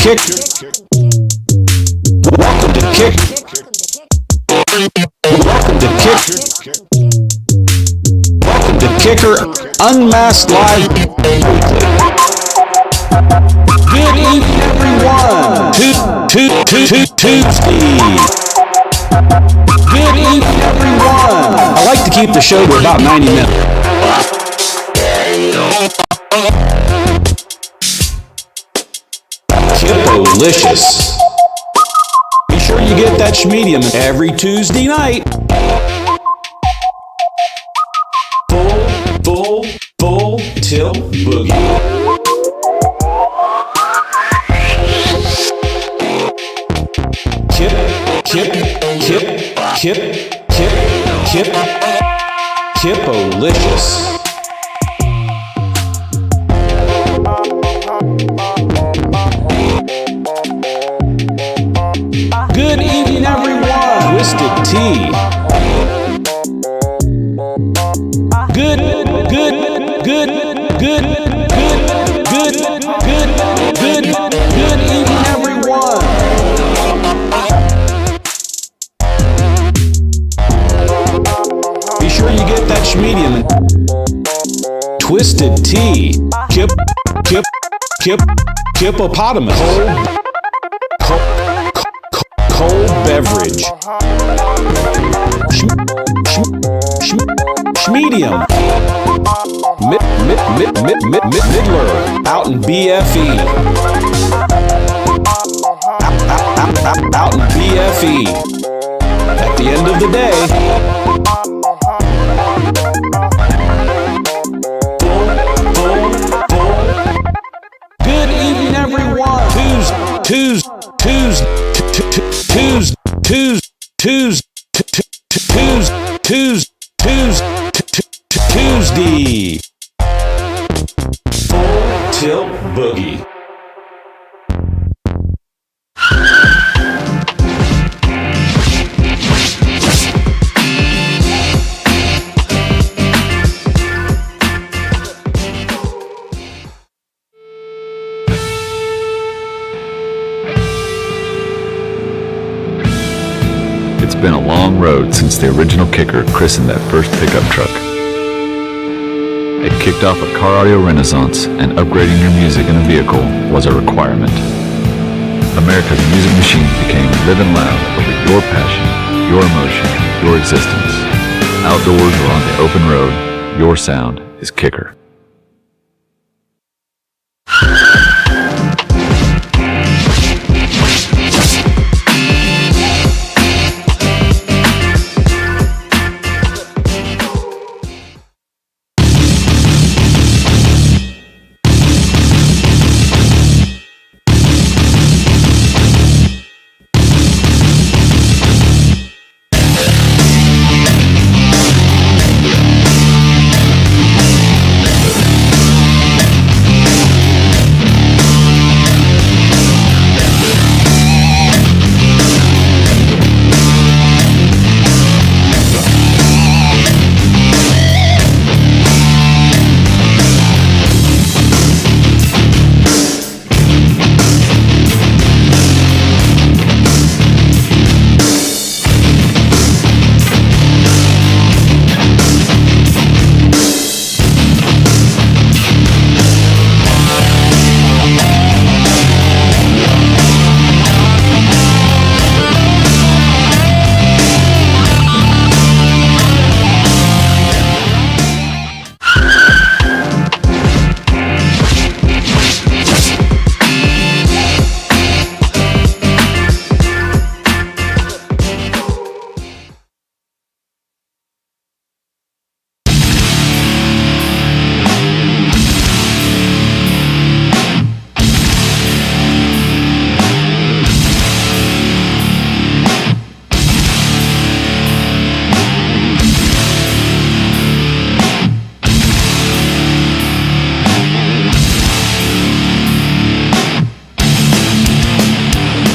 Kick. Welcome to Kick. Welcome to Kick. Welcome to Kicker Unmasked Live. Good evening, everyone. Tuesday. Good evening, everyone. I like to keep the show to about 90 minutes. Delicious. Be sure you get that schmedium every Tuesday night. Full tilt boogie. Kipolicious. Good evening, everyone. Twisted Tea. Good evening, everyone. Be sure you get that schmedium. Twisted Tea. Hippopotamus. Cold beverage. Schmedium. Midler. Out in BFE. Out in BFE. At the end of the day. Good evening, everyone. Tuesday. Full tilt boogie. It's been a long road since the original kicker christened that first pickup truck. It kicked off a car audio renaissance, and upgrading your music in a vehicle was a requirement. America's music machines became living loud over your passion, your emotion, your existence. Outdoors or on the open road, your sound is Kicker.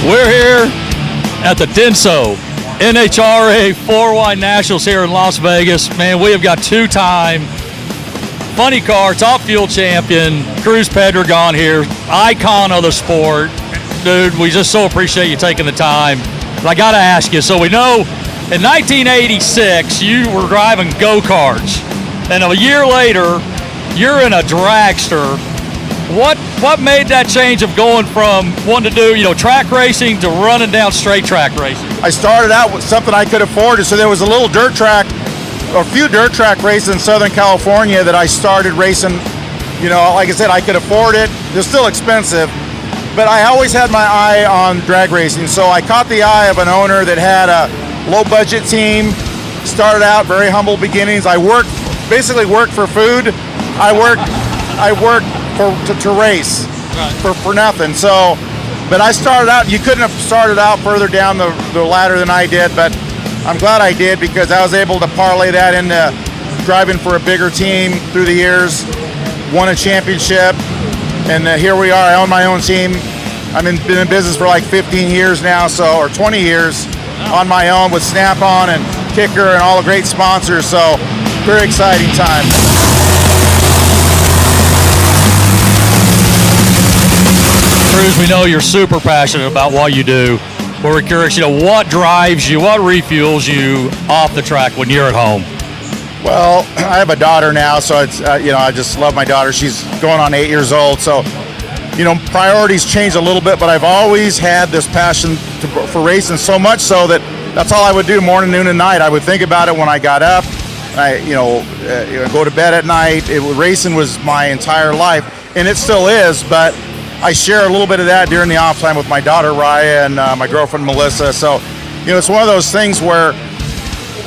We're here at the Denso NHRA 4Y Nationals here in Las Vegas. Man, we have got two-time funny car, top fuel champion, Cruz Pedro gone here, icon of the sport. dude, we just so appreciate you taking the time. But I got to ask you, so we know in 1986 you were driving go-karts, and a year later you're in a dragster. What made that change of going from wanting to do, track racing to running down straight track racing? I started out with something I could afford, so there was a little dirt track, or a few dirt track races in Southern California that I started racing. Like I said, I could afford it. They're still expensive, but I always had my eye on drag racing. So I caught the eye of an owner that had a low budget team, started out very humble beginnings. I basically worked for food. I worked to race for nothing. So, but I started out, you couldn't have started out further down the ladder than I did, but I'm glad I did, because I was able to parlay that into driving for a bigger team through the years, won a championship, and here we are. I own my own team. I've been in business for like 15 years now, or 20 years on my own with Snap-on and Kicker and all the great sponsors, so very exciting time. Cruz, we know you're super passionate about what you do. We're curious, what drives you, what refuels you off the track when you're at home? Well, I have a daughter now, so it's I just love my daughter. She's going on 8 years old, so priorities change a little bit, but I've always had this passion for racing, so much so that that's all I would do morning, noon, and night. I would think about it when I got up. I go to bed at night. Racing was my entire life, and it still is, but I share a little bit of that during the off time with my daughter Raya and my girlfriend Melissa. So, it's one of those things where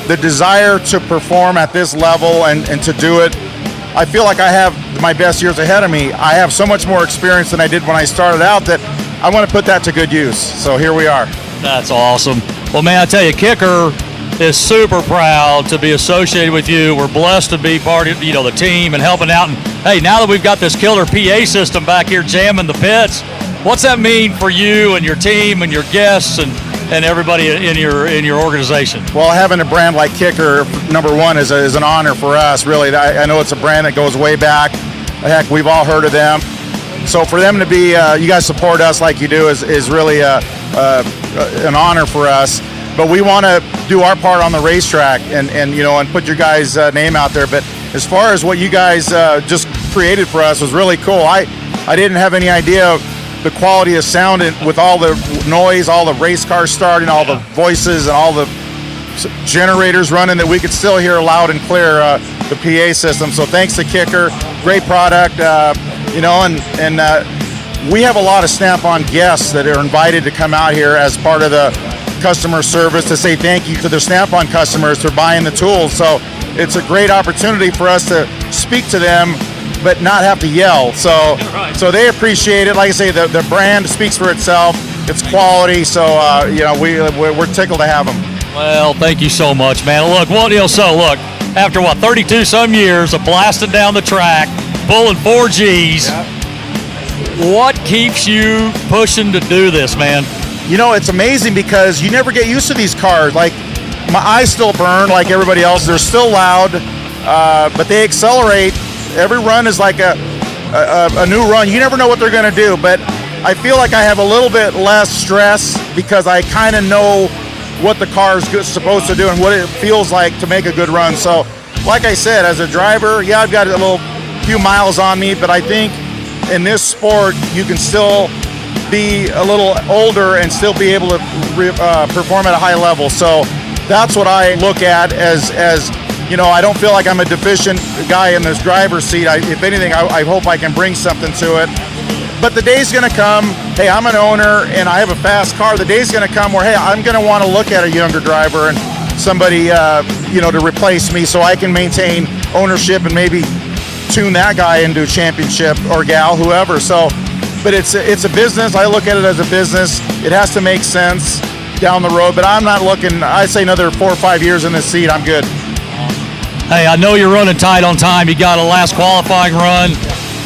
the desire to perform at this level and to do it, I feel like I have my best years ahead of me. I have so much more experience than I did when I started out that I want to put that to good use. So here we are. That's awesome. Well, man, I tell you, Kicker is super proud to be associated with you. We're blessed to be part of the team and helping out. And hey, now that we've got this killer PA system back here jamming the pits, what's that mean for you and your team and your guests and everybody in your organization? Well, having a brand like Kicker, number one, is an honor for us. Really, I know it's a brand that goes way back. Heck, we've all heard of them. So for them to be, you guys support us like you do is really an honor for us. But we want to do our part on the racetrack and put your guys' name out there. But as far as what you guys just created for us was really cool. I didn't have any idea the quality of sound with all the noise, all the race cars starting, all the voices and all the generators running, that we could still hear loud and clear the PA system. So thanks to Kicker, great product, and we have a lot of Snap-on guests that are invited to come out here as part of the customer service to say thank you to their Snap-on customers for buying the tools. So it's a great opportunity for us to speak to them but not have to yell. So they appreciate it. Like I say, the brand speaks for itself. It's quality. So we're tickled to have them. Well, thank you so much, man. Look, after 32 some years of blasting down the track, pulling 4 Gs, what keeps you pushing to do this, man? It's amazing because you never get used to these cars. Like, my eyes still burn like everybody else. They're still loud, but they accelerate. Every run is like a new run. You never know what they're going to do, but I feel like I have a little bit less stress because I kind of know what the car is supposed to do and what it feels like to make a good run. So, like I said, as a driver, I've got a few miles on me, but I think in this sport, you can still be a little older and still be able to perform at a high level. So that's what I look at as I don't feel like I'm a deficient guy in this driver's seat. If anything, I hope I can bring something to it. But the day's going to come, hey, I'm an owner and I have a fast car. The day's going to come where, hey, I'm going to want to look at a younger driver and somebody, to replace me so I can maintain ownership and maybe tune that guy into a championship or gal, whoever. So, but it's a business. I look at it as a business. It has to make sense down the road, but I'm not looking, I say another 4 or 5 years in this seat, I'm good. Hey, I know you're running tight on time. You got a last qualifying run.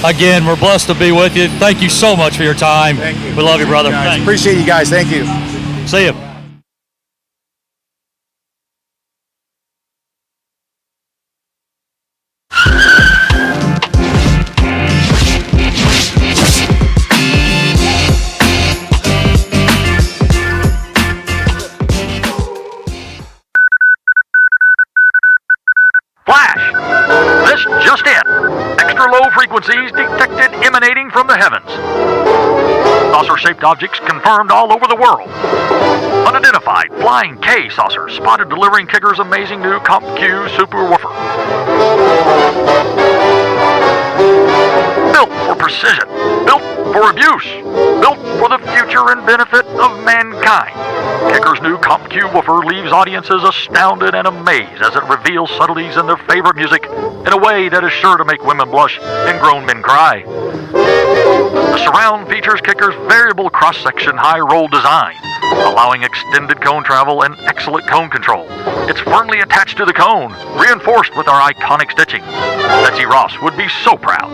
Again, we're blessed to be with you. Thank you so much for your time. Thank you. We love you, brother. Appreciate you guys. Thank you. See you. falling from the heavens. Saucer-shaped objects confirmed all over the world. Unidentified flying K saucers spotted delivering Kicker's amazing new CompQ super woofer. Built for precision, built for abuse, built for the future and benefit of mankind. Kicker's new CompQ woofer leaves audiences astounded and amazed as it reveals subtleties in their favorite music in a way that is sure to make women blush and grown men cry. The surround features Kicker's variable cross-section high-roll design, allowing extended cone travel and excellent cone control. It's firmly attached to the cone, reinforced with our iconic stitching. Betsy Ross would be so proud.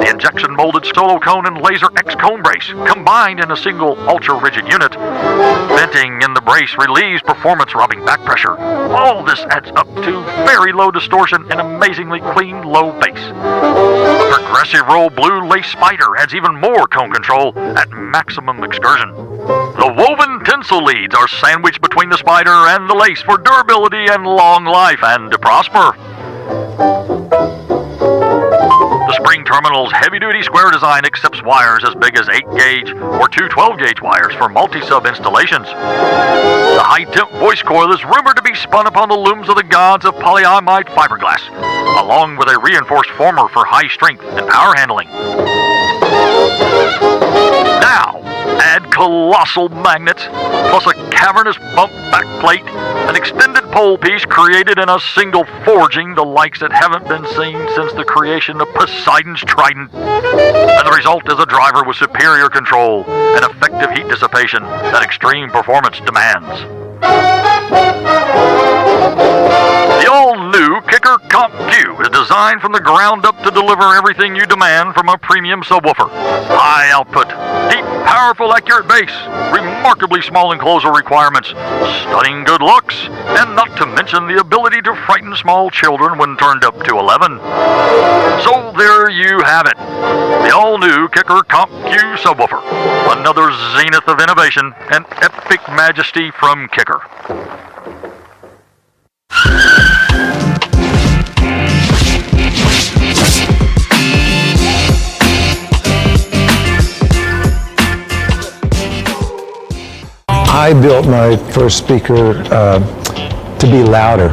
The injection molded solo cone and laser X cone brace combined in a single ultra-rigid unit. Venting in the brace relieves performance-robbing back pressure. All this adds up to very low distortion and amazingly clean low bass. The progressive roll blue lace spider adds even more cone control at maximum excursion. The woven tinsel leads are sandwiched between the spider and the lace for durability and long life and to prosper. The spring terminal's heavy-duty square design accepts wires as big as 8-gauge or two 12-gauge wires for multi-sub installations. The high-temp voice coil is rumored to be spun upon the looms of the gods of polyamide fiberglass, along with a reinforced former for high strength and power handling. Now, add colossal magnets, plus a cavernous bump backplate, an extended pole piece created in a single forging, the likes that haven't been seen since the creation of Poseidon's trident. And the result is a driver with superior control and effective heat dissipation that extreme performance demands. The all-new Kicker CompQ is designed from the ground up to deliver everything you demand from a premium subwoofer. High output, deep, powerful, accurate bass, remarkably small enclosure requirements, stunning good looks, and not to mention the ability to frighten small children when turned up to 11. So there you have it, the all-new Kicker CompQ subwoofer, another zenith of innovation and epic majesty from Kicker. I built my first speaker to be louder.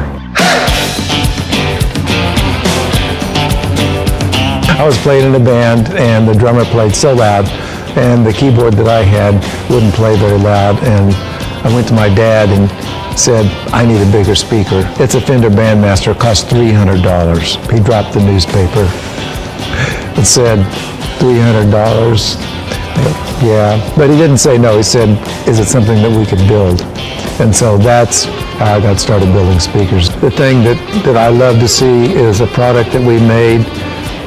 I was playing in a band and the drummer played so loud and the keyboard that I had wouldn't play very loud, and I went to my dad and said, I need a bigger speaker. It's a Fender Bandmaster, it cost $300. He dropped the newspaper. It said, $300? Yeah, but he didn't say no. He said, is it something that we could build? And so that's how I got started building speakers. The thing that I love to see is a product that we made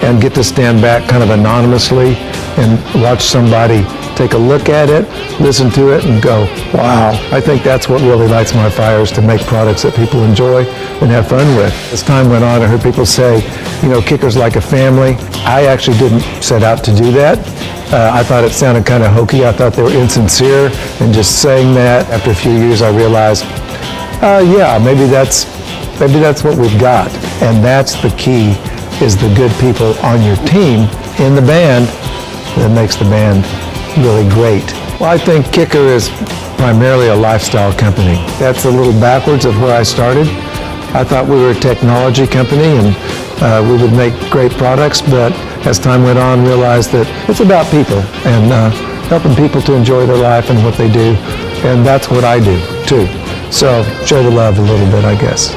and get to stand back kind of anonymously and watch somebody take a look at it, listen to it, and go, wow. I think that's what really lights my fires, to make products that people enjoy and have fun with. As time went on, I heard people say, you know, Kicker's like a family. I actually didn't set out to do that. I thought it sounded kind of hokey. I thought they were insincere and just saying that. After a few years, I realized, yeah, maybe that's what we've got. And that's the key, is the good people on your team in the band that makes the band really great. Well, I think Kicker is primarily a lifestyle company. That's a little backwards of where I started. I thought we were a technology company and we would make great products, but as time went on, realized that it's about people and helping people to enjoy their life and what they do, and that's what I do too. So show the love a little bit, I guess.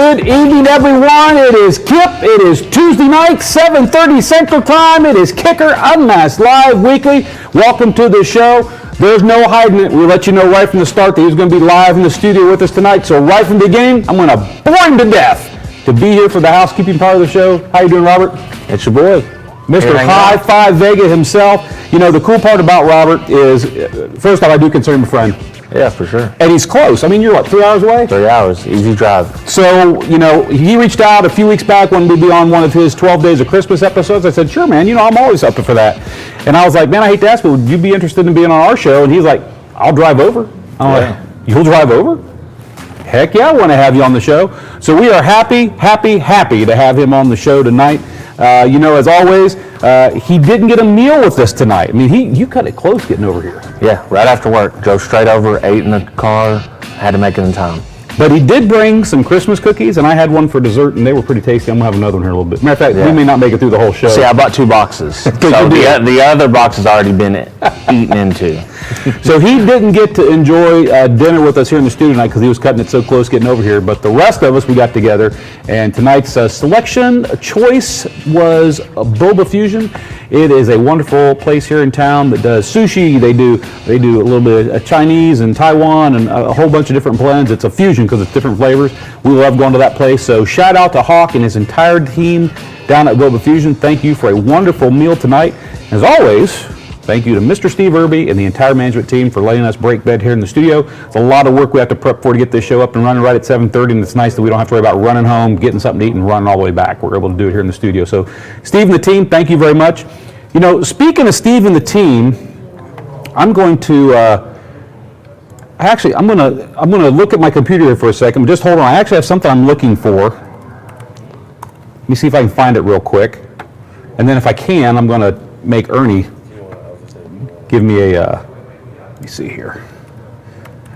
Good evening, everyone. It is Kip. It is Tuesday night, 7:30 Central Time. It is Kicker Unmasked Live Weekly. Welcome to the show. There's no hiding it. We let you know right from the start that he's going to be live in the studio with us tonight. So right from the beginning, I'm going to bore him to death to be here for the housekeeping part of the show. How you doing, Robert? It's your boy. Mr. HiFiVega himself. You know, the cool part about Robert is, first off, I do consider him a friend. Yeah, for sure. And he's close. I mean, you're what, 3 hours away? 3 hours, easy drive. So, you know, he reached out a few weeks back when we'd be on one of his 12 Days of Christmas episodes. I said, sure, man, you know, I'm always up for that. And I was like, man, I hate to ask, but would you be interested in being on our show? And he's like, I'll drive over. I'm like, you'll drive over? Heck yeah, I want to have you on the show. So we are happy to have him on the show tonight. You know, as always, he didn't get a meal with us tonight. I mean, you cut it close getting over here. Yeah, right after work. Drove straight over, ate in the car, had to make it in time. But he did bring some Christmas cookies, and I had one for dessert, and they were pretty tasty. I'm going to have another one here in a little bit. Matter of fact, we may not make it through the whole show. See, I bought 2 boxes. So the other box has already been eaten into. So he didn't get to enjoy dinner with us here in the studio tonight because he was cutting it so close getting over here. But the rest of us, we got together, and tonight's selection choice was Boba Fusion. It is a wonderful place here in town that does sushi. They do a little bit of Chinese and Taiwan and a whole bunch of different blends. It's a fusion because it's different flavors. We love going to that place. So shout out to Hawk and his entire team down at Boba Fusion. Thank you for a wonderful meal tonight. As always, thank you to Mr. Steve Irby and the entire management team for letting us break bed here in the studio. It's a lot of work we have to prep for to get this show up and running right at 7:30, and it's nice that we don't have to worry about running home, getting something to eat, and running all the way back. We're able to do it here in the studio. So Steve and the team, thank you very much. You know, speaking of Steve and the team, I'm going to I'm going to look at my computer here for a second. Just hold on. I actually have something I'm looking for. Let me see if I can find it real quick. And then if I can, I'm going to make Ernie give me a, let me see here.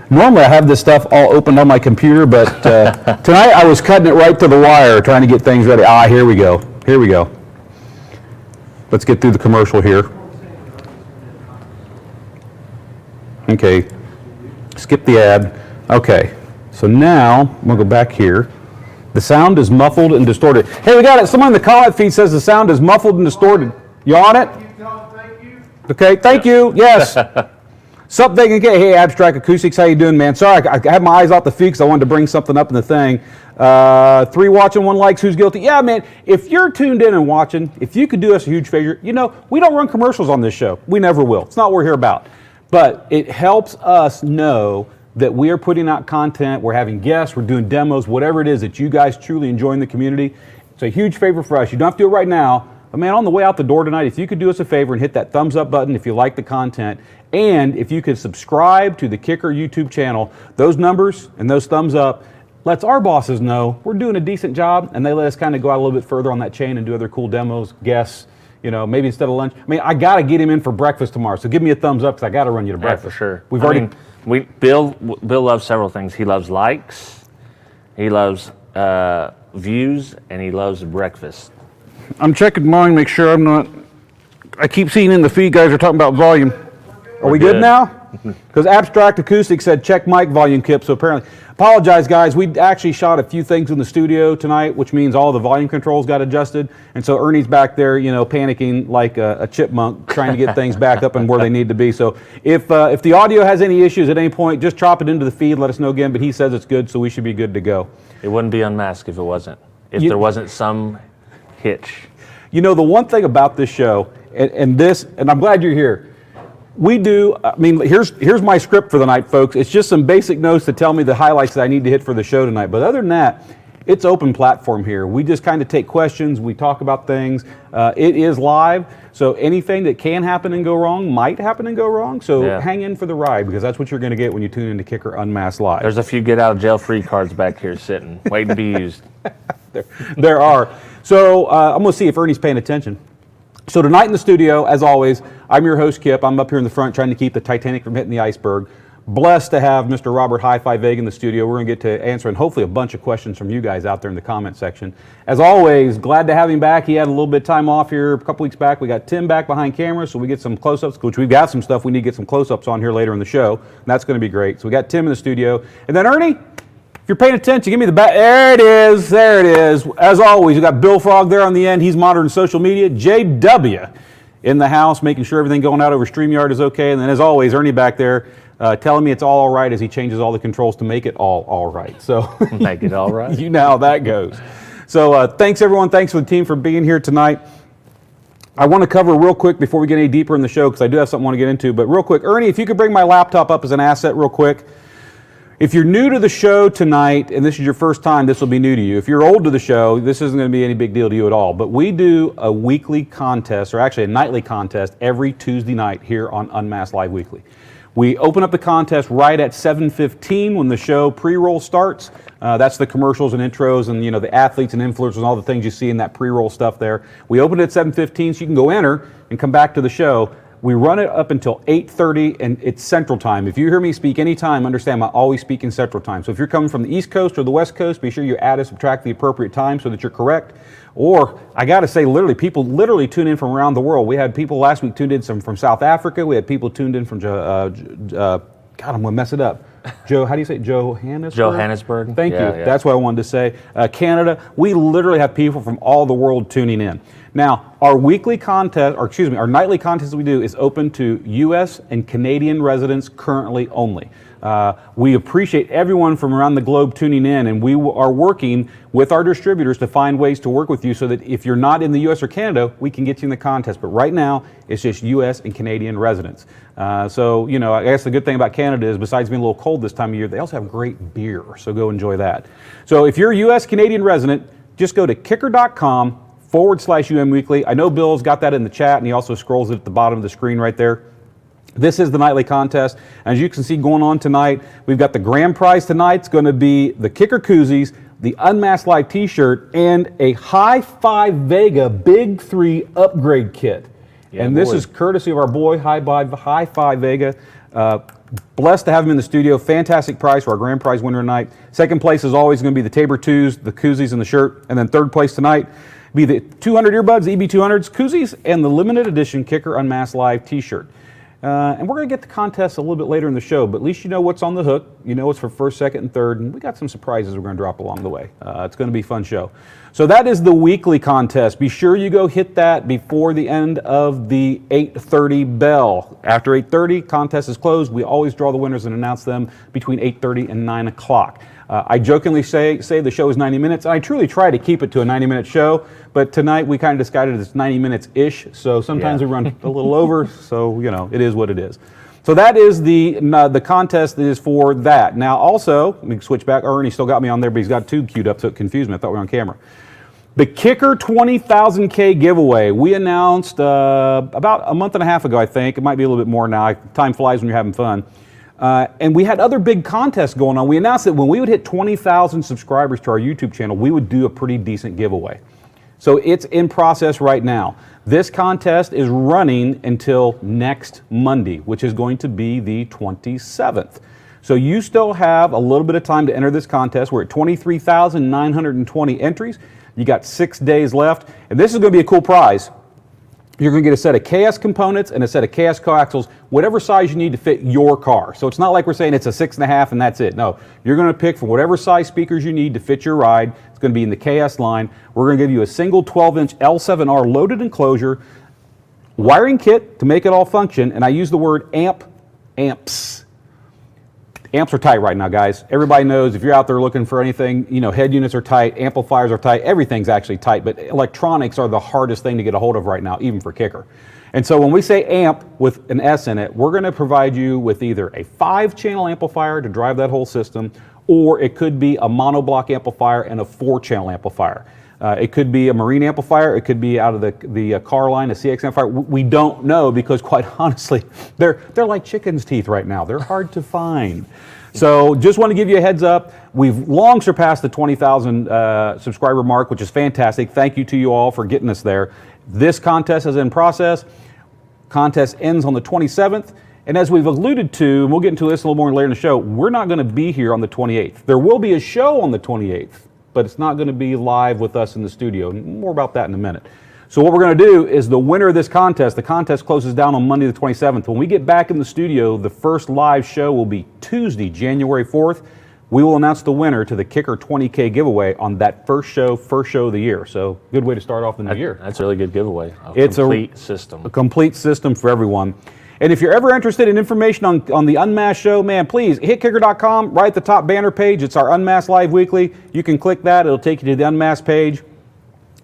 Normally I have this stuff all opened on my computer, but tonight I was cutting it right to the wire trying to get things ready. Here we go. Here we go. Let's get through the commercial here. Okay. Skip the ad. Okay. So now, I'm going to go back here. The sound is muffled and distorted. Hey, we got it. Someone in the comment feed says the sound is muffled and distorted. You on it? Okay, thank you. Yes. Something. Okay. Hey, Abstract Acoustics, how you doing, man? Sorry, I had my eyes off the feed because I wanted to bring something up in the thing. 3 watching, 1 likes. Who's guilty? Yeah, man. If you're tuned in and watching, if you could do us a huge favor, you know we don't run commercials on this show. We never will. It's not what we're here about. But it helps us know that we are putting out content. We're having guests. We're doing demos. Whatever it is that you guys truly enjoy in the community. It's a huge favor for us. You don't have to do it right now. But man, on the way out the door tonight, if you could do us a favor and hit that thumbs up button if you like the content, and if you could subscribe to the Kicker YouTube channel, those numbers and those thumbs up lets our bosses know we're doing a decent job, and they let us kind of go out a little bit further on that chain and do other cool demos, guests, you know, maybe instead of lunch. I mean, I got to get him in for breakfast tomorrow, so give me a thumbs up because I got to run you to breakfast. Yeah, for sure. Bill loves several things. He loves likes, he loves views, and he loves breakfast. I'm checking mine, make sure I'm not. I keep seeing in the feed, guys are talking about volume. Are we good now? Because Abstract Acoustics said check mic volume, Kip, so apparently. Apologize, guys. We actually shot a few things in the studio tonight, which means all the volume controls got adjusted. And so Ernie's back there, you know, panicking like a chipmunk, trying to get things back up and where they need to be. So if the audio has any issues at any point, just drop it into the feed, let us know again. But he says it's good, so we should be good to go. It wouldn't be unmasked if it wasn't. If there wasn't some hitch. You know, the one thing about this show, and I'm glad you're here. We do, I mean, here's my script for the night, folks. It's just some basic notes to tell me the highlights that I need to hit for the show tonight. But other than that, it's open platform here. We just kind of take questions. We talk about things. It is live, so anything that can happen and go wrong might happen and go wrong. So hang in for the ride, because that's what you're going to get when you tune into Kicker Unmasked Live. There's a few get out of jail free cards back here sitting, waiting to be used. There are. So I'm going to see if Ernie's paying attention. So tonight in the studio, as always, I'm your host, Kip. I'm up here in the front trying to keep the Titanic from hitting the iceberg. Blessed to have Mr. Robert HiFiVega in the studio. We're going to get to answer and hopefully a bunch of questions from you guys out there in the comment section. As always, glad to have him back. He had a little bit of time off here a couple weeks back. We got Tim back behind camera, so we get some close-ups, which we've got some stuff we need to get some close-ups on here later in the show. And that's going to be great. So we got Tim in the studio. And then Ernie, If you're paying attention, give me the back. There it is. There it is. As always, you got Bill Frog there on the end. He's monitoring social media. JW in the house, making sure everything going out over StreamYard is okay. And then, as always, Ernie back there telling me it's all right as he changes all the controls to make it all right. So Make it all right. you know how that goes. So thanks, everyone. Thanks for the team for being here tonight. I want to cover real quick before we get any deeper in the show, because I do have something I want to get into. But real quick, Ernie, if you could bring my laptop up as an asset real quick. If you're new to the show tonight, and this is your first time, this will be new to you. If you're old to the show, this isn't going to be any big deal to you at all. But we do a weekly contest, or actually a nightly contest, every Tuesday night here on UnMasked Live Weekly. We open up the contest right at 7:15 when the show pre-roll starts. That's the commercials and intros and, you know, the athletes and influencers and all the things you see in that pre-roll stuff there. We open it at 7:15 so you can go enter and come back to the show. We run it up until 8:30, and it's Central Time. If you hear me speak anytime, understand I always speak in Central Time. So if you're coming from the East Coast or the West Coast, be sure you add and subtract the appropriate time so that you're correct. Or, I got to say, literally, people literally tune in from around the world. We had people last week tuned in from South Africa. We had people tuned in from, God, I'm going to mess it up. Joe, how do you say it? Johannesburg? Johannesburg. Thank you. Yeah. That's what I wanted to say. Canada. We literally have people from all the world tuning in. Now, our weekly contest, or excuse me, our nightly contest that we do is open to U.S. and Canadian residents currently only. We appreciate everyone from around the globe tuning in, and we are working with our distributors to find ways to work with you so that if you're not in the U.S. or Canada, we can get you in the contest. But right now, it's just U.S. and Canadian residents. So, you know, I guess the good thing about Canada is, besides being a little cold this time of year, they also have great beer, so go enjoy that. So if you're a U.S. Canadian resident, just go to kicker.com/UMWeekly. I know Bill's got that in the chat, and he also scrolls it at the bottom of the screen right there. This is the nightly contest. As you can see going on tonight, we've got the grand prize tonight. It's going to be the Kicker koozies, the UnMasked Live t-shirt, and a HifiVega Big 3 upgrade kit. Yeah, and this is courtesy of our boy HifiVega. Blessed to have him in the studio. Fantastic prize for our grand prize winner tonight. Second place is always going to be the Tabor 2s, the koozies, and the shirt. And then third place tonight be the 200 earbuds, the EB200s, koozies, and the limited edition Kicker UnMasked Live t-shirt. And we're going to get the contest a little bit later in the show, but at least you know what's on the hook. You know it's for first, second, and third, and we got some surprises we're going to drop along the way. It's going to be a fun show. So that is the weekly contest. Be sure you go hit that before the end of the 8:30 bell. After 8:30, contest is closed. We always draw the winners and announce them between 8:30 and 9 o'clock. I jokingly say the show is 90 minutes. I truly try to keep it to a 90-minute show, but tonight we kind of decided it's 90 minutes-ish, so sometimes we run a little over, so, you know, it is what it is. So that is the contest that is for that. Now, also, let me switch back. Ernie still got me on there, but he's got two queued up, so it confused me. I thought we were on camera. The Kicker 20,000K giveaway. We announced about a month and a half ago, I think. It might be a little bit more now. Time flies when you're having fun. And we had other big contests going on. We announced that when we would hit 20,000 subscribers to our YouTube channel, we would do a pretty decent giveaway. So it's in process right now. This contest is running until next Monday, which is going to be the 27th. So you still have a little bit of time to enter this contest. We're at 23,920 entries. You got 6 days left, and this is going to be a cool prize. You're going to get a set of KS components and a set of KS coaxials, whatever size you need to fit your car. So it's not like we're saying it's a 6.5 and that's it. No, you're going to pick from whatever size speakers you need to fit your ride. It's going to be in the KS line. We're going to give you a single 12-inch L7R loaded enclosure, wiring kit to make it all function, and I use the word amps. Amps are tight right now, guys. Everybody knows if you're out there looking for anything, you know, head units are tight, amplifiers are tight, everything's actually tight, but electronics are the hardest thing to get a hold of right now, even for Kicker. And so when we say amp with an S in it, we're going to provide you with either a 5-channel amplifier to drive that whole system, or it could be a monoblock amplifier and a 4-channel amplifier. It could be a marine amplifier. It could be out of the car line, a CX amplifier. We don't know because, quite honestly, they're like chicken's teeth right now. They're hard to find. So just want to give you a heads up. We've long surpassed the 20,000 subscriber mark, which is fantastic. Thank you to you all for getting us there. This contest is in process. Contest ends on the 27th. And as we've alluded to, and we'll get into this a little more later in the show, we're not going to be here on the 28th. There will be a show on the 28th. But it's not going to be live with us in the studio. More about that in a minute. So what we're going to do is the winner of this contest, the contest closes down on Monday the 27th. When we get back in the studio, the first live show will be Tuesday, January 4th. we will announce the winner to the Kicker 20K giveaway on that first show of the year. So good way to start off the new year. That's a really good giveaway. It's complete system. A complete system for everyone. And if you're ever interested in information on the Unmasked show, man, please hit kicker.com, right at the top banner page. It's our Unmasked Live Weekly. You can click that. It'll take you to the Unmasked page.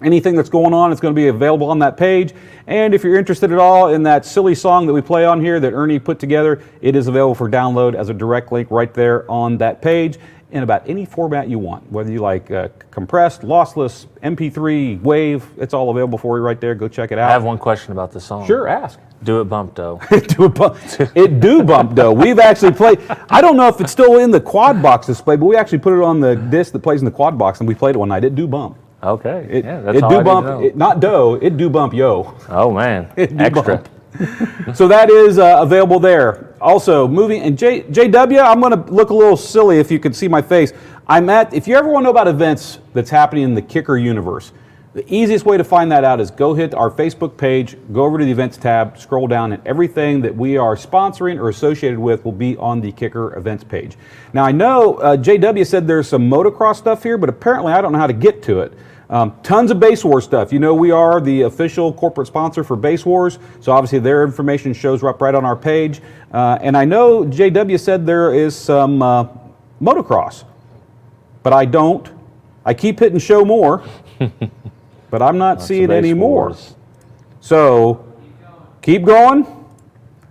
Anything that's going on is going to be available on that page. And if you're interested at all in that silly song that we play on here that Ernie put together, it is available for download as a direct link right there on that page in about any format you want. Whether you like compressed, lossless, MP3, WAV, it's all available for you right there. Go check it out. I have one question about the song. Sure, ask. Do it bump though. It do bump though. We've actually played, I don't know if it's still in the quad box display, but we actually put it on the disc that plays in the quad box and we played it one night. It do bump. Okay. That's it all do I need to bump. know. Not dough. It do bump yo. Oh man. It do Extra. bump. So that is available there. Also, moving and JW, I'm going to look a little silly if you can see my face. If you ever want to know about events that's happening in the Kicker universe, the easiest way to find that out is go hit our Facebook page, go over to the events tab, scroll down, and everything that we are sponsoring or associated with will be on the Kicker events page. Now I know JW said there's some motocross stuff here, but apparently I don't know how to get to it. Tons of Base Wars stuff. You know we are the official corporate sponsor for Base Wars, so obviously their information shows up right on our page. And I know JW said there is some motocross, but I don't. I keep hitting show more, but I'm not seeing any more. So keep going.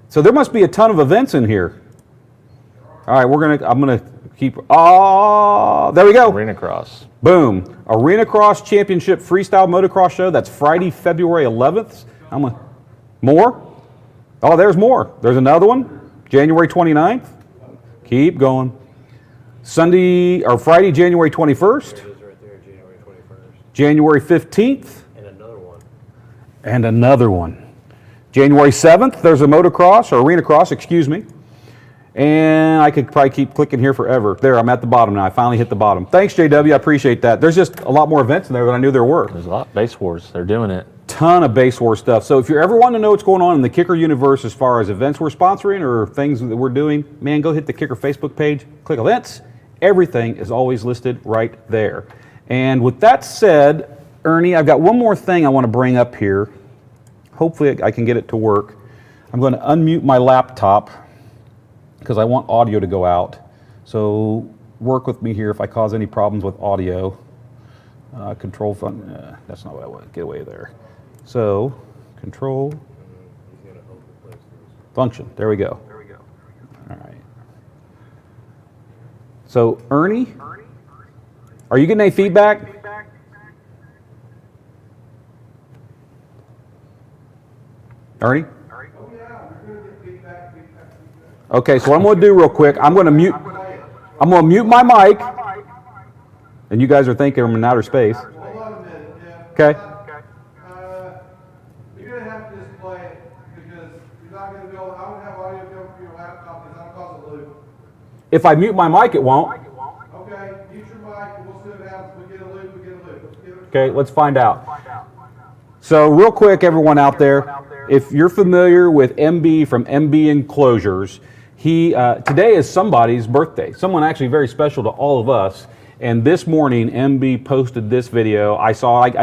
So there must be a ton of events in here. All right, I'm gonna keep. Oh, there we go. Arena Cross. Boom. Arena Cross Championship Freestyle Motocross Show. That's Friday, February 11th. More? Oh, there's more. There's another one. January 29th. Keep going. Friday, January 21st. January 15th. And another one. January 7th, there's a motocross, or arena cross, excuse me. And I could probably keep clicking here forever. There, I'm at the bottom now. I finally hit the bottom. Thanks, JW. I appreciate that. There's just a lot more events in there than I knew there were. There's a lot. Base Wars. They're doing it. Ton of Base War stuff. So if you ever want to know what's going on in the Kicker universe as far as events we're sponsoring or things that we're doing, man, go hit the Kicker Facebook page, click events. Everything is always listed right there. And with that said, Ernie, I've got one more thing I want to bring up here. Hopefully I can get it to work. I'm going to unmute my laptop because I want audio to go out. So work with me here if I cause any problems with audio. Control function, that's not what I want. Get away there. So control function, there we go. All right. So Ernie, are you getting any feedback? Ernie? Okay, so what I'm going to do real quick, I'm going to mute my mic, and you guys are thinking I'm in outer space. Hold on a minute. Yeah. Okay. You're going to have to just play it because you're not going to go. I don't have audio coming from your laptop because that'll cause a loop. If I mute my mic, it won't. Okay, mute your mic and we'll see what happens. We get a loop. Okay, let's find out. So real quick, everyone out there, if you're familiar with MB from MB Enclosures, today is somebody's birthday. Someone actually very special to all of us. And this morning, MB posted this video. I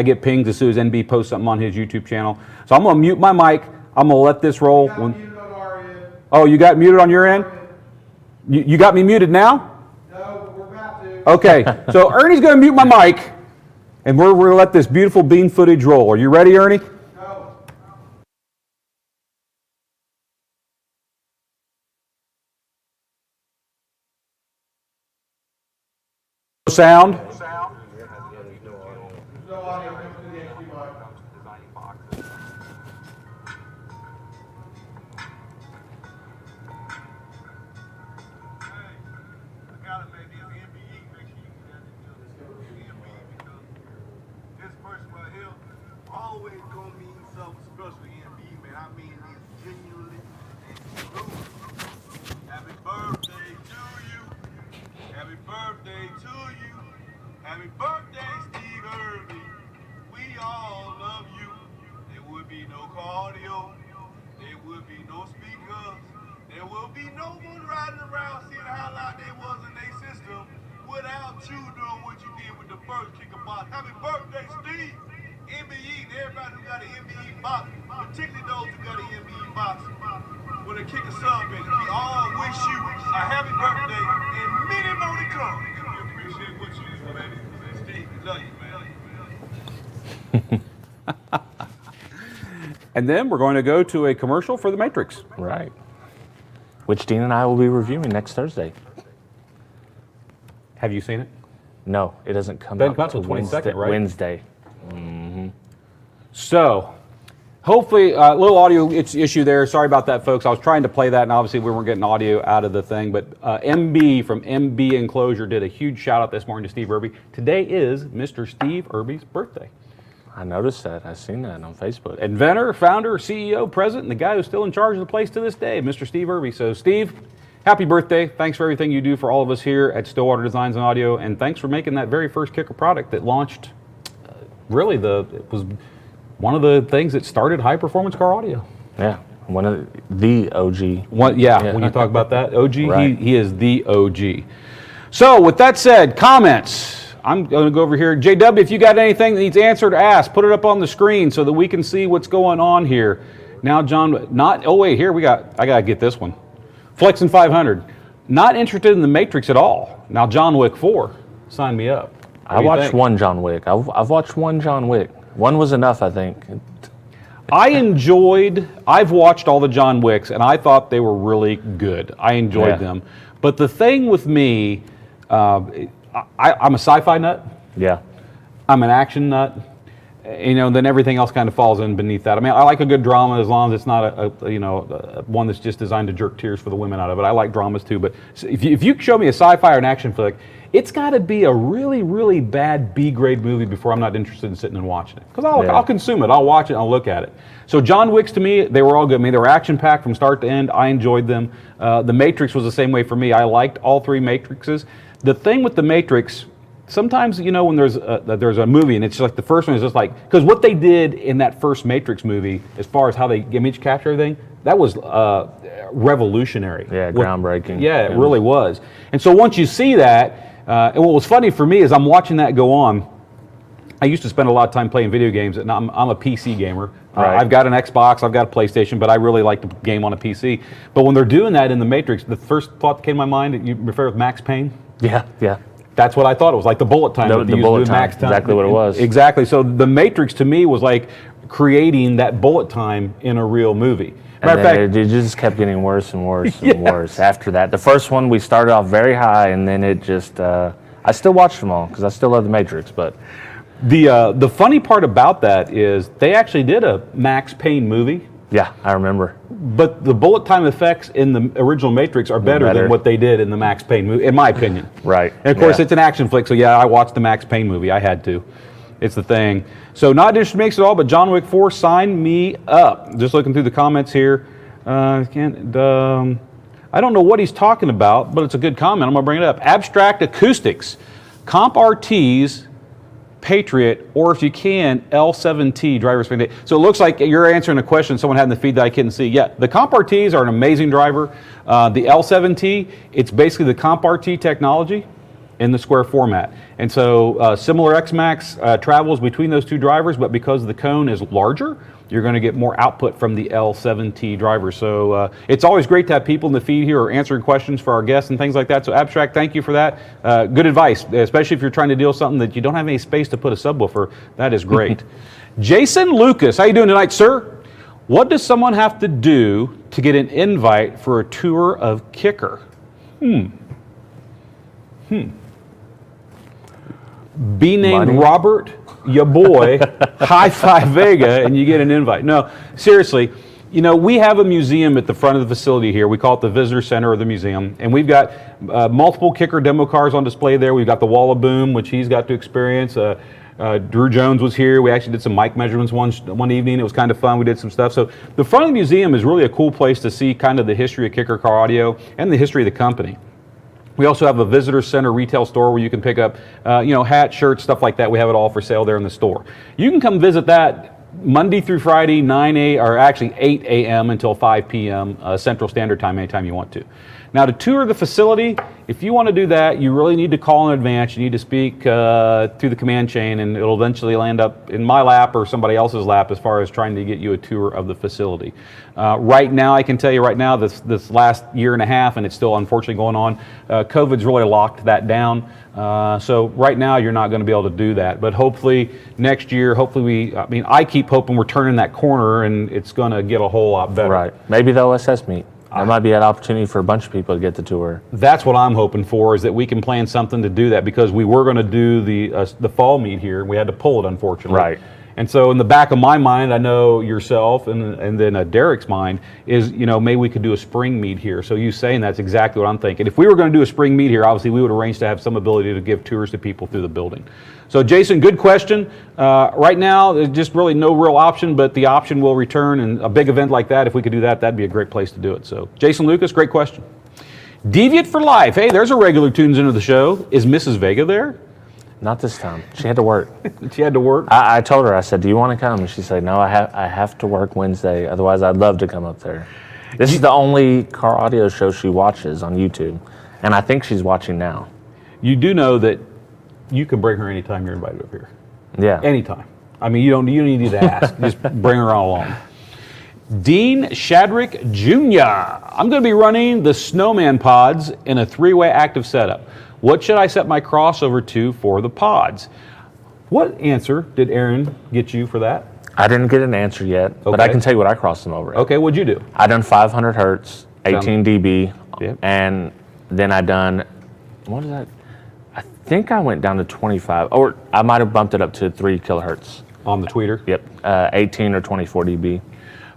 get pings as soon as MB posts something on his YouTube channel. So I'm going to mute my mic. I'm going to let this roll. Oh, you got muted on your end? You got me muted now? No, but we're about to. Okay, so Ernie's going to mute my mic, and we're going to let this beautiful bean footage roll. Are you ready, Ernie? No. Sound? There's no audio coming to the HDMI. Always gonna mean something special to MB, man. I mean this genuinely and truly. Happy birthday to you. Happy birthday to you. Happy birthday, Steve Irving. We all love you. There would be no cardio. There would be no speakers. There will be no one riding around seeing how loud they was in their system without you doing what you did with the first kicker box. Happy birthday, Steve. MBE, everybody who got an MBE box, particularly those who got an MBE box with a kicker sub in it. We all wish you a happy birthday and many more to come. And we appreciate what you do, baby. Steve, we love you, man. And then we're going to go to a commercial for The Matrix. Right. Which Dean and I will be reviewing next Thursday. Have you seen it? No, it doesn't come Doesn't out come out till till 22nd, Wednesday. right? Wednesday. So, hopefully, a little audio issue there. Sorry about that, folks. I was trying to play that, and obviously we weren't getting audio out of the thing. But MB from MB Enclosure did a huge shout out this morning to Steve Irby. Today is Mr. Steve Irby's birthday. I noticed that. I've seen that on Facebook. Inventor, founder, CEO, president, and the guy who's still in charge of the place to this day, Mr. Steve Irby. So, Steve, happy birthday. Thanks for everything you do for all of us here at Stillwater Designs and Audio, and thanks for making that very first kicker product that launched, it was one of the things that started high performance car audio. Yeah, one of the OG. When you talk about that, OG, Right. he is the OG. So, with that said, comments. I'm going to go over here. JW, if you got anything that needs answered, ask. Put it up on the screen so that we can see what's going on here. Now, John, I got to get this one. Flexin 500, not interested in the Matrix at all. Now, John Wick 4, sign me up. I watched one John Wick. I've watched one John Wick. One was enough, I think. I've watched all the John Wicks, and I thought they were really good. I enjoyed them. But the thing with me, I'm a sci-fi nut. Yeah. I'm an action nut. Then everything else kind of falls in beneath that. I mean, I like a good drama as long as it's not one that's just designed to jerk tears for the women out of it. I like dramas too, but if you show me a sci-fi or an action flick, it's got to be a really, really bad B-grade movie before I'm not interested in sitting and watching it. Because I'll consume it, I'll watch it, I'll look at it. So John Wicks, to me, they were all good. I mean, they were action-packed from start to end. I enjoyed them. The Matrix was the same way for me. I liked all three Matrixes. The thing with the Matrix, sometimes, when there's a movie and it's like the first one is just like, because what they did in that first Matrix movie, as far as how they image capture everything, that was revolutionary. Yeah, groundbreaking. Yeah, it really was. And so once you see that, and what was funny for me is I'm watching that go on. I used to spend a lot of time playing video games, and I'm a PC gamer. Right. I've got an Xbox, I've got a PlayStation, but I really like to game on a PC. But when they're doing that in the Matrix, the first thought that came to my mind, you refer to Max Payne? Yeah. That's what I thought it was, like the bullet time. The bullet time, exactly what it was. Exactly. So the Matrix to me was like creating that bullet time in a real movie. And then it just kept getting worse and worse and worse after that. The first one, we started off very high, and then it just, I still watched them all because I still love The Matrix, but. The funny part about that is they actually did a Max Payne movie. Yeah, I remember. But the bullet time effects in the original Matrix are better than what they did in the Max Payne movie, in my opinion. Right. And of course, it's an action flick, so yeah, I watched the Max Payne movie. I had to. It's the thing. So not interested makes it all, but John Wick 4, sign me up. Just looking through the comments here. I don't know what he's talking about, but it's a good comment. I'm going to bring it up. Abstract Acoustics. Comp RTs, Patriot, or if you can, L7T driver's feed. So it looks like you're answering a question someone had in the feed that I couldn't see. Yeah, the Comp RTs are an amazing driver. The L7T, it's basically the Comp RT technology in the square format. And so similar XMAX travels between those two drivers, but because the cone is larger, you're going to get more output from the L7T driver. So it's always great to have people in the feed here or answering questions for our guests and things like that. So Abstract, thank you for that. Good advice, especially if you're trying to deal with something that you don't have any space to put a subwoofer. That is great. Jason Lucas, how you doing tonight, sir? What does someone have to do to get an invite for a tour of Kicker? Be named Money. Robert, your boy, HifiVega, and you get an invite. No, seriously, we have a museum at the front of the facility here. We call it the Visitor Center of the museum, and we've got multiple Kicker demo cars on display there. We've got the Wall of Boom, which he's got to experience. Drew Jones was here. We actually did some mic measurements one evening. It was kind of fun. We did some stuff. So the front of the museum is really a cool place to see kind of the history of Kicker Car Audio and the history of the company. We also have a visitor center retail store where you can pick up, hats, shirts, stuff like that. We have it all for sale there in the store. You can come visit that Monday through Friday, 8 a.m. until 5 p.m. Central Standard Time, anytime you want to. Now, to tour the facility, if you want to do that, you really need to call in advance. You need to speak through the command chain, and it'll eventually land up in my lap or somebody else's lap as far as trying to get you a tour of the facility. Right now, I can tell you right now, this last year and a half, and it's still unfortunately going on, COVID's really locked that down. So right now, you're not going to be able to do that. But hopefully next year, I keep hoping we're turning that corner and it's going to get a whole lot better. Right. Maybe the OSS meet. There might be an opportunity for a bunch of people to get the tour. That's what I'm hoping for, is that we can plan something to do that, because we were going to do the fall meet here. We had to pull it, unfortunately. Right. And so in the back of my mind, I know yourself and then Derek's mind is, maybe we could do a spring meet here. So you saying that's exactly what I'm thinking. If we were going to do a spring meet here, obviously we would arrange to have some ability to give tours to people through the building. So Jason, good question. Right now, there's just really no real option, but the option will return, and a big event like that, if we could do that, that'd be a great place to do it. So Jason Lucas, great question. Deviant for Life. Hey, there's a regular tunes into the show. Is Mrs. Vega there? Not this time. She had to work. She had to work? I told her, I said, do you want to come? And she said, no, I have to work Wednesday. Otherwise, I'd love to come up there. This is the only car audio show she watches on YouTube. And I think she's watching now. You do know that you can bring her anytime you're invited up here. Yeah. Anytime. I mean, you don't need to ask. Just bring her on along. Dean Shadrick Jr. I'm going to be running the Snowman pods in a 3-way active setup. What should I set my crossover to for the pods? What answer did Aaron get you for that? I didn't get an answer yet, but I can tell you what I crossed them over at. Okay, what'd you do? I done 500 hertz, 18 dB, Yep. and then I done, what is that? I think I went down to 25, or I might have bumped it up to 3 kilohertz. On the tweeter? Yep, 18 or 24 dB.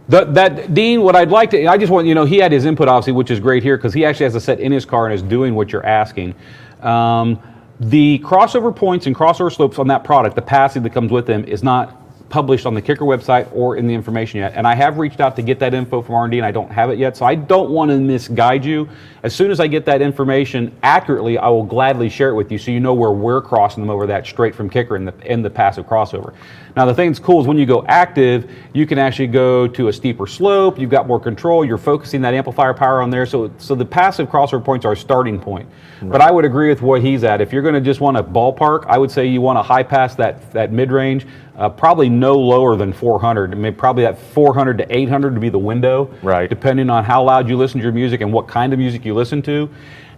That Dean, what I'd like to, I just want, he had his input obviously, which is great here, because he actually has a set in his car and is doing what you're asking. The crossover points and crossover slopes on that product, the passive that comes with them, is not published on the Kicker website or in the information yet. And I have reached out to get that info from R&D, and I don't have it yet, so I don't want to misguide you. As soon as I get that information accurately, I will gladly share it with you so you know where we're crossing them over that straight from Kicker in the passive crossover. Now, the thing that's cool is when you go active, you can actually go to a steeper slope, you've got more control, you're focusing that amplifier power on there, so the passive crossover points are a starting point. Right. But I would agree with what he's at. If you're going to just want a ballpark, I would say you want to high pass that mid-range, probably no lower than 400. I mean, probably that 400 to 800 to be the window, right, depending on how loud you listen to your music and what kind of music you listen to.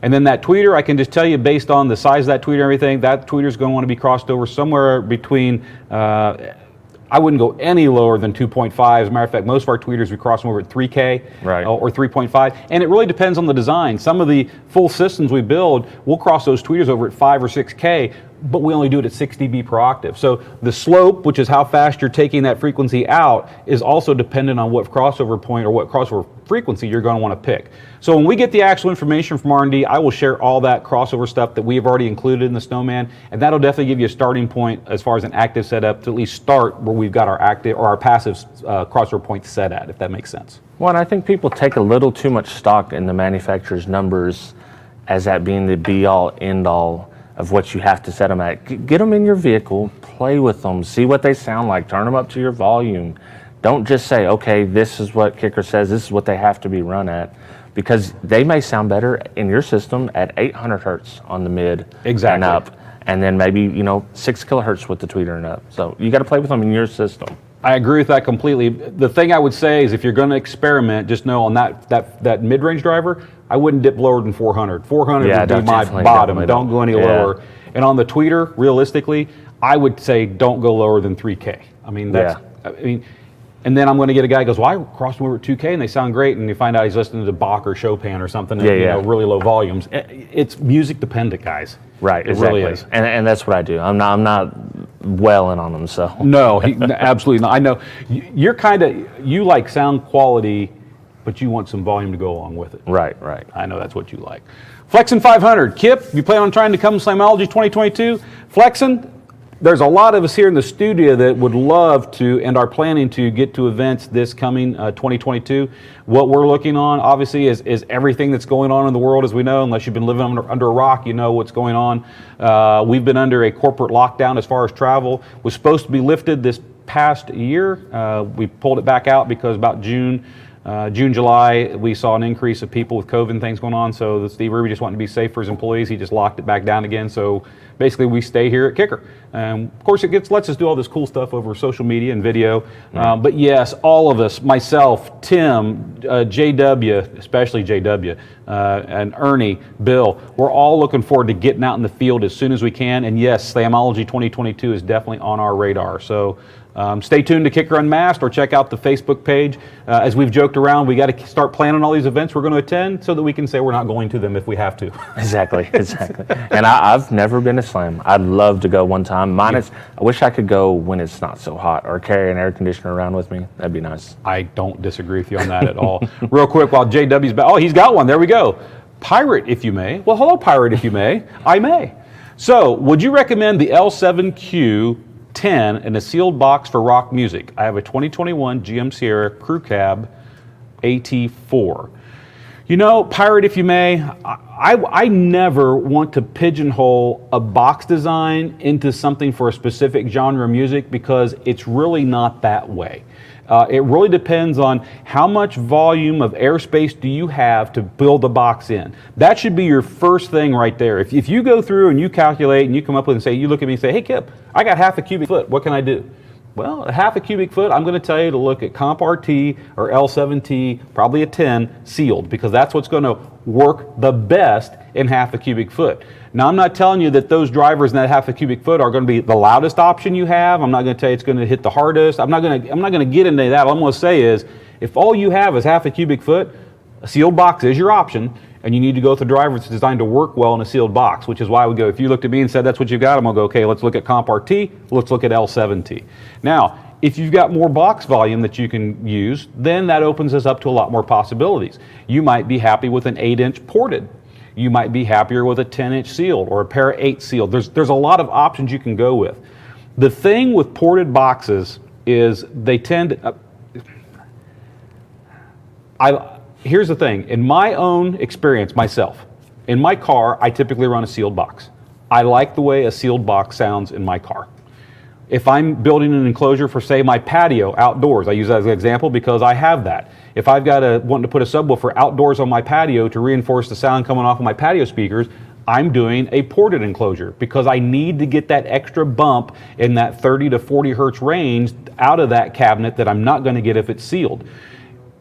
And then that tweeter, I can just tell you based on the size of that tweeter and everything, that tweeter is going to want to be crossed over somewhere between, I wouldn't go any lower than 2.5. As a matter of fact, most of our tweeters, we cross them over at 3K right, or 3.5. And it really depends on the design. Some of the full systems we build, we'll cross those tweeters over at 5 or 6K, but we only do it at 6 dB per octave. So the slope, which is how fast you're taking that frequency out, is also dependent on what crossover point or what crossover frequency you're going to want to pick. So when we get the actual information from R&D, I will share all that crossover stuff that we have already included in the Snowman, and that'll definitely give you a starting point as far as an active setup to at least start where we've got our active or our passive crossover point set at, if that makes sense. Well, and I think people take a little too much stock in the manufacturer's numbers as that being the be-all, end-all of what you have to set them at. Get them in your vehicle, play with them, see what they sound like, turn them up to your volume. Don't just say, okay, this is what Kicker says, this is what they have to be run at, because they may sound better in your system at 800 hertz on the mid and up, and then maybe 6 kilohertz with the tweeter and up. So you got to play with them in your system. I agree with that completely. The thing I would say is if you're going to experiment, just know on that mid-range driver, I wouldn't dip lower than 400. 400 would be my bottom. Don't go any lower. And on the tweeter, realistically, I would say don't go lower than 3K. I mean, and then I'm going to get a guy who goes, well, I crossed them over at 2K and they sound great, and you find out he's listening to Bach or Chopin or something at really low volumes. It's music dependent, guys. Right, it really is. And that's what I do. I'm not welling on them, so. No, absolutely not. I know you like sound quality, but you want some volume to go along with it. Right. I know that's what you like. Flexin 500. Kip, you plan on trying to come to Slamology 2022? Flexin, there's a lot of us here in the studio that would love to and are planning to get to events this coming 2022. What we're looking on, obviously, is everything that's going on in the world, as we know. Unless you've been living under a rock, you know what's going on. We've been under a corporate lockdown as far as travel. Was supposed to be lifted this past year. We pulled it back out because about June, July, we saw an increase of people with COVID and things going on. So Steve Ruby just wanted to be safe for his employees. He just locked it back down again. So basically, we stay here at Kicker. Of course, it lets us do all this cool stuff over social media and video. But yes, all of us, myself, Tim, JW, especially JW, and Ernie, Bill, we're all looking forward to getting out in the field as soon as we can. And yes, Slamology 2022 is definitely on our radar. So stay tuned to Kicker UnMasked or check out the Facebook page. As we've joked around, we got to start planning all these events we're going to attend so that we can say we're not going to them if we have to. Exactly. And I've never been to Slam. I'd love to go one time. I wish I could go when it's not so hot or carry an air conditioner around with me. That'd be nice. I don't disagree with you on that at all. Real quick, while JW's back. Oh, he's got one. There we go. Pirate, if you may. Well, hello, Pirate, if you may. I may. So, would you recommend the L7Q 10 in a sealed box for rock music? I have a 2021 GM Sierra Crew Cab AT4. You know, Pirate, if you may, I never want to pigeonhole a box design into something for a specific genre of music because it's really not that way. It really depends on how much volume of airspace do you have to build a box in. That should be your first thing right there. If you go through and you calculate and you come up with and say, you look at me and say, hey Kip, I got half a cubic foot, what can I do? Well, a half a cubic foot, I'm going to tell you to look at CompRT or L7T, probably a 10, sealed, because that's what's going to work the best in half a cubic foot. Now, I'm not telling you that those drivers in that half a cubic foot are going to be the loudest option you have. I'm not going to tell you it's going to hit the hardest. I'm not going to get into that. All I'm going to say is, if all you have is half a cubic foot, a sealed box is your option, and you need to go with a driver that's designed to work well in a sealed box, which is why we go, if you looked at me and said that's what you've got, I'm going to go, okay, let's look at CompRT, let's look at L7T. Now, if you've got more box volume that you can use, then that opens us up to a lot more possibilities. You might be happy with an 8-inch ported. You might be happier with a 10-inch sealed or a pair of 8 sealed. There's a lot of options you can go with. The thing with ported boxes is they tend to, here's the thing. In my own experience, myself, in my car, I typically run a sealed box. I like the way a sealed box sounds in my car. If I'm building an enclosure for, say, my patio outdoors, I use that as an example because I have that. If I've got wanting to put a subwoofer outdoors on my patio to reinforce the sound coming off of my patio speakers, I'm doing a ported enclosure because I need to get that extra bump in that 30 to 40 hertz range out of that cabinet that I'm not going to get if it's sealed.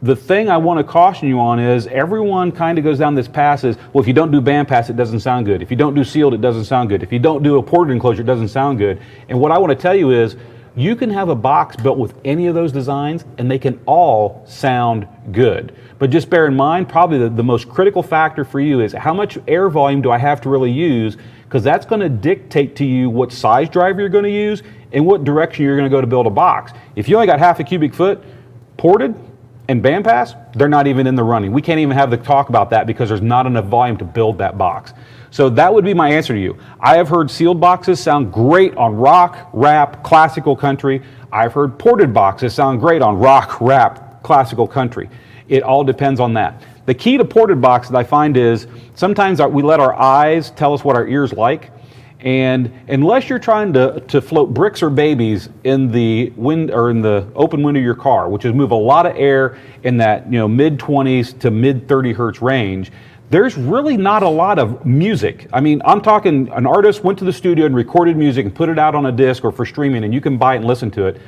The thing I want to caution you on is everyone kind of goes down this path is, well, if you don't do bandpass, it doesn't sound good. If you don't do sealed, it doesn't sound good. If you don't do a ported enclosure, it doesn't sound good. And what I want to tell you is you can have a box built with any of those designs and they can all sound good. But just bear in mind, probably the most critical factor for you is how much air volume do I have to really use, because that's going to dictate to you what size driver you're going to use and what direction you're going to go to build a box. If you only got half a cubic foot, ported, and bandpass, they're not even in the running. We can't even have the talk about that because there's not enough volume to build that box. So that would be my answer to you. I have heard sealed boxes sound great on rock, rap, classical country. I've heard ported boxes sound great on rock, rap, classical country. It all depends on that. The key to ported boxes I find is sometimes we let our eyes tell us what our ears like. And unless you're trying to float bricks or babies in the wind or in the open window of your car, which is move a lot of air in that mid 20s to mid 30 hertz range, there's really not a lot of music. I mean, I'm talking an artist went to the studio and recorded music and put it out on a disc or for streaming, and you can buy it and listen to it.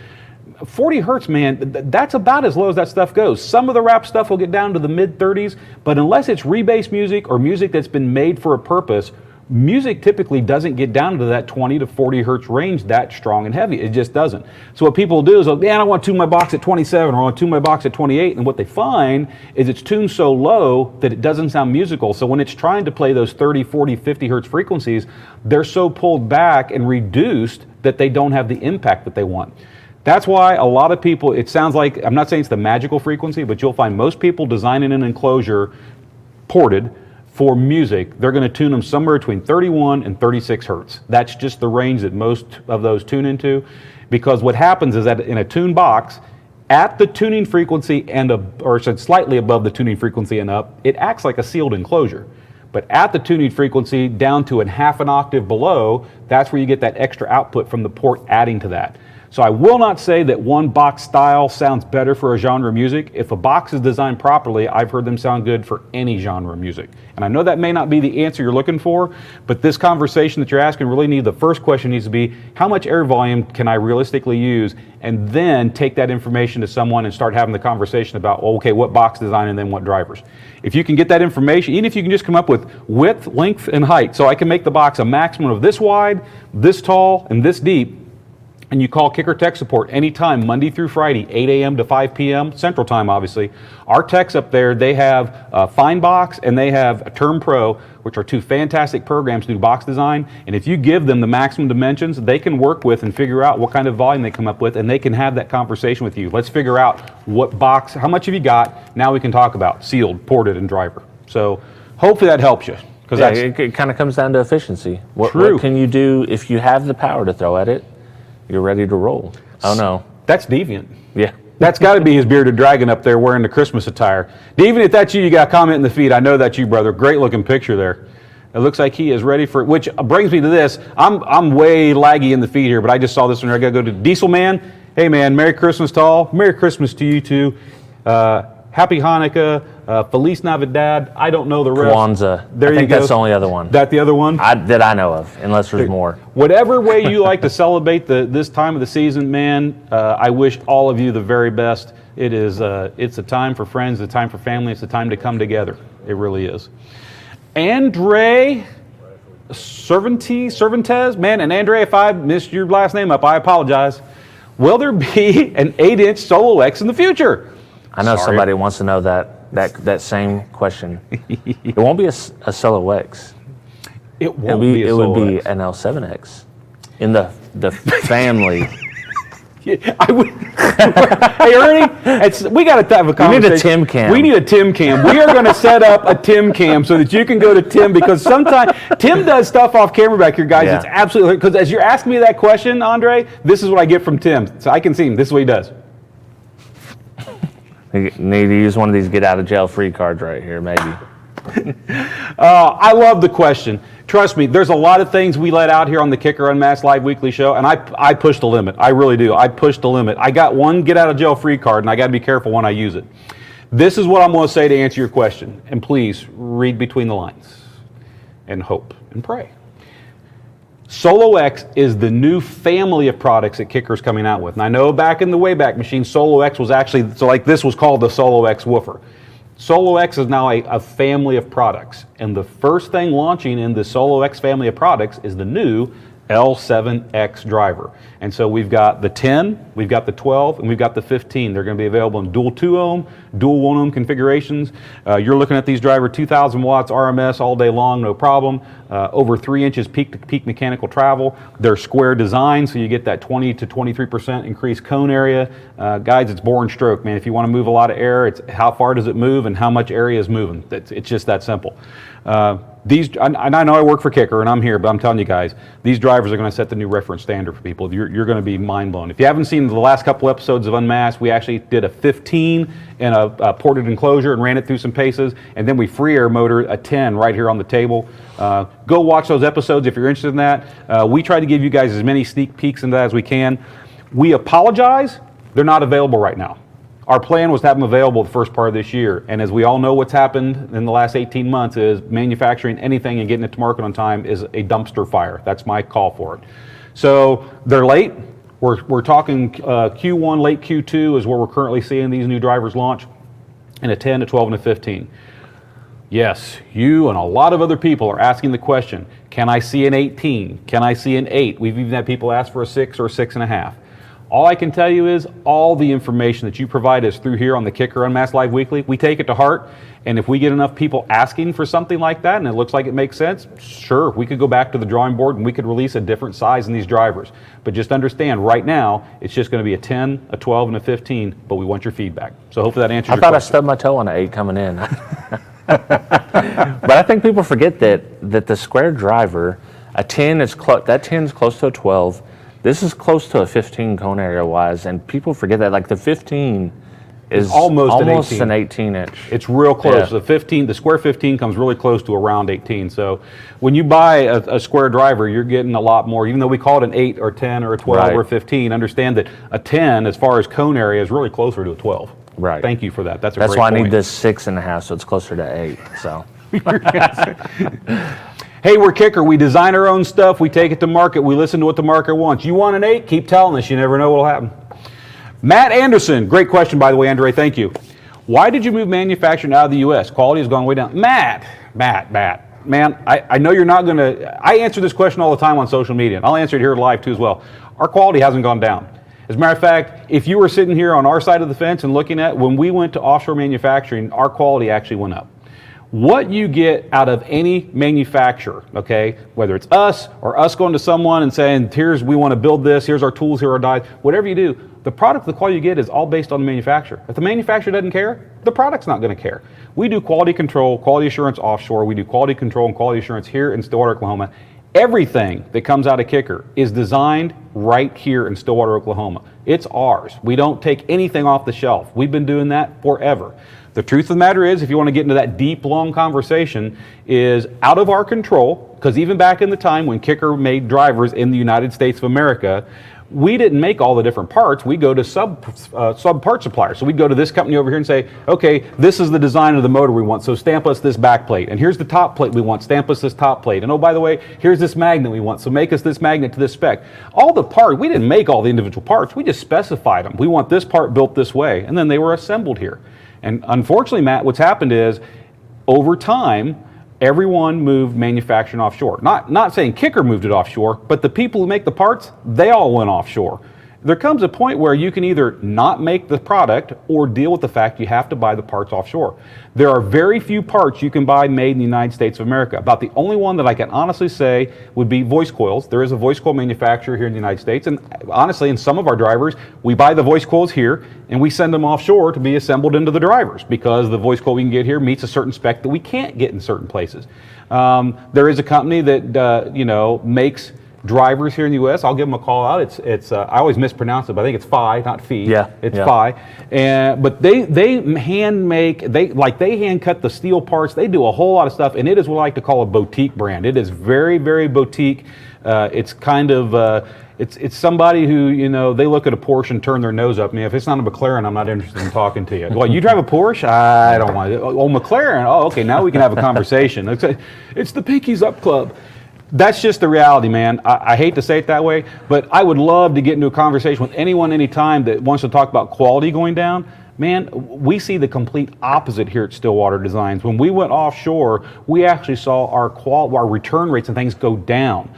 40 hertz, man, that's about as low as that stuff goes. Some of the rap stuff will get down to the mid 30s, but unless it's rebase music or music that's been made for a purpose, music typically doesn't get down to that 20 to 40 hertz range that strong and heavy. It just doesn't. So what people do is, man, I want to tune my box at 27 or I want to tune my box at 28. And what they find is it's tuned so low that it doesn't sound musical. So when it's trying to play those 30, 40, 50 hertz frequencies, they're so pulled back and reduced that they don't have the impact that they want. That's why a lot of people, it sounds like, I'm not saying it's the magical frequency, but you'll find most people designing an enclosure ported for music, they're going to tune them somewhere between 31 and 36 hertz. That's just the range that most of those tune into, because what happens is that in a tuned box, at the tuning frequency or slightly above the tuning frequency and up, it acts like a sealed enclosure. But at the tuning frequency down to a half an octave below, that's where you get that extra output from the port adding to that. So I will not say that one box style sounds better for a genre of music. If a box is designed properly, I've heard them sound good for any genre of music. And I know that may not be the answer you're looking for, but this conversation that you're asking the first question needs to be, how much air volume can I realistically use? And then take that information to someone and start having the conversation about, well, okay, what box design and then what drivers. If you can get that information, even if you can just come up with width, length, and height, so I can make the box a maximum of this wide, this tall, and this deep, and you call Kicker Tech Support anytime, Monday through Friday, 8 a.m. to 5 p.m. Central Time, obviously. Our techs up there, they have FineBox and they have Term Pro, which are two fantastic programs to do box design. And if you give them the maximum dimensions, they can work with and figure out what kind of volume they come up with, and they can have that conversation with you. Let's figure out what box, how much have you got? Now we can talk about sealed, ported, and driver. So hopefully that helps you. Yeah, it kind of comes down to efficiency. What can you do if you have the power to throw at it? You're ready to roll. Oh no. That's Deviant. Yeah. That's got to be his bearded dragon up there wearing the Christmas attire. Deviant, if that's you, you got a comment in the feed. I know that's you, brother. Great looking picture there. It looks like he is ready for it, which brings me to this. I'm way laggy in the feed here, but I just saw this one here. I got to go to Diesel Man. Hey man, Merry Christmas to all. Merry Christmas to you too. Happy Hanukkah. Feliz Navidad. I don't know the rest. Kwanzaa. There I think you go. that's the only other one. That the other one? That I know of, unless there's more. Whatever way you like to celebrate this time of the season, man, I wish all of you the very best. It's a time for friends, it's a time for family, it's a time to come together. It really is. Andre Cervantes, man, and Andre, if I missed your last name up, I apologize. Will there be an 8-inch Solo X in the future? I know somebody wants to know that same question. It won't be a Solo X. It won't be a Solo It would be X. an L7X in the family. I would, hey Ernie, we got to have a conversation. We need a Tim cam. We need a Tim cam. We are going to set up a Tim cam so that you can go to Tim, because sometimes Tim does stuff off camera back here, guys. Yeah. It's absolutely, because as you're asking me that question, Andre, this is what I get from Tim. So I can see him. This is what he does. You need to use one of these get out of jail free cards right here, maybe. I love the question. Trust me, there's a lot of things we let out here on the Kicker Unmasked Live Weekly Show, and I push the limit. I really do. I push the limit. I got one get out of jail free card, and I got to be careful when I use it. This is what I'm going to say to answer your question, and please read between the lines and hope and pray. Solo X is the new family of products that Kicker's coming out with. And I know back in the Wayback Machine, Solo X was actually, this was called the Solo X woofer. Solo X is now a family of products. And the first thing launching in the Solo X family of products is the new L7X driver. And so we've got the 10, we've got the 12, and we've got the 15. They're going to be available in dual 2 ohm, dual 1 ohm configurations. You're looking at these drivers 2,000 watts RMS all day long, no problem. Over 3 inches peak to peak mechanical travel. They're square design, so you get that 20 to 23% increased cone area. Guys, it's bore and stroke, man. If you want to move a lot of air, it's how far does it move and how much area is moving. It's just that simple. I know I work for Kicker and I'm here, but I'm telling you guys, these drivers are going to set the new reference standard for people. You're going to be mind blown. If you haven't seen the last couple episodes of Unmasked, we actually did a 15 in a ported enclosure and ran it through some paces, and then we free air motor a 10 right here on the table. Go watch those episodes if you're interested in that. We try to give you guys as many sneak peeks into that as we can. We apologize, they're not available right now. Our plan was to have them available the first part of this year, and as we all know, what's happened in the last 18 months is manufacturing anything and getting it to market on time is a dumpster fire. That's my call for it. So they're late. We're talking Q1, late Q2 is where we're currently seeing these new drivers launch, and a 10, a 12, and a 15. Yes, you and a lot of other people are asking the question, can I see an 18? Can I see an 8? We've even had people ask for a 6 or a 6.5. All I can tell you is all the information that you provide us through here on the Kicker Unmasked Live Weekly, we take it to heart. And if we get enough people asking for something like that and it looks like it makes sense, sure, we could go back to the drawing board and we could release a different size in these drivers. But just understand, right now, it's just going to be a 10, a 12, and a 15, but we want your feedback. So hopefully that answers your question. I thought I stubbed my toe on an 8 coming in. But I think people forget that the square driver, a 10 is that 10 is close to a 12. This is close to a 15 cone area wise, and people forget that. Like the 15 is almost an 18-inch. It's real close. Yeah. The square 15 comes really close to a round 18. So when you buy a square driver, you're getting a lot more. Even though we call it an 8 or 10 or a 12 Right. or a 15, understand that a 10, as far as cone area, is really closer to a 12. Right. Thank you for that. That's That's great why point. I need this 6.5, so it's closer to 8. So. Hey, we're Kicker. We design our own stuff. We take it to market. We listen to what the market wants. You want an 8? Keep telling us. You never know what'll happen. Matt Anderson. Great question, by the way, Andre. Thank you. Why did you move manufacturing out of the U.S.? Quality has gone way down. Matt. Man, I know you're not going to... I answer this question all the time on social media, and I'll answer it here live, too, as well. Our quality hasn't gone down. As a matter of fact, if you were sitting here on our side of the fence and looking at when we went to offshore manufacturing, our quality actually went up. What you get out of any manufacturer, okay, whether it's us or us going to someone and saying, we want to build this, here's our tools, here are our dies, whatever you do, the product, the quality you get is all based on the manufacturer. If the manufacturer doesn't care, the product's not going to care. We do quality control, quality assurance offshore. We do quality control and quality assurance here in Stillwater, Oklahoma. Everything that comes out of Kicker is designed right here in Stillwater, Oklahoma. It's ours. We don't take anything off the shelf. We've been doing that forever. The truth of the matter is, if you want to get into that deep, long conversation, is out of our control, because even back in the time when Kicker made drivers in the United States of America, we didn't make all the different parts. We go to sub part suppliers. So we'd go to this company over here and say, okay, this is the design of the motor we want, so stamp us this back plate. And here's the top plate we want, stamp us this top plate. And oh, by the way, here's this magnet we want, so make us this magnet to this spec. All the parts, we didn't make all the individual parts, we just specified them. We want this part built this way, and then they were assembled here. And unfortunately, Matt, what's happened is, over time, everyone moved manufacturing offshore. Not saying Kicker moved it offshore, but the people who make the parts, they all went offshore. There comes a point where you can either not make the product or deal with the fact you have to buy the parts offshore. There are very few parts you can buy made in the United States of America. About the only one that I can honestly say would be voice coils. There is a voice coil manufacturer here in the United States, and honestly, in some of our drivers, we buy the voice coils here and we send them offshore to be assembled into the drivers because the voice coil we can get here meets a certain spec that we can't get in certain places. There is a company that makes drivers here in the U.S. I'll give them a call out. It's I always mispronounce it, but I think it's Fi, not Fee. Yeah, it's yeah. Fi. But they hand make, they hand cut the steel parts. They do a whole lot of stuff, and it is what I like to call a boutique brand. It is very, very boutique. It's kind of it's somebody who, they look at a Porsche and turn their nose up. I mean, if it's not a McLaren, I'm not interested in talking to you. Well, you drive a Porsche? I don't want it. Oh, McLaren? Oh, okay, now we can have a conversation. It's the Pinkies Up Club. That's just the reality, man. I hate to say it that way, but I would love to get into a conversation with anyone anytime that wants to talk about quality going down. Man, we see the complete opposite here at Stillwater Designs. When we went offshore, we actually saw our return rates and things go down.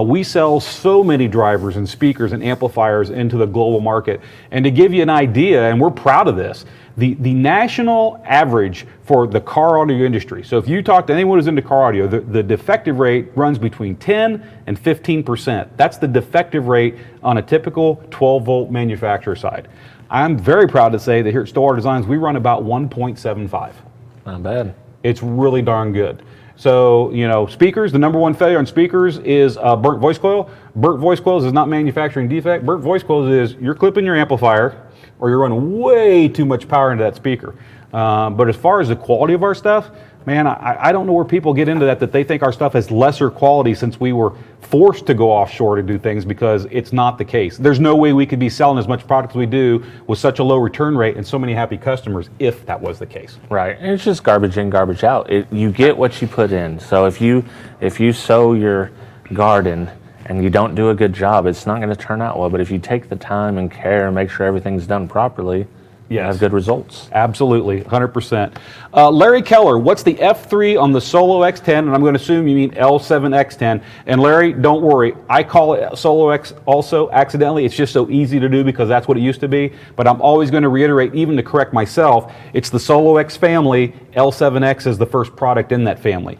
We sell so many drivers and speakers and amplifiers into the global market. And to give you an idea, and we're proud of this, the national average for the car audio industry, so if you talk to anyone who's into car audio, the defective rate runs between 10 and 15%. That's the defective rate on a typical 12-volt manufacturer side. I'm very proud to say that here at Stillwater Designs, we run about 1.75. Not bad. It's really darn good. So, speakers, the number one failure on speakers is burnt voice coil. Burnt voice coils is not manufacturing defect. Burnt voice coils is you're clipping your amplifier or you're running way too much power into that speaker. But as far as the quality of our stuff, man, I don't know where people get into that they think our stuff has lesser quality since we were forced to go offshore to do things, because it's not the case. There's no way we could be selling as much product as we do with such a low return rate and so many happy customers if that was the case. Right, and it's just garbage in, garbage out. You get what you put in. So if you sow your garden and you don't do a good job, it's not going to turn out well. But if you take the time and care and make sure everything's done properly, you have good results. Absolutely, 100%. Larry Keller, what's the F3 on the Solo X10? And I'm going to assume you mean L7 X10. And Larry, don't worry, I call it Solo X also accidentally. It's just so easy to do because that's what it used to be. But I'm always going to reiterate, even to correct myself, it's the Solo X family. L7X is the first product in that family.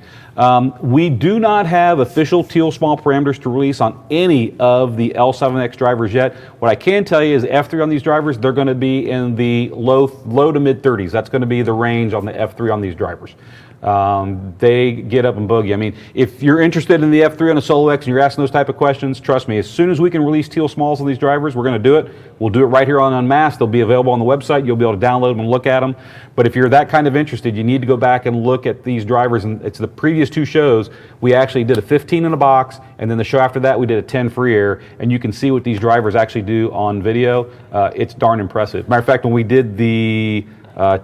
We do not have official teal small parameters to release on any of the L7X drivers yet. What I can tell you is F3 on these drivers, they're going to be in the low to mid 30s. That's going to be the range on the F3 on these drivers. They get up and boogie. I mean, if you're interested in the F3 on a Solo X and you're asking those type of questions, trust me, as soon as we can release teal smalls of these drivers, we're going to do it. We'll do it right here on UnMasked. They'll be available on the website. You'll be able to download them and look at them. But if you're that kind of interested, you need to go back and look at these drivers. And it's the previous 2 shows. We actually did a 15 in a box, and then the show after that, we did a 10 free air. And you can see what these drivers actually do on video. It's darn impressive. Matter of fact, when we did the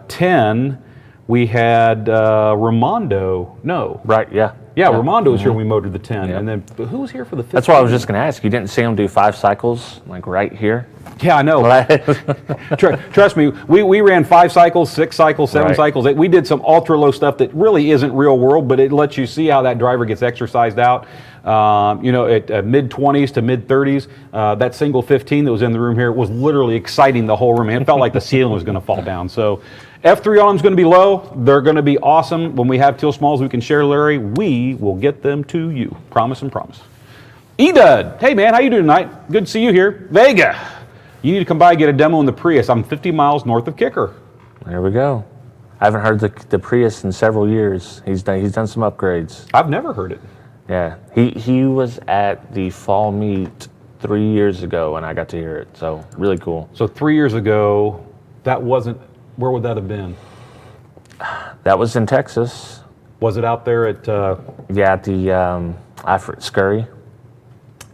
10, we had Ramondo. No. Right, yeah. Yeah, Ramondo was here when we motored the 10. Yeah. And then who was here for the 15? That's what I was just going to ask. You didn't see him do 5 cycles, like right here? Yeah, I know. Trust me, we ran 5 cycles, 6 cycles, 7 cycles. We did some ultra low stuff that really isn't real world, but it lets you see how that driver gets exercised out. You know, at mid 20s to mid 30s, that single 15 that was in the room here was literally exciting the whole room. It felt like the ceiling was going to fall down. So F3 on them is going to be low. They're going to be awesome. When we have teal smalls we can share, Larry, we will get them to you. Promise and promise. E-Dud, hey man, how you doing tonight? Good to see you here. Vega, you need to come by and get a demo in the Prius. I'm 50 miles north of Kicker. There we go. I haven't heard the Prius in several years. He's done some upgrades. I've never heard it. Yeah, he was at the fall meet 3 years ago and I got to hear it, so really cool. So 3 years ago, that wasn't, where would that have been? That was in Texas. Was it out there at? Yeah, at the Scurry.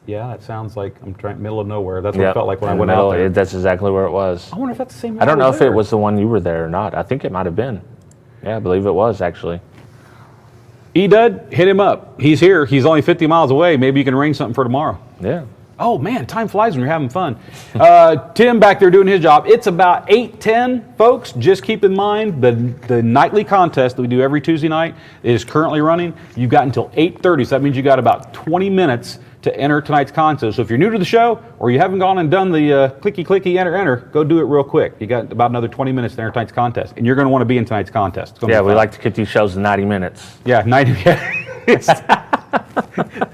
Yeah, it sounds like I'm trying middle of nowhere. That's what it felt like when I went middle, out there. That's exactly where it was. I wonder if that's the same. I don't know if it was the one you were there or not. I think it might have been. Yeah, I believe it was actually. E-Dud, hit him up. He's here. He's only 50 miles away. Maybe you can arrange something for tomorrow. Yeah. Oh man, time flies when you're having fun. Tim back there doing his job. It's about 8:10, folks. Just keep in mind the nightly contest that we do every Tuesday night is currently running. You've got until 8:30, so that means you got about 20 minutes to enter tonight's contest. So if you're new to the show or you haven't gone and done the clicky, enter, go do it real quick. You got about another 20 minutes to enter tonight's contest, and you're going to want to be in tonight's contest. Yeah, we like to get these shows in 90 minutes. Yeah, 90.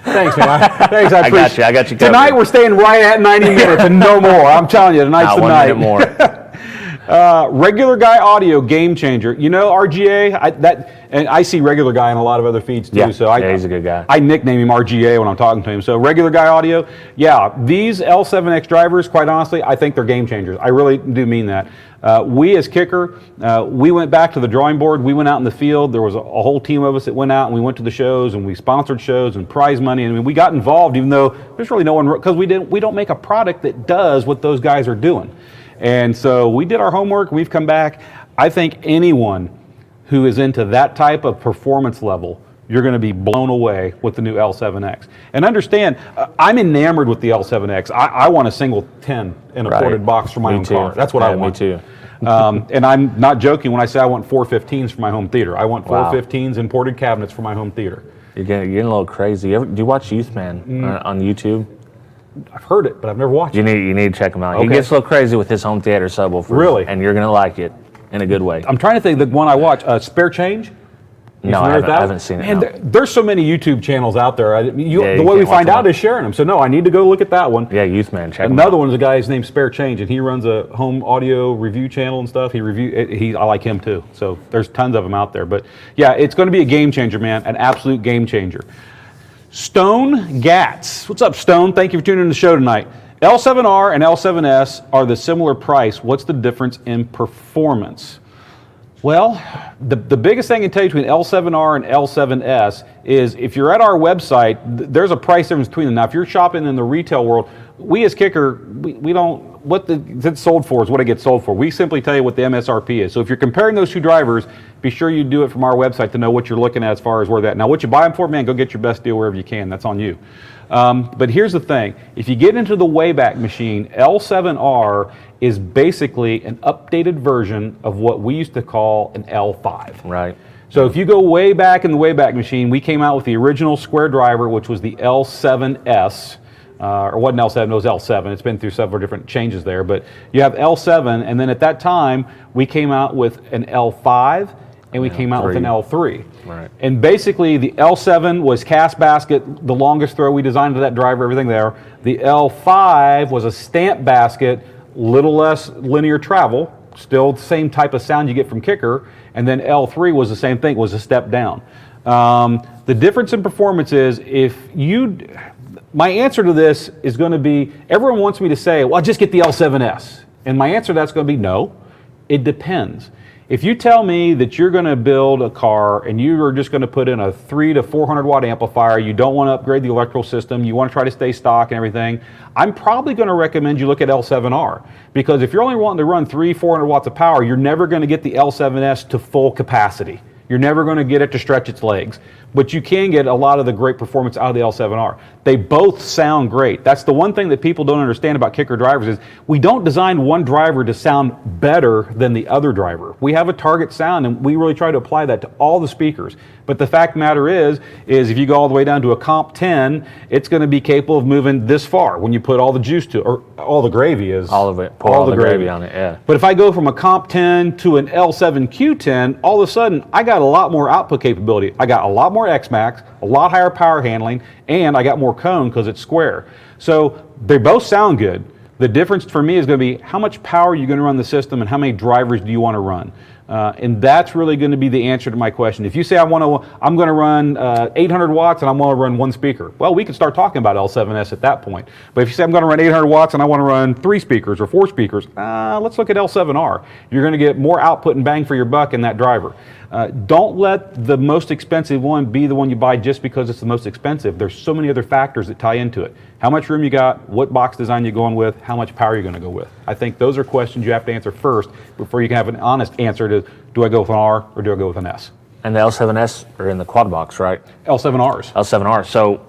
Thanks, man. Thanks, I appreciate it. I got you covered. Tonight we're staying right at 90 minutes and no more. I'm telling you, tonight's the night. 1 minute more. Regular Guy Audio, game changer. You know RGA? And I see Regular Guy in a lot of other feeds too. Yeah, so he's a good guy. I nickname him RGA when I'm talking to him. So Regular Guy Audio, yeah, these L7X drivers, quite honestly, I think they're game changers. I really do mean that. We as Kicker, we went back to the drawing board. We went out in the field. There was a whole team of us that went out and we went to the shows and we sponsored shows and prize money. I mean, we got involved even though there's really no one, because we don't make a product that does what those guys are doing. And so we did our homework. We've come back. I think anyone who is into that type of performance level, you're going to be blown away with the new L7X. And understand, I'm enamored with the L7X. I want a single 10 in a ported box for my own car. That's what I want. Me too. And I'm not joking when I say I want 415s for my home theater. I want 415s in ported cabinets for my home theater. You're getting a little crazy. Do you watch Youth Man on YouTube? I've heard it, but I've never watched it. You need to check him out. Okay. He gets a little crazy with his home theater subwoofer. Really? And you're going to like it in a good way. I'm trying to think the one I watch, Spare Change? No, I haven't seen it. Man, there's so many YouTube channels out there. The way you we can't find watch out them. is sharing them. So no, I need to go look at that one. Yeah, Youth Man, check him out. Another one is a guy, his name's Spare Change, and he runs a home audio review channel and stuff. I like him too. So there's tons of them out there. But yeah, it's going to be a game changer, man. An absolute game changer. Stone Gats. What's up, Stone? Thank you for tuning in to the show tonight. L7R and L7S are the similar price. What's the difference in performance? Well, the biggest thing I can tell you between L7R and L7S is if you're at our website, there's a price difference between them. Now, if you're shopping in the retail world, we as Kicker, we don't, what it's sold for is what it gets sold for. We simply tell you what the MSRP is. So if you're comparing those two drivers, be sure you do it from our website to know what you're looking at as far as where that. Now, what you buy them for, man, go get your best deal wherever you can. That's on you. But here's the thing. If you get into the Wayback Machine, L7R is basically an updated version of what we used to call an L5. Right. So if you go way back in the Wayback Machine, we came out with the original square driver, which was the L7S. Or wasn't L7, it was L7. It's been through several different changes there. But you have L7, and then at that time, we came out with an L5, and we came out with an L3. Right. And basically, the L7 was cast basket, the longest throw we designed to that driver, everything there. The L5 was a stamp basket, little less linear travel, still the same type of sound you get from kicker, and then L3 was the same thing, was a step down. The difference in performance is my answer to this is going to be, everyone wants me to say, well, just get the L7S. And my answer to that's going to be no, it depends. If you tell me that you're going to build a car and you are just going to put in a 300 to 400 watt amplifier, you don't want to upgrade the electrical system, you want to try to stay stock and everything, I'm probably going to recommend you look at L7R. Because if you're only wanting to run 400 watts of power, you're never going to get the L7S to full capacity. You're never going to get it to stretch its legs. But you can get a lot of the great performance out of the L7R. They both sound great. That's the one thing that people don't understand about kicker drivers is we don't design one driver to sound better than the other driver. We have a target sound and we really try to apply that to all the speakers. But the fact of the matter is if you go all the way down to a Comp 10, it's going to be capable of moving this far when you put all the juice to it, or all the gravy is. All of it. Pour all the gravy on it, yeah. But if I go from a Comp 10 to an L7Q10, all of a sudden I got a lot more output capability. I got a lot more X-Max, a lot higher power handling, and I got more cone because it's square. So they both sound good. The difference for me is going to be how much power you're going to run the system and how many drivers do you want to run. And that's really going to be the answer to my question. If you say I'm going to run 800 watts and I want to run one speaker, well, we can start talking about L7S at that point. But if you say I'm going to run 800 watts and I want to run 3 speakers or 4 speakers, let's look at L7R. You're going to get more output and bang for your buck in that driver. Don't let the most expensive one be the one you buy just because it's the most expensive. There's so many other factors that tie into it. How much room you got, what box design you're going with, how much power you're going to go with. I think those are questions you have to answer first before you can have an honest answer to, do I go with an R or do I go with an S? And the L7S are in the quad box, right? L7Rs. L7R. So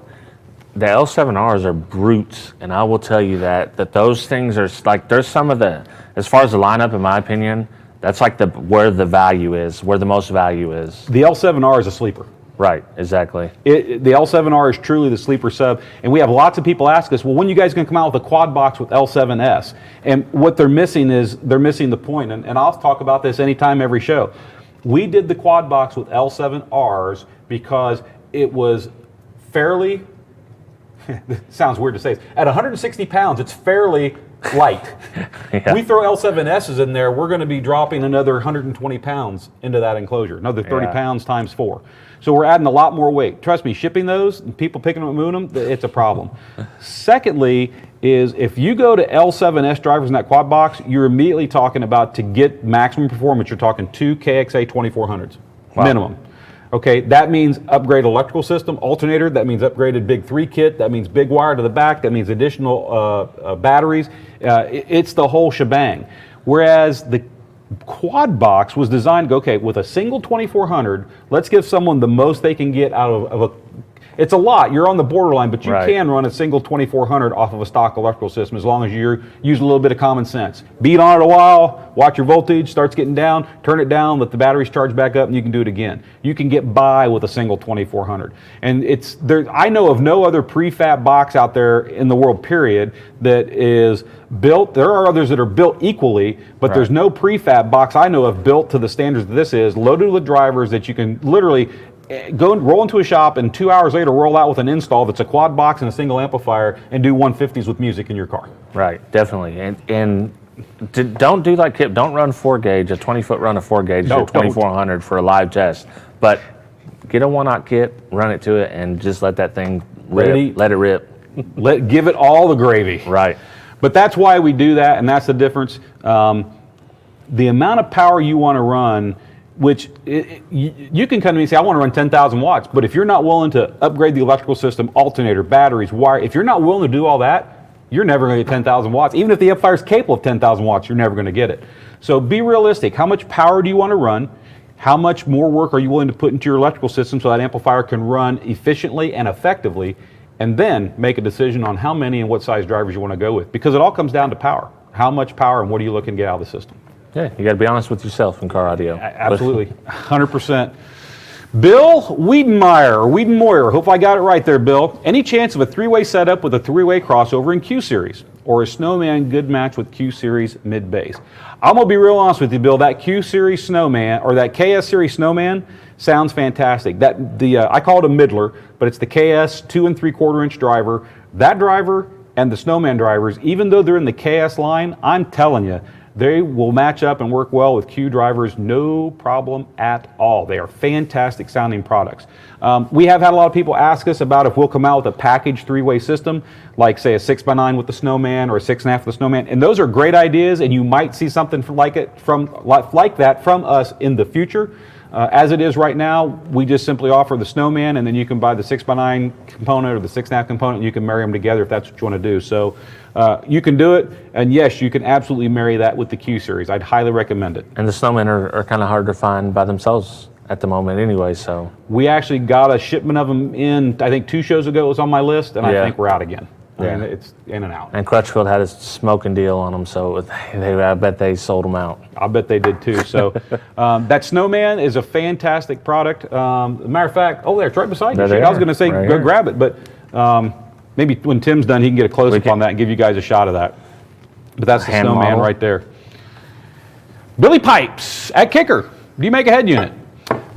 the L7Rs are brutes, and I will tell you that those things are like, there's some of the, as far as the lineup, in my opinion, that's like where the value is, where the most value is. The L7R is a sleeper. Right, exactly. The L7R is truly the sleeper sub, and we have lots of people ask us, well, when are you guys going to come out with a quad box with L7S? And what they're missing is they're missing the point, and I'll talk about this anytime, every show. We did the quad box with L7Rs because it was fairly, it sounds weird to say, at 160 pounds, it's fairly light. Yeah. We throw L7Ss in there, we're going to be dropping another 120 pounds into that enclosure, another 30 pounds times 4. So we're adding a lot more weight. Trust me, shipping those, and people picking them and moving them, it's a problem. Secondly, is if you go to L7S drivers in that quad box, you're immediately talking about, to get maximum performance, you're talking 2 KXA 2400s, minimum. Okay, that means upgrade electrical system, alternator, that means upgraded big 3 kit, that means big wire to the back, that means additional batteries. It's the whole shebang. Whereas the quad box was designed to go, okay, with a single 2400, let's give someone the most they can get out of a, it's a lot, you're on the borderline, but you can run a single 2400 off of a stock electrical system as long as you use a little bit of common sense. Beat on it a while, watch your voltage, starts getting down, turn it down, let the batteries charge back up, and you can do it again. You can get by with a single 2400. And I know of no other prefab box out there in the world, period, that is built. There are others that are built equally, but there's no prefab box I know of built to the standards that this is, loaded with drivers that you can literally go and roll into a shop and 2 hours later roll out with an install that's a quad box and a single amplifier and do 150s with music in your car. Right, definitely. And don't do like Kip. Don't run 4 gauge, a 20-foot run of 4 gauge, or 2400 for a live test. But get a 1-aught kit, run it to it, and just let that thing rip. Let it rip. Give it all the gravy. Right. But that's why we do that, and that's the difference. The amount of power you want to run, which you can come to me and say, I want to run 10,000 watts, but if you're not willing to upgrade the electrical system, alternator, batteries, wire, if you're not willing to do all that, you're never going to get 10,000 watts. Even if the amplifier is capable of 10,000 watts, you're never going to get it. So be realistic. How much power do you want to run? How much more work are you willing to put into your electrical system so that amplifier can run efficiently and effectively? And then make a decision on how many and what size drivers you want to go with. Because it all comes down to power. How much power and what are you looking to get out of the system? Yeah, you got to be honest with yourself in car audio. Absolutely, 100%. Bill Wiedenmeyer, hope I got it right there, Bill. Any chance of a 3-way setup with a 3-way crossover in Q Series? Or is Snowman good match with Q Series mid-bass? I'm going to be real honest with you, Bill. That Q Series Snowman, or that KS Series Snowman, sounds fantastic. I call it a middler, but it's the KS 2 3/4 inch driver. That driver and the Snowman drivers, even though they're in the KS line, I'm telling you, They will match up and work well with Q drivers, no problem at all. They are fantastic sounding products. We have had a lot of people ask us about if we'll come out with a packaged 3-way system, like say a 6x9 with the Snowman or a 6.5 with the Snowman, and those are great ideas, and you might see something like that from us in the future. As it is right now, we just simply offer the Snowman, and then you can buy the 6x9 component or the 6.5 component, and you can marry them together if that's what you want to do. So you can do it, and yes, you can absolutely marry that with the Q series. I'd highly recommend it. And the Snowmen are kind of hard to find by themselves at the moment anyway, so. We actually got a shipment of them in, I think 2 shows ago it was on my list, and I think we're out again. I mean, it's in and out. And Crutchfield had a smoking deal on them, so I bet they sold them out. I bet they did too. So that Snowman is a fantastic product. As a matter of fact, there, it's right beside you. I was going to say go grab it, but maybe when Tim's done, he can get a close-up on that and give you guys a shot of that. But that's the Snowman right there. Billy Pipes at Kicker. Do you make a head unit?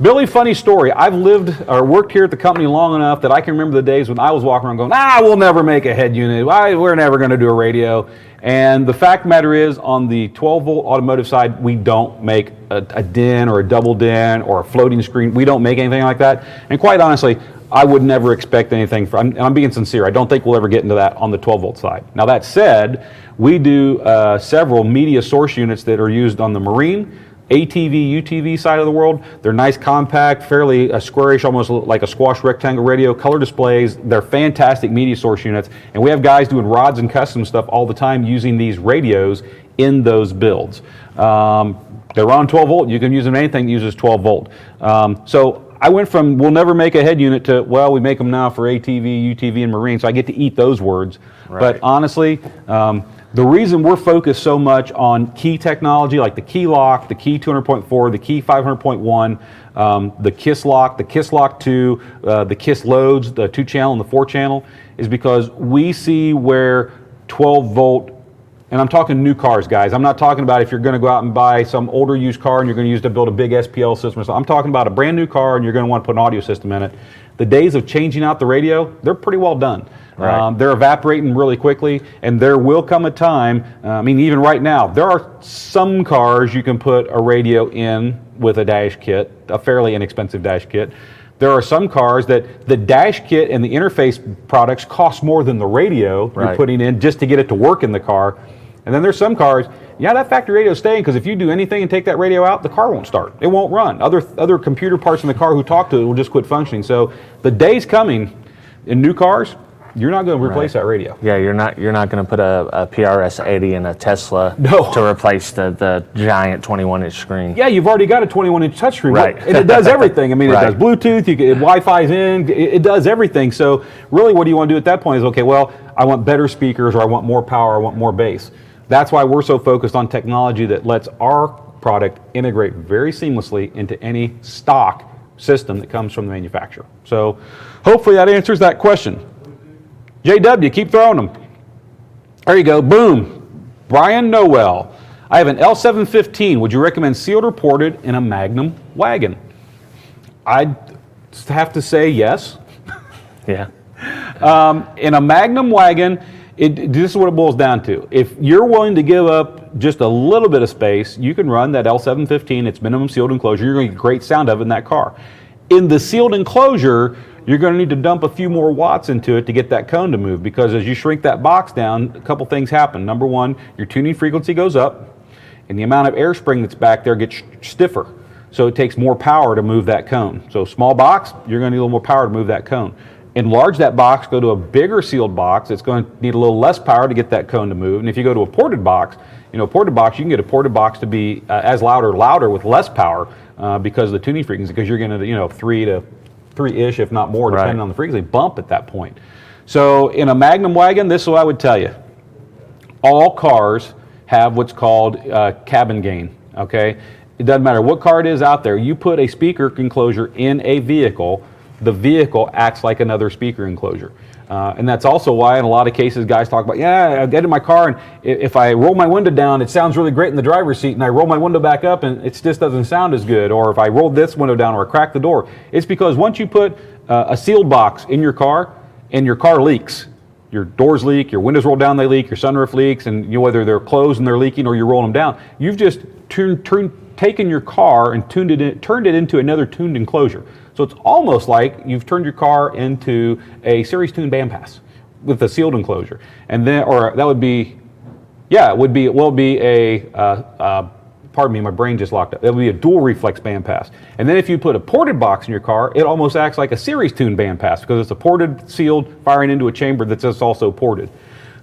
Billy, funny story. I've lived or worked here at the company long enough that I can remember the days when I was walking around going, we'll never make a head unit. We're never going to do a radio. And the fact of the matter is, on the 12-volt automotive side, we don't make a DIN or a double DIN or a floating screen. We don't make anything like that. And quite honestly, I would never expect anything and I'm being sincere. I don't think we'll ever get into that on the 12-volt side. Now, that said, we do several media source units that are used on the marine, ATV, UTV side of the world. They're nice, compact, fairly squarish, almost like a squash rectangle radio, color displays. They're fantastic media source units. And we have guys doing rods and custom stuff all the time using these radios in those builds. They're on 12 volt. You can use them in anything that uses 12 volt. So I went from we'll never make a head unit to, well, we make them now for ATV, UTV, and marine. So I get to eat those words. Right. But honestly, the reason we're focused so much on key technology like the key lock, the key 200.4, the key 500.1, the KISS lock, the KISS lock 2, the KISS loads, the 2-channel and the 4-channel, is because we see where 12 volt, and I'm talking new cars, guys. I'm not talking about if you're going to go out and buy some older used car and you're going to use to build a big SPL system or something. I'm talking about a brand new car and you're going to want to put an audio system in it. The days of changing out the radio, they're pretty well done. Right. They're evaporating really quickly, and there will come a time, even right now, there are some cars you can put a radio in with a dash kit, a fairly inexpensive dash kit. There are some cars that the dash kit and the interface products cost more than the radio you're putting in just to get it to work in the car. And then there's some cars, that factory radio is staying because if you do anything and take that radio out, the car won't start. It won't run. Other computer parts in the car who talk to it will just quit functioning. So the day's coming in new cars, you're not going to replace that radio. Yeah, you're not going to put a PRS 80 in a Tesla to replace the giant 21-inch screen. Yeah, you've already got a 21-inch touchscreen, and it does everything. It does Bluetooth, Wi-Fi's in, it does everything. So really, what do you want to do at that point is, okay, well, I want better speakers, or I want more power, I want more bass. That's why we're so focused on technology that lets our product integrate very seamlessly into any stock system that comes from the manufacturer. So hopefully that answers that question. JW, keep throwing them. There you go, boom. Brian Noel, I have an L715. Would you recommend sealed or ported in a Magnum wagon? I'd have to say yes. Yeah. In a Magnum wagon, this is what it boils down to. If you're willing to give up just a little bit of space, you can run that L715. It's minimum sealed enclosure. You're going to get great sound of it in that car. In the sealed enclosure, you're going to need to dump a few more watts into it to get that cone to move, because as you shrink that box down, a couple things happen. Number one, your tuning frequency goes up, and the amount of air spring that's back there gets stiffer. So it takes more power to move that cone. So small box, you're going to need a little more power to move that cone. Enlarge that box, go to a bigger sealed box, it's going to need a little less power to get that cone to move. And if you go to a ported box, you can get a ported box to be as loud or louder with less power because of the tuning frequency, because you're going to, 3-ish, if not more, depending on the frequency, bump at that point. So in a Magnum wagon, this is what I would tell you. All cars have what's called cabin gain, okay? It doesn't matter what car it is out there. You put a speaker enclosure in a vehicle, the vehicle acts like another speaker enclosure. And that's also why in a lot of cases guys talk about, I get in my car and if I roll my window down, it sounds really great in the driver's seat, and I roll my window back up and it just doesn't sound as good. Or if I roll this window down or I crack the door, it's because once you put a sealed box in your car and your car leaks, your doors leak, your windows roll down, they leak, your sunroof leaks, and whether they're closed and they're leaking or you're rolling them down, you've just taken your car and turned it into another tuned enclosure. So it's almost like you've turned your car into a series tuned bandpass with a sealed enclosure, and then, or that would be, yeah, it will be a. Pardon me, my brain just locked up. It would be a dual reflex bandpass. And then if you put a ported box in your car, it almost acts like a series tuned bandpass because it's a ported, sealed, firing into a chamber that's just also ported.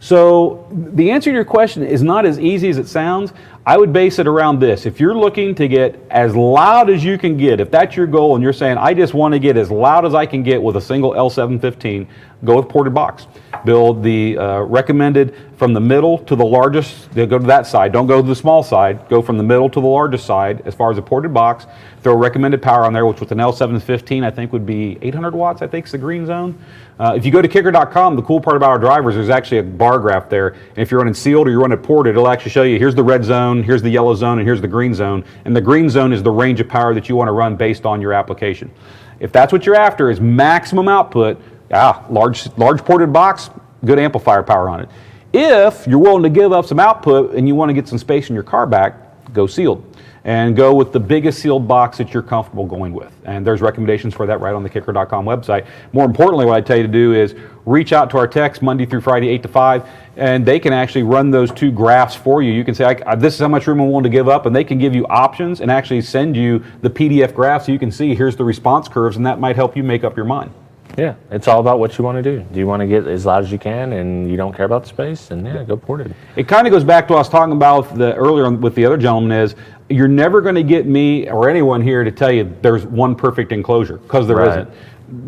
So the answer to your question is not as easy as it sounds. I would base it around this. If you're looking to get as loud as you can get, if that's your goal and you're saying, I just want to get as loud as I can get with a single L715, go with ported box. Build the recommended from the middle to the largest, go to that side. Don't go to the small side. Go from the middle to the largest side as far as a ported box. Throw recommended power on there, which with an L715 I think would be 800 watts, I think is the green zone. If you go to kicker.com, the cool part about our drivers, there's actually a bar graph there. And if you're running sealed or you're running ported, it'll actually show you here's the red zone, here's the yellow zone, and here's the green zone. And the green zone is the range of power that you want to run based on your application. If that's what you're after is maximum output, large ported box, good amplifier power on it. If you're willing to give up some output and you want to get some space in your car back, go sealed. And go with the biggest sealed box that you're comfortable going with. And there's recommendations for that right on the kicker.com website. More importantly, what I tell you to do is reach out to our techs Monday through Friday, 8 to 5, and they can actually run those two graphs for you. You can say, this is how much room I'm willing to give up, and they can give you options and actually send you the PDF graph so you can see here's the response curves, and that might help you make up your mind. Yeah, it's all about what you want to do. Do you want to get as loud as you can and you don't care about the space? And go ported. It kind of goes back to what I was talking about earlier with the other gentleman is, you're never going to get me or anyone here to tell you there's one perfect enclosure, because there isn't.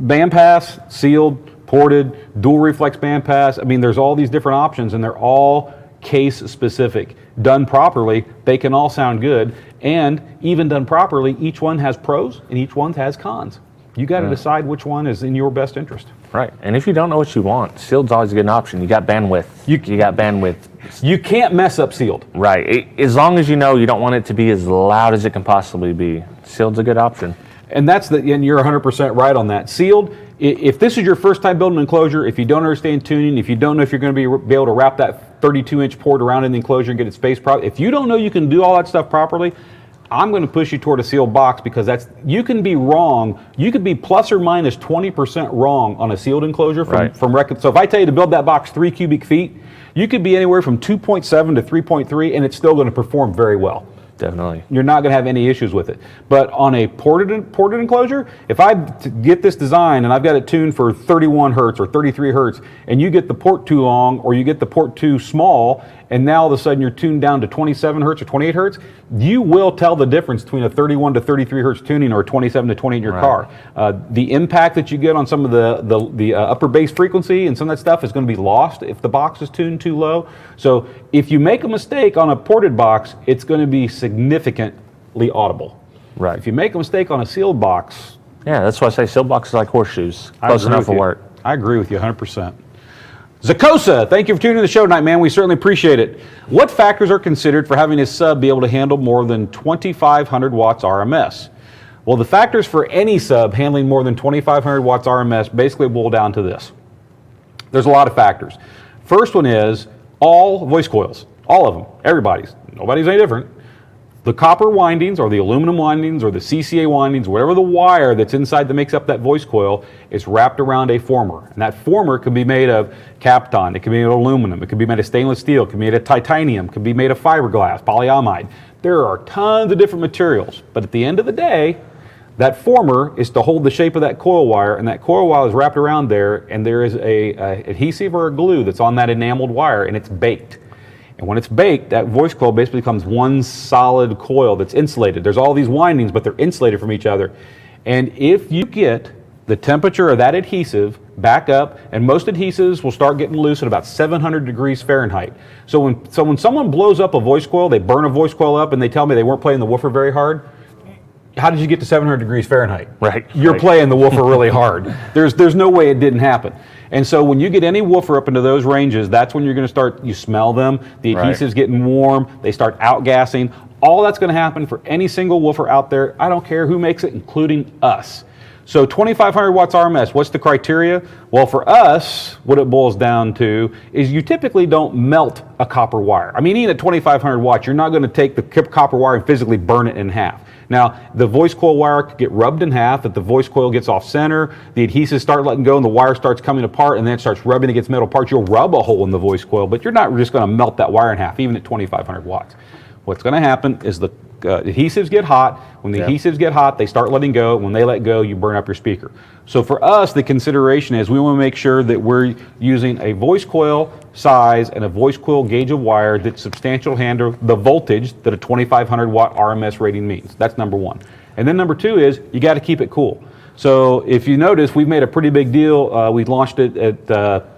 Bandpass, sealed, ported, dual reflex bandpass. I mean, there's all these different options, and they're all case specific. Done properly, they can all sound good, and even done properly, each one has pros and each one has cons. You got to decide which one is in your best interest. Right, and if you don't know what you want, sealed's always a good option. You got bandwidth. You got bandwidth. You can't mess up sealed. Right, as long as you know you don't want it to be as loud as it can possibly be. Sealed's a good option. And and you're 100% right on that. Sealed, if this is your first time building an enclosure, if you don't understand tuning, if you don't know if you're going to be able to wrap that 32-inch port around in the enclosure and get it spaced properly, if you don't know you can do all that stuff properly, I'm going to push you toward a sealed box, because you can be wrong. You could be plus or minus 20% wrong on a sealed enclosure from record. So if I tell you to build that box 3 cubic feet, you could be anywhere from 2.7 to 3.3, and it's still going to perform very well. Definitely. You're not going to have any issues with it. But on a ported enclosure, if I get this design and I've got it tuned for 31 hertz or 33 hertz, and you get the port too long or you get the port too small, and now all of a sudden you're tuned down to 27 hertz or 28 hertz, you will tell the difference between a 31 to 33 hertz tuning or a 27 to 28 in your car. The impact that you get on some of the upper bass frequency and some of that stuff is going to be lost if the box is tuned too low. So if you make a mistake on a ported box, it's going to be significantly audible. Right. If you make a mistake on a sealed box, that's why I say sealed boxes like horseshoes. Close enough will work. I agree with you 100%. Zakosa, thank you for tuning in to the show tonight, man. We certainly appreciate it. What factors are considered for having a sub be able to handle more than 2,500 watts RMS? Well, the factors for any sub handling more than 2,500 watts RMS basically boil down to this. There's a lot of factors. First one is all voice coils, all of them, everybody's. Nobody's any different. The copper windings or the aluminum windings or the CCA windings, whatever the wire that's inside that makes up that voice coil, is wrapped around a former. And that former can be made of Kapton, it can be made of aluminum, it can be made of stainless steel, it can be made of titanium, it can be made of fiberglass, polyamide. There are tons of different materials, but at the end of the day, that former is to hold the shape of that coil wire, and that coil wire is wrapped around there, and there is a adhesive or a glue that's on that enameled wire, and it's baked. And when it's baked, that voice coil basically becomes one solid coil that's insulated. There's all these windings, but they're insulated from each other. And if you get the temperature of that adhesive back up, and most adhesives will start getting loose at about 700 degrees Fahrenheit. So when someone blows up a voice coil, they burn a voice coil up, and they tell me they weren't playing the woofer very hard, how did you get to 700 degrees Fahrenheit? Right. You're playing the woofer really hard. There's no way it didn't happen. And so when you get any woofer up into those ranges, that's when you're going to start, you smell them, the adhesive's getting warm, they start outgassing. All that's going to happen for any single woofer out there. I don't care who makes it, including us. So 2,500 watts RMS, what's the criteria? Well, for us, what it boils down to is you typically don't melt a copper wire. I mean, even at 2,500 watts, you're not going to take the copper wire and physically burn it in half. Now, the voice coil wire could get rubbed in half. If the voice coil gets off center, the adhesives start letting go and the wire starts coming apart, and then it starts rubbing against metal parts, you'll rub a hole in the voice coil, but you're not just going to melt that wire in half, even at 2,500 watts. What's going to happen is the adhesives get hot. When the adhesives get hot, they start letting go. When they let go, you burn up your speaker. So for us, the consideration is we want to make sure that we're using a voice coil size and a voice coil gauge of wire that substantially handle the voltage that a 2,500 watt RMS rating means. That's number one. And then number two is you got to keep it cool. So if you notice, we've made a pretty big deal. We launched it at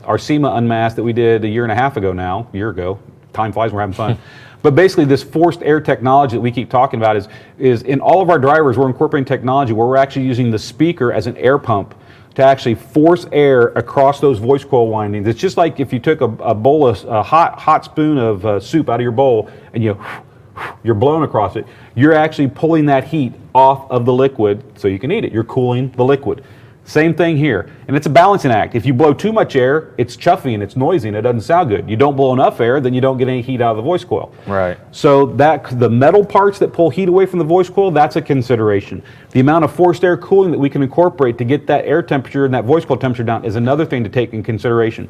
our SEMA UnMasked that we did a year and a half ago now, a year ago. Time flies, we're having fun. But basically this forced air technology that we keep talking about is in all of our drivers, we're incorporating technology where we're actually using the speaker as an air pump to actually force air across those voice coil windings. It's just like if you took a bowl of a hot spoon of soup out of your bowl and you're blowing across it, you're actually pulling that heat off of the liquid so you can eat it. You're cooling the liquid. Same thing here. And it's a balancing act. If you blow too much air, it's chuffy and it's noisy and it doesn't sound good. You don't blow enough air, then you don't get any heat out of the voice coil. Right. So that the metal parts that pull heat away from the voice coil, that's a consideration. The amount of forced air cooling that we can incorporate to get that air temperature and that voice coil temperature down is another thing to take in consideration.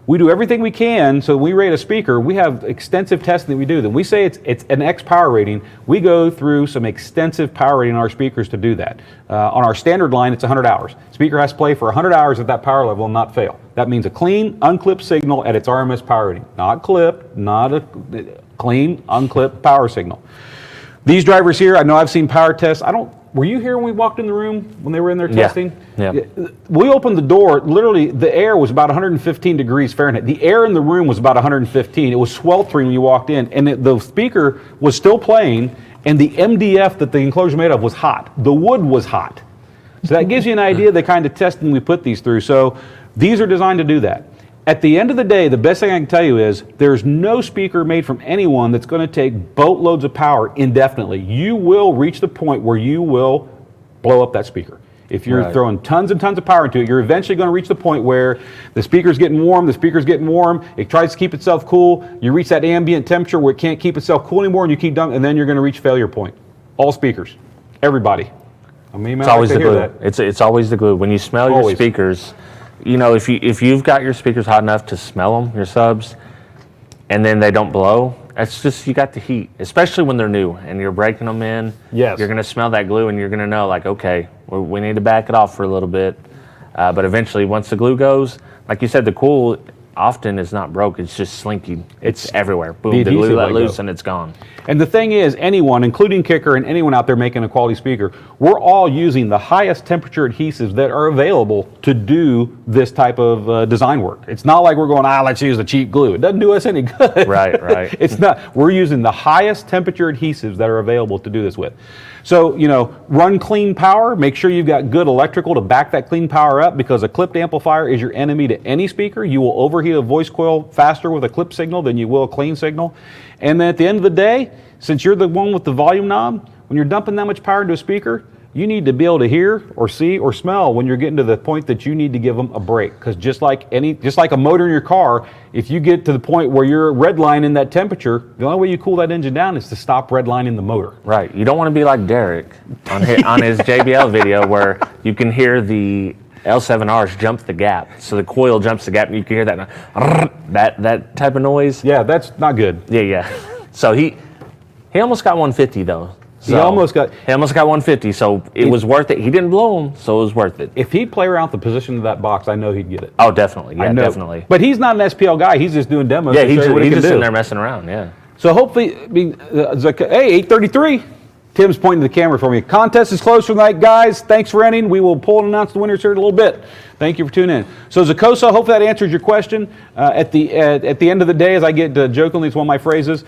We do everything we can, so when we rate a speaker, we have extensive testing that we do. Then we say it's an X power rating. We go through some extensive power rating on our speakers to do that. On our standard line, it's 100 hours. Speaker has to play for 100 hours at that power level and not fail. That means a clean, unclipped signal at its RMS power rating. Not clipped, not a clean, unclipped power signal. These drivers here, I know I've seen power tests. Were you here when we walked in the room when they were in there testing? Yeah. We opened the door, literally the air was about 115 degrees Fahrenheit. The air in the room was about 115. It was sweltering when you walked in, and the speaker was still playing, and the MDF that the enclosure made of was hot. The wood was hot. So that gives you an idea of the kind of testing we put these through. So these are designed to do that. At the end of the day, the best thing I can tell you is there's no speaker made from anyone that's going to take boatloads of power indefinitely. You will reach the point where you will blow up that speaker. If you're throwing tons and tons of power into it, you're eventually going to reach the point where the speaker's getting warm, it tries to keep itself cool, you reach that ambient temperature where it can't keep itself cool anymore, and you keep dumping, and then you're going to reach failure point. All speakers. Everybody. I mean, it's always the glue. It's always the glue. When you smell your speakers, you know, if you've got your speakers hot enough to smell them, your subs, and then they don't blow, that's just, you got the heat, especially when they're new and you're breaking them in. Yes. You're going to smell that glue and you're going to know, like, okay, we need to back it off for a little bit. But eventually, once the glue goes, like you said, the coil often is not broke, it's just slinky. It's everywhere. Boom, the glue let loose and it's gone. And the thing is, anyone, including Kicker and anyone out there making a quality speaker, we're all using the highest temperature adhesives that are available to do this type of design work. It's not like we're going, let's use the cheap glue. It doesn't do us any good. Right. It's not. We're using the highest temperature adhesives that are available to do this with. So, run clean power. Make sure you've got good electrical to back that clean power up, because a clipped amplifier is your enemy to any speaker. You will overheat a voice coil faster with a clipped signal than you will a clean signal. And then at the end of the day, since you're the one with the volume knob, when you're dumping that much power into a speaker, you need to be able to hear or see or smell when you're getting to the point that you need to give them a break. Because just like a motor in your car, if you get to the point where you're redlining that temperature, the only way you cool that engine down is to stop redlining the motor. Right. You don't want to be like Derek on his JBL video where you can hear the L7Rs jump the gap. So the coil jumps the gap and you can hear that type of noise. Yeah, that's not good. Yeah. So he almost got 150 though. So he almost got 150, so it was worth it. He didn't blow him, so it was worth it. If he'd play around the position of that box, I know he'd get it. Oh, definitely. Yeah, definitely. But he's not an SPL guy. He's just doing demos. Yeah, he's just sitting there messing around, yeah. So hopefully, hey, 8:33. Tim's pointing to the camera for me. Contest is closed for the night, guys. Thanks for entering. We will pull and announce the winners here in a little bit. Thank you for tuning in. So Zakosa, hopefully that answers your question. At the end of the day, as I get jokingly, it's one of my phrases,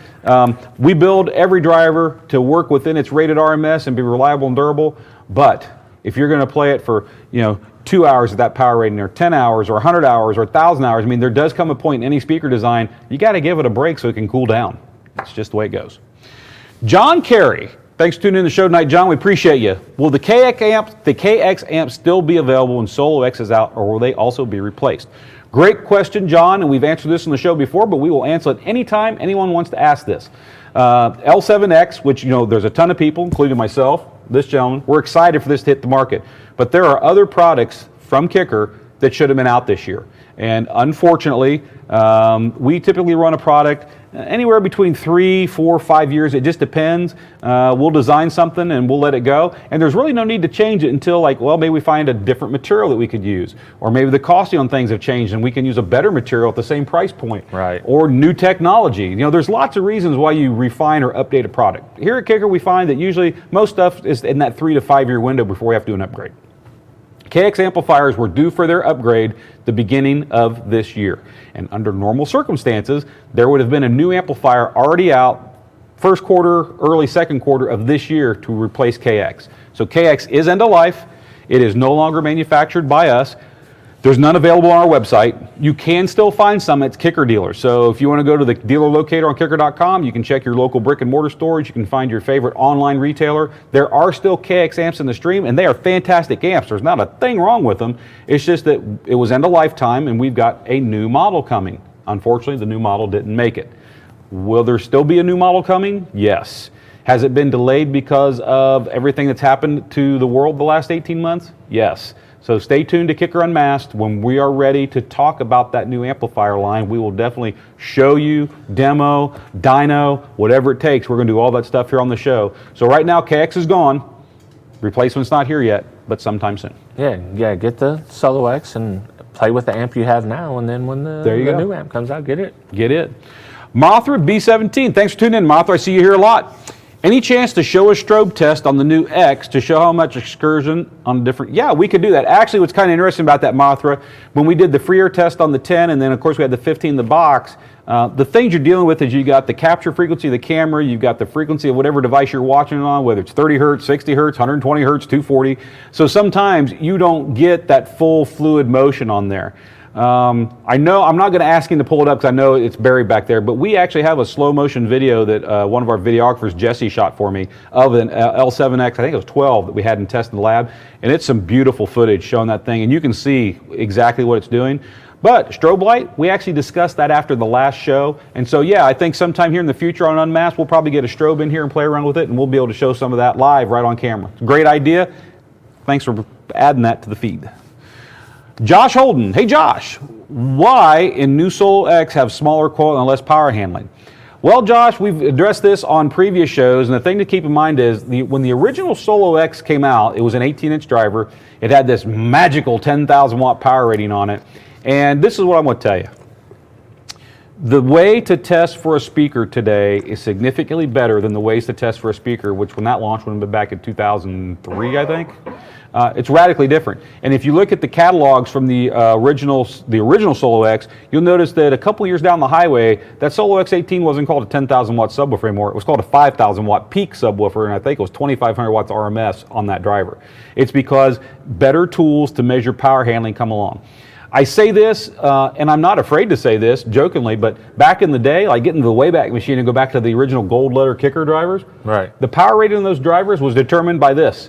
we build every driver to work within its rated RMS and be reliable and durable. But if you're going to play it for 2 hours at that power rating, or 10 hours, or 100 hours, or 1,000 hours, I mean, there does come a point in any speaker design, you got to give it a break so it can cool down. It's just the way it goes. John Carey. Thanks for tuning in to the show tonight, John. We appreciate you. Will the KX amps still be available when Solo X is out, or will they also be replaced? Great question, John, and we've answered this on the show before, but we will answer it anytime anyone wants to ask this. L7X, which, there's a ton of people, including myself, this gentleman, we're excited for this to hit the market. But there are other products from Kicker that should have been out this year. And unfortunately, we typically run a product anywhere between 3, 4, 5 years. It just depends. We'll design something and we'll let it go. And there's really no need to change it until maybe we find a different material that we could use. Or maybe the costing on things have changed and we can use a better material at the same price point. Right. Or new technology. There's lots of reasons why you refine or update a product. Here at Kicker, we find that usually most stuff is in that 3 to 5 year window before we have to do an upgrade. KX amplifiers were due for their upgrade the beginning of this year. And under normal circumstances, there would have been a new amplifier already out first quarter, early second quarter of this year to replace KX. So KX is end of life. It is no longer manufactured by us. There's none available on our website. You can still find some at Kicker dealers. So if you want to go to the dealer locator on kicker.com, you can check your local brick and mortar stores. You can find your favorite online retailer. There are still KX amps in the stream, and they are fantastic amps. There's not a thing wrong with them. It's just that it was end of lifetime, and we've got a new model coming. Unfortunately, the new model didn't make it. Will there still be a new model coming? Yes. Has it been delayed because of everything that's happened to the world the last 18 months? Yes. So stay tuned to Kicker Unmasked. When we are ready to talk about that new amplifier line, we will definitely show you, demo, dyno, whatever it takes. We're going to do all that stuff here on the show. So right now, KX is gone. Replacement's not here yet, but sometime soon. Yeah, get the Solo X and play with the amp you have now, and then when the new amp comes out, get it. Mothra B17, thanks for tuning in, Mothra. I see you here a lot. Any chance to show a strobe test on the new X to show how much excursion on different? Yeah, we could do that. Actually, what's kind of interesting about that Mothra, when we did the free air test on the 10, and then of course we had the 15 in the box, the things you're dealing with is you got the capture frequency of the camera, you've got the frequency of whatever device you're watching it on, whether it's 30 hertz, 60 hertz, 120 hertz, 240. So sometimes you don't get that full fluid motion on there. I know I'm not going to ask him to pull it up because I know it's buried back there, but we actually have a slow motion video that one of our videographers, Jesse, shot for me of an L7X, I think it was 12 that we had in test in the lab, and it's some beautiful footage showing that thing, and you can see exactly what it's doing. But strobe light, we actually discussed that after the last show, and so yeah, I think sometime here in the future on Unmasked, we'll probably get a strobe in here and play around with it, and we'll be able to show some of that live right on camera. Great idea. Thanks for adding that to the feed. Josh Holden. Hey Josh, why in new Solo X have smaller coil and less power handling? Well, Josh, we've addressed this on previous shows, and the thing to keep in mind is when the original Solo X came out, it was an 18-inch driver. It had this magical 10,000 watt power rating on it, and this is what I'm going to tell you. The way to test for a speaker today is significantly better than the ways to test for a speaker, which when that launched would have been back in 2003, I think. It's radically different. And if you look at the catalogs from the original Solo X, you'll notice that a couple years down the highway, that Solo X18 wasn't called a 10,000 watt subwoofer anymore. It was called a 5,000 watt peak subwoofer, and I think it was 2,500 watts RMS on that driver. It's because better tools to measure power handling come along. I say this, and I'm not afraid to say this jokingly, but back in the day, like getting to the Wayback Machine and go back to the original gold letter Kicker drivers, right? The power rating on those drivers was determined by this.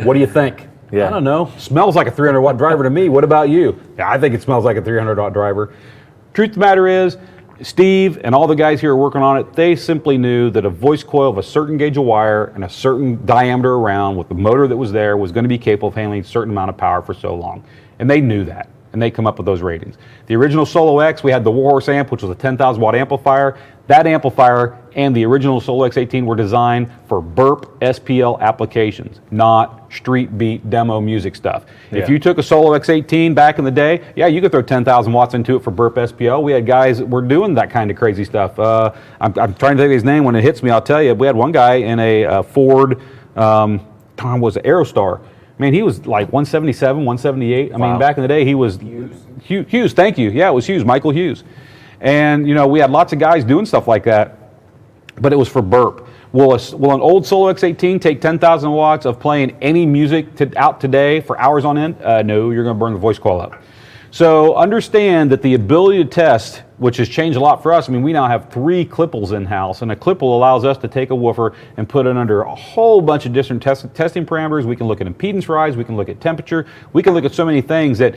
What do you think? Yeah. I don't know. Smells like a 300 watt driver to me. What about you? Yeah, I think it smells like a 300 watt driver. Truth of the matter is, Steve and all the guys here are working on it. They simply knew that a voice coil of a certain gauge of wire and a certain diameter around with the motor that was there was going to be capable of handling a certain amount of power for so long. And they knew that, and they come up with those ratings. The original Solo X, we had the Warhorse amp, which was a 10,000 watt amplifier. That amplifier and the original Solo X18 were designed for burp SPL applications, not street beat demo music stuff. Yeah. If you took a Solo X18 back in the day, yeah, you could throw 10,000 watts into it for burp SPL. We had guys that were doing that kind of crazy stuff. I'm trying to think of his name. When it hits me, I'll tell you. We had one guy in a Ford, was it Aerostar. I mean, he was like 177, 178. I mean, back in the day, he was Hughes. Thank you. Yeah, it was Hughes, Michael Hughes. And, we had lots of guys doing stuff like that, but it was for burp. Will an old Solo X18 take 10,000 watts of playing any music out today for hours on end? No, you're going to burn the voice coil up. So understand that the ability to test which has changed a lot for us. I mean, we now have 3 clipples in-house, and a clipple allows us to take a woofer and put it under a whole bunch of different testing parameters. We can look at impedance rise, we can look at temperature, we can look at so many things that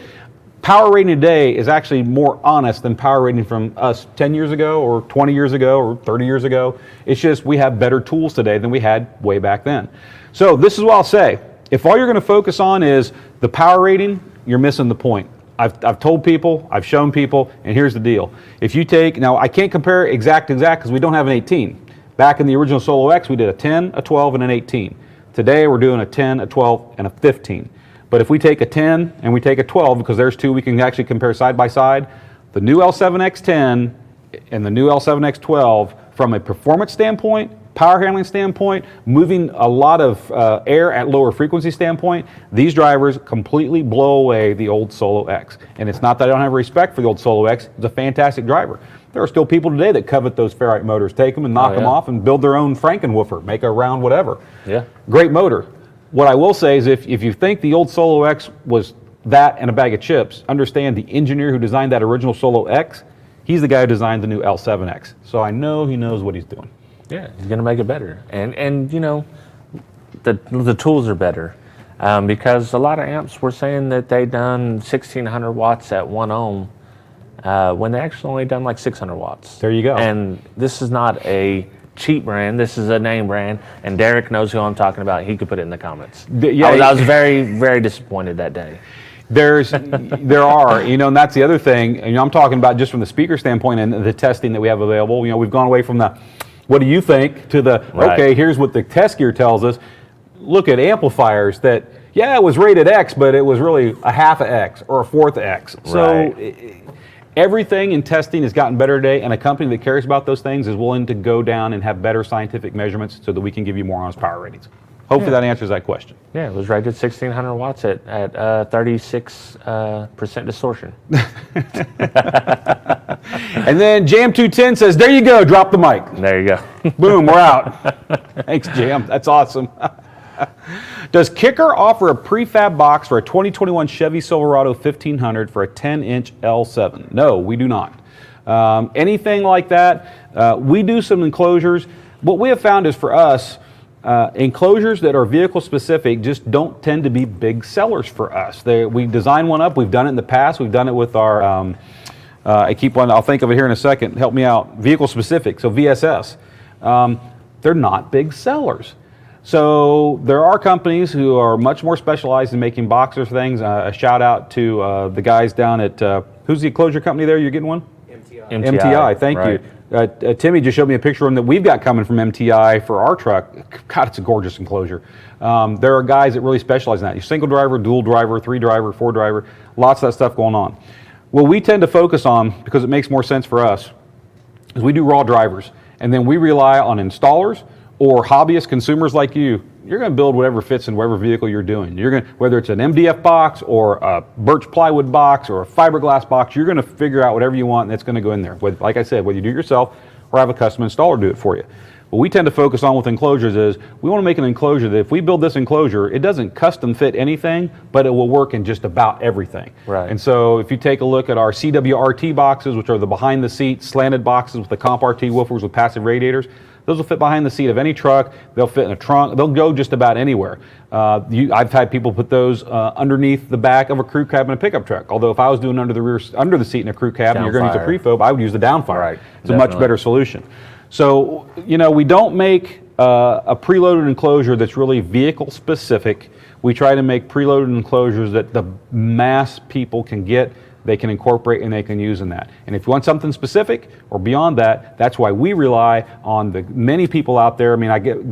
power rating today is actually more honest than power rating from us 10 years ago or 20 years ago or 30 years ago. It's just we have better tools today than we had way back then. So this is what I'll say. If all you're going to focus on is the power rating, you're missing the point. I've told people, I've shown people, and here's the deal. If you take, now I can't compare exact because we don't have an 18. Back in the original Solo X, we did a 10, a 12, and an 18. Today we're doing a 10, a 12, and a 15. But if we take a 10 and we take a 12, because there's 2 we can actually compare side by side, the new L7X10 and the new L7X12, from a performance standpoint, power handling standpoint, moving a lot of air at lower frequency standpoint, these drivers completely blow away the old Solo X. And it's not that I don't have respect for the old Solo X, it's a fantastic driver. There are still people today that covet those ferrite motors, take them and knock them off and build their own Frankenwoofer, make a round whatever. Yeah. Great motor. What I will say is if you think the old Solo X was that and a bag of chips, understand the engineer who designed that original Solo X, he's the guy who designed the new L7X. So I know he knows what he's doing. Yeah, he's going to make it better. And you know, the tools are better. Because a lot of amps were saying that they done 1,600 watts at 1 ohm when they actually only done like 600 watts. There you go. And this is not a cheap brand. This is a name brand. And Derek knows who I'm talking about. He could put it in the comments. I was very, very disappointed that day. There are, and that's the other thing. I'm talking about just from the speaker standpoint and the testing that we have available. We've gone away from the what do you think to the okay, here's what the test gear tells us. Look at amplifiers that it was rated X, but it was really a half of X or a fourth of X. So everything in testing has gotten better today, and a company that cares about those things is willing to go down and have better scientific measurements so that we can give you more honest power ratings. Hopefully that answers that question. Yeah, it was rated 1,600 watts at 36% distortion. And then Jam210 says, there you go, drop the mic. There you go. Boom, we're out. Thanks, Jam. That's awesome. Does Kicker offer a prefab box for a 2021 Chevy Silverado 1500 for a 10-inch L7? No, we do not. Anything like that, we do some enclosures. What we have found is for us, enclosures that are vehicle specific just don't tend to be big sellers for us. We design one up. We've done it in the past. We've done it with our, I'll think of it here in a second. Help me out. Vehicle specific, so VSS. They're not big sellers. So there are companies who are much more specialized in making boxers things. A shout out to the guys down at, who's the enclosure company there? You're getting one? MTI, thank you. Timmy just showed me a picture of them that we've got coming from MTI for our truck. God, it's a gorgeous enclosure. There are guys that really specialize in that. Single driver, dual driver, 3 driver, 4 driver, lots of that stuff going on. What we tend to focus on, because it makes more sense for us, is we do raw drivers. And then we rely on installers or hobbyist consumers like you. You're going to build whatever fits in whatever vehicle you're doing. You're going to, whether it's an MDF box or a birch plywood box or a fiberglass box, you're going to figure out whatever you want and that's going to go in there. Like I said, whether you do it yourself or have a custom installer do it for you. What we tend to focus on with enclosures is we want to make an enclosure that if we build this enclosure, it doesn't custom fit anything, but it will work in just about everything. Right. And so if you take a look at our CWRT boxes, which are the behind the seat slanted boxes with the CompRT woofers with passive radiators, those will fit behind the seat of any truck. They'll fit in a trunk. They'll go just about anywhere. I've had people put those underneath the back of a crew cab in a pickup truck. Although if I was doing under the seat in a crew cab and you're going to use a prefob, I would use the downfire. Right. It's a much better solution. So, we don't make a preloaded enclosure that's really vehicle specific. We try to make preloaded enclosures that the mass people can get, they can incorporate, and they can use in that. And if you want something specific or beyond that, that's why we rely on the many people out there. I mean,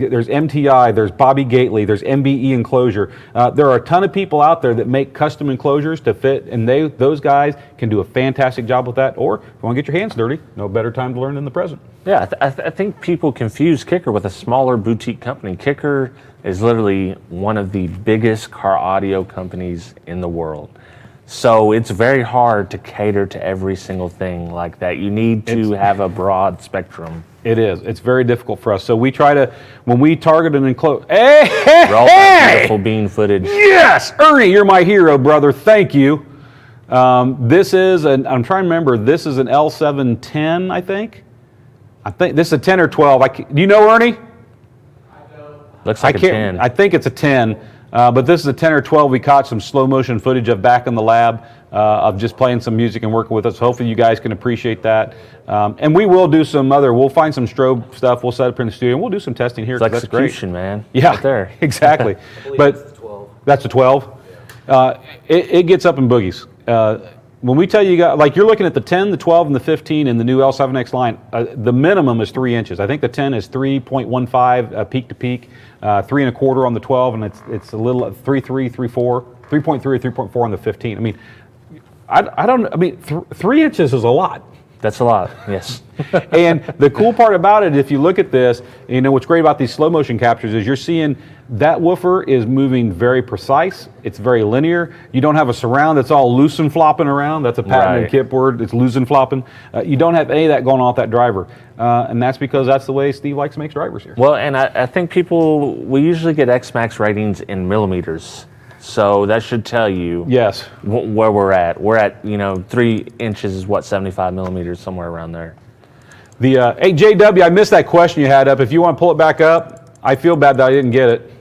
there's MTI, there's Bobby Gately, there's MBE Enclosure. There are a ton of people out there that make custom enclosures to fit, and those guys can do a fantastic job with that. Or if you want to get your hands dirty, no better time to learn than the present. Yeah, I think people confuse Kicker with a smaller boutique company. Kicker is literally one of the biggest car audio companies in the world. So it's very hard to cater to every single thing like that. You need to have a broad spectrum. It is. It's very difficult for us. So we try to, when we target an enclosure, Roll that beautiful bean footage. Yes! Ernie, you're my hero, brother. Thank you. This is I'm trying to remember, this is an L710, I think. This is a 10 or 12. Do you know, Ernie? Looks like a 10. I think it's a 10, but this is a 10 or 12 we caught some slow motion footage of back in the lab of just playing some music and working with us. Hopefully you guys can appreciate that. And we will do we'll find some strobe stuff we'll set up in the studio, and we'll do some testing here. It's that's great. execution, man. Yeah, right there. Exactly. But that's a 12. It gets up in boogies. When we tell you guys, like you're looking at the 10, the 12, and the 15 in the new L7X line, the minimum is 3 inches. I think the 10 is 3.15 peak to peak, 3.25 on the 12, and it's a little 3.3, 3.4, 3.3 or 3.4 on the 15. I mean, I don't. I mean, 3 inches is a lot. That's a lot, yes. And the cool part about it, if you look at this, you know, what's great about these slow motion captures is you're seeing that woofer is moving very precise. It's very linear. You don't have a surround that's all loose and flopping around. That's a patent and kip word. It's loose and flopping. You don't have any of that going on with that driver. And that's because that's the way Steve likes to make drivers here. Well, and I think we usually get X-Max ratings in millimeters. So that should tell you where we're at. We're at, 3 inches is what, 75 millimeters, somewhere around there. Hey, JW, I missed that question you had up. If you want to pull it back up, I feel bad that I didn't get it.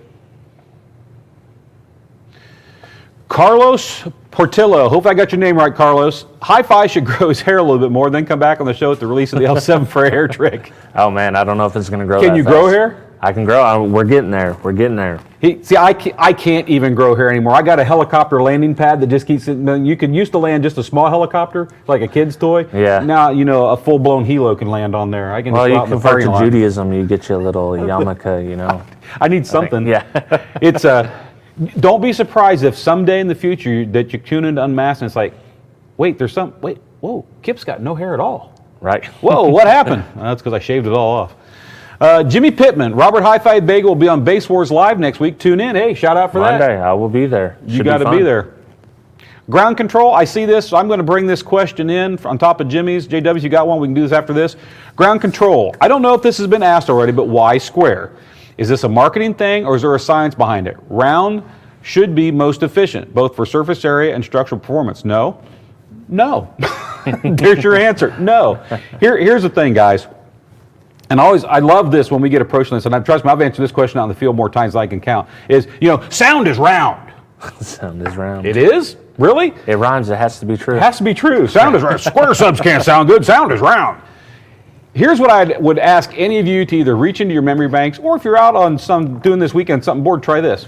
Carlos Portillo, hope I got your name right, Carlos. HiFi should grow his hair a little bit more, then come back on the show at the release of the L7 for a hair trick. Oh man, I don't know if it's going to grow. Can you grow hair? I can grow. We're getting there. We're getting there. I can't even grow hair anymore. I got a helicopter landing pad that just keeps. You can used to land just a small helicopter, like a kid's toy. Yeah. Now a full-blown helo can land on there. I can. Well, just you go out convert to Judaism, you get you a little yarmulke. I need something. Yeah. It's Don't be surprised if someday in the future that you tune into UnMasked and it's like, whoa, Kip's got no hair at all. Right. Whoa, what happened? That's because I shaved it all off. Jimmy Pittman, Robert HiFiVega will be on Base Wars Live next week. Tune in. Hey, shout out for that. Monday, I will be there. You got to be there. Ground control, I see this, so I'm going to bring this question in on top of Jimmy's. JW, you got one? We can do this after this. Ground control. I don't know if this has been asked already, but why square? Is this a marketing thing or is there a science behind it? Round should be most efficient, both for surface area and structural performance. No. There's your answer. No. Here's the thing, guys. And I love this when we get approached on this, and trust me, I've answered this question out in the field more times than I can count, is, sound is round. Sound is round. It is? Really? It rhymes. It has to be true. It has to be true. Sound is round. Square subs can't sound good. Sound is round. Here's what I would ask any of you to either reach into your memory banks, or if you're out on doing this weekend something bored, try this.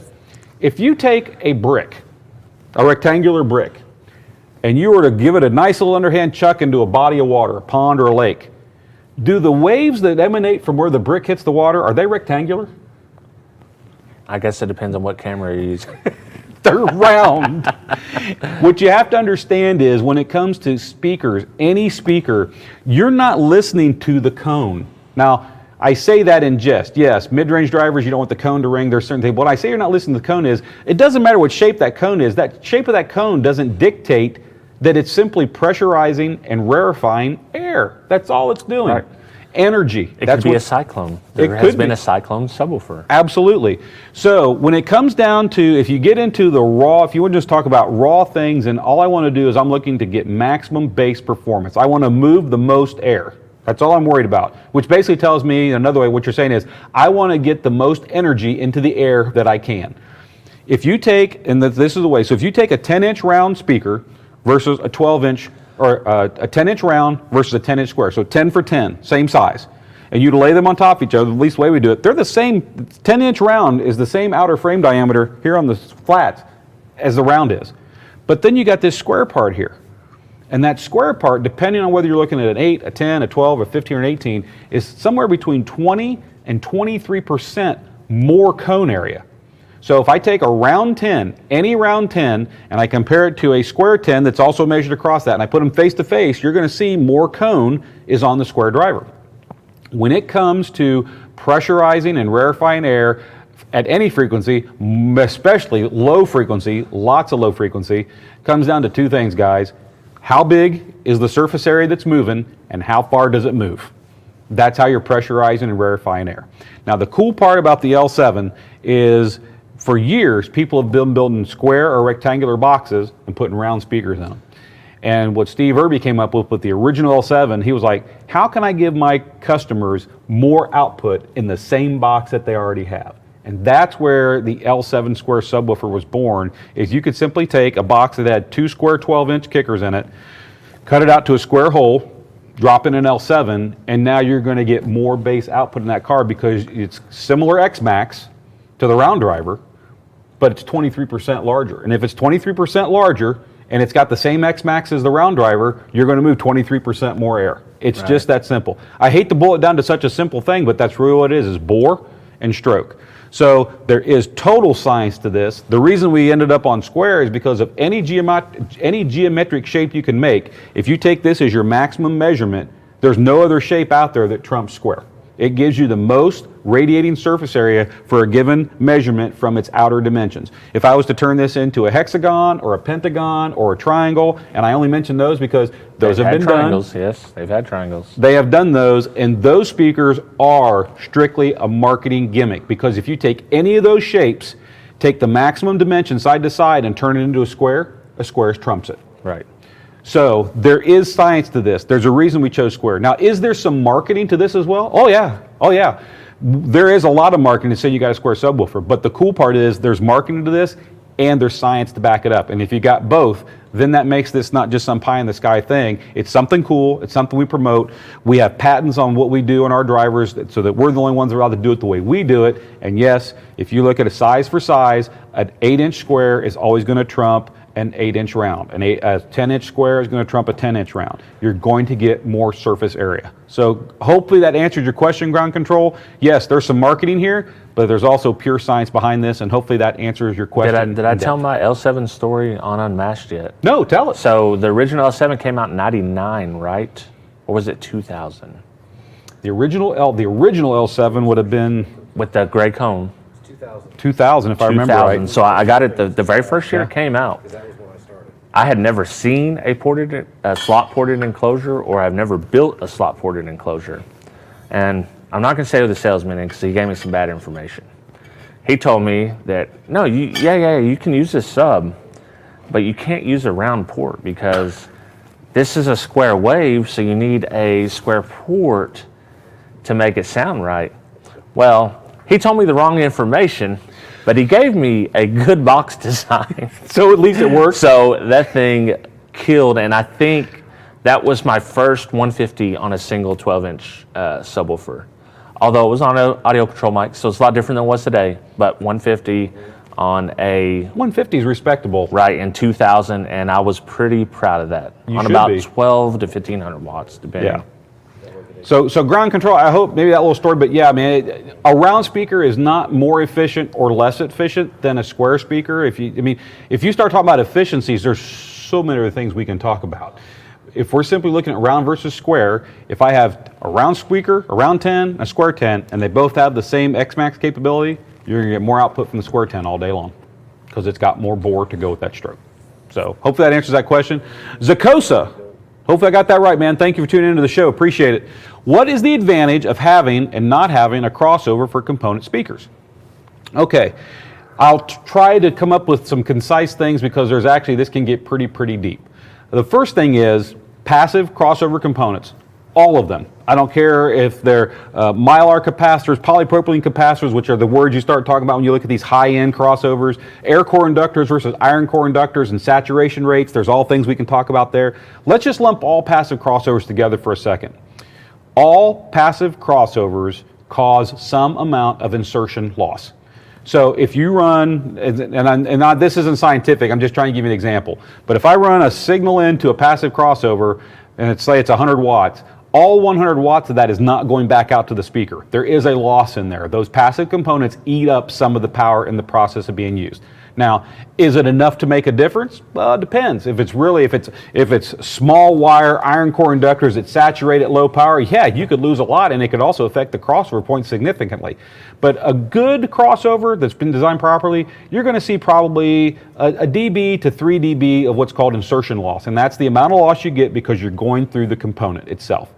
If you take a brick, a rectangular brick, and you were to give it a nice little underhand chuck into a body of water, a pond or a lake, do the waves that emanate from where the brick hits the water, are they rectangular? I guess it depends on what camera you use. They're round. What you have to understand is when it comes to speakers, any speaker, you're not listening to the cone. Now, I say that in jest. Yes, mid-range drivers, you don't want the cone to ring. There's certain things. What I say you're not listening to the cone is, it doesn't matter what shape that cone is. That shape of that cone doesn't dictate that it's simply pressurizing and rarefying air. That's all it's doing. Right. Energy. It could be a cyclone. There has been a cyclone subwoofer. Absolutely. So when it comes down to, if you get into the raw, if you want to just talk about raw things, and all I want to do is I'm looking to get maximum bass performance. I want to move the most air. That's all I'm worried about, which basically tells me, another way, what you're saying is, I want to get the most energy into the air that I can. If you take, and this is the way, so if you take a 10-inch round speaker versus a 12-inch, or a 10-inch round versus a 10-inch square, so 10 for 10, same size, and you lay them on top of each other, the least way we do it, they're the same. 10-inch round is the same outer frame diameter here on the flats as the round is. But then you got this square part here. And that square part, depending on whether you're looking at an 8, a 10, a 12, a 15, or an 18, is somewhere between 20 and 23% more cone area. So if I take a round 10, any round 10, and I compare it to a square 10 that's also measured across that, and I put them face to face, you're going to see more cone is on the square driver. When it comes to pressurizing and rarefying air at any frequency, especially low frequency, lots of low frequency, comes down to two things, guys. How big is the surface area that's moving, and how far does it move? That's how you're pressurizing and rarefying air. Now, the cool part about the L7 is For years, people have been building square or rectangular boxes and putting round speakers in them. And what Steve Irby came up with the original L7, he was like, how can I give my customers more output in the same box that they already have? And that's where the L7 square subwoofer was born, is you could simply take a box that had 2 square 12-inch kickers in it, cut it out to a square hole, drop in an L7, and now you're going to get more bass output in that car because it's similar X-Max to the round driver, but it's 23% larger. And if it's 23% larger and it's got the same X-Max as the round driver, you're going to move 23% more air. It's just that simple. I hate to boil it down to such a simple thing, but that's really what it is bore and stroke. So there is total science to this. The reason we ended up on square is because of any geometric shape you can make. If you take this as your maximum measurement, there's no other shape out there that trumps square. It gives you the most radiating surface area for a given measurement from its outer dimensions. If I was to turn this into a hexagon or a pentagon or a triangle, and I only mention those because those have been triangles, done. Yes, they've had triangles. They have done those, and those speakers are strictly a marketing gimmick, because if you take any of those shapes, take the maximum dimension side to side and turn it into a square trumps it. Right. So there is science to this. There's a reason we chose square. Now, is there some marketing to this as well? Oh yeah. There is a lot of marketing to say you got a square subwoofer, but the cool part is there's marketing to this and there's science to back it up. And if you got both, then that makes this not just some pie in the sky thing. It's something cool. It's something we promote. We have patents on what we do on our drivers so that we're the only ones that are allowed to do it the way we do it. And yes, if you look at a size for size, an 8-inch square is always going to trump an 8-inch round. A 10-inch square is going to trump a 10-inch round. You're going to get more surface area. So hopefully that answers your question, Ground Control. Yes, there's some marketing here, but there's also pure science behind this, and hopefully that answers your question. Did I tell my L7 story on UnMasked yet? No, tell it. So the original L7 came out in '99, right? Or was it 2000? The original L7 would have been with the gray cone. 2000, if I remember right. So I got it the very first year it came out. I had never seen a slot ported enclosure, or I've never built a slot ported enclosure. And I'm not going to say who the salesman is because he gave me some bad information. He told me that, no, you can use this sub, but you can't use a round port because this is a square wave, so you need a square port to make it sound right. Well, he told me the wrong information, but he gave me a good box design. So at least it worked. So that thing killed, and I think that was my first 150 on a single 12-inch subwoofer. Although it was on an audio control mic, so it's a lot different than it was today, but 150 on a... 150 is respectable. Right, in 2000, and I was pretty proud of that. You on should about be. 12 to 1500 watts, depending. Yeah. So Ground Control, I hope maybe that little story, but yeah, man, a round speaker is not more efficient or less efficient than a square speaker. If you start talking about efficiencies, there's so many other things we can talk about. If we're simply looking at round versus square, if I have a round speaker, a round 10, a square 10, and they both have the same X-Max capability, you're going to get more output from the square 10 all day long because it's got more bore to go with that stroke. So hopefully that answers that question. Zakosa, hopefully I got that right, man. Thank you for tuning into the show. Appreciate it. What is the advantage of having and not having a crossover for component speakers? Okay, I'll try to come up with some concise things because this can get pretty deep. The first thing is passive crossover components, all of them. I don't care if they're mylar capacitors, polypropylene capacitors, which are the words you start talking about when you look at these high-end crossovers, air core inductors versus iron core inductors, and saturation rates. There's all things we can talk about there. Let's just lump all passive crossovers together for a second. All passive crossovers cause some amount of insertion loss. So if you run, this isn't scientific, I'm just trying to give you an example, but if I run a signal into a passive crossover, and say it's 100 watts, all 100 watts of that is not going back out to the speaker. There is a loss in there. Those passive components eat up some of the power in the process of being used. Now, is it enough to make a difference? Well, it depends. If it's small wire iron core inductors that saturate at low power, yeah, you could lose a lot, and it could also affect the crossover point significantly. But a good crossover that's been designed properly, you're going to see probably a dB to 3 dB of what's called insertion loss, and that's the amount of loss you get because you're going through the component itself.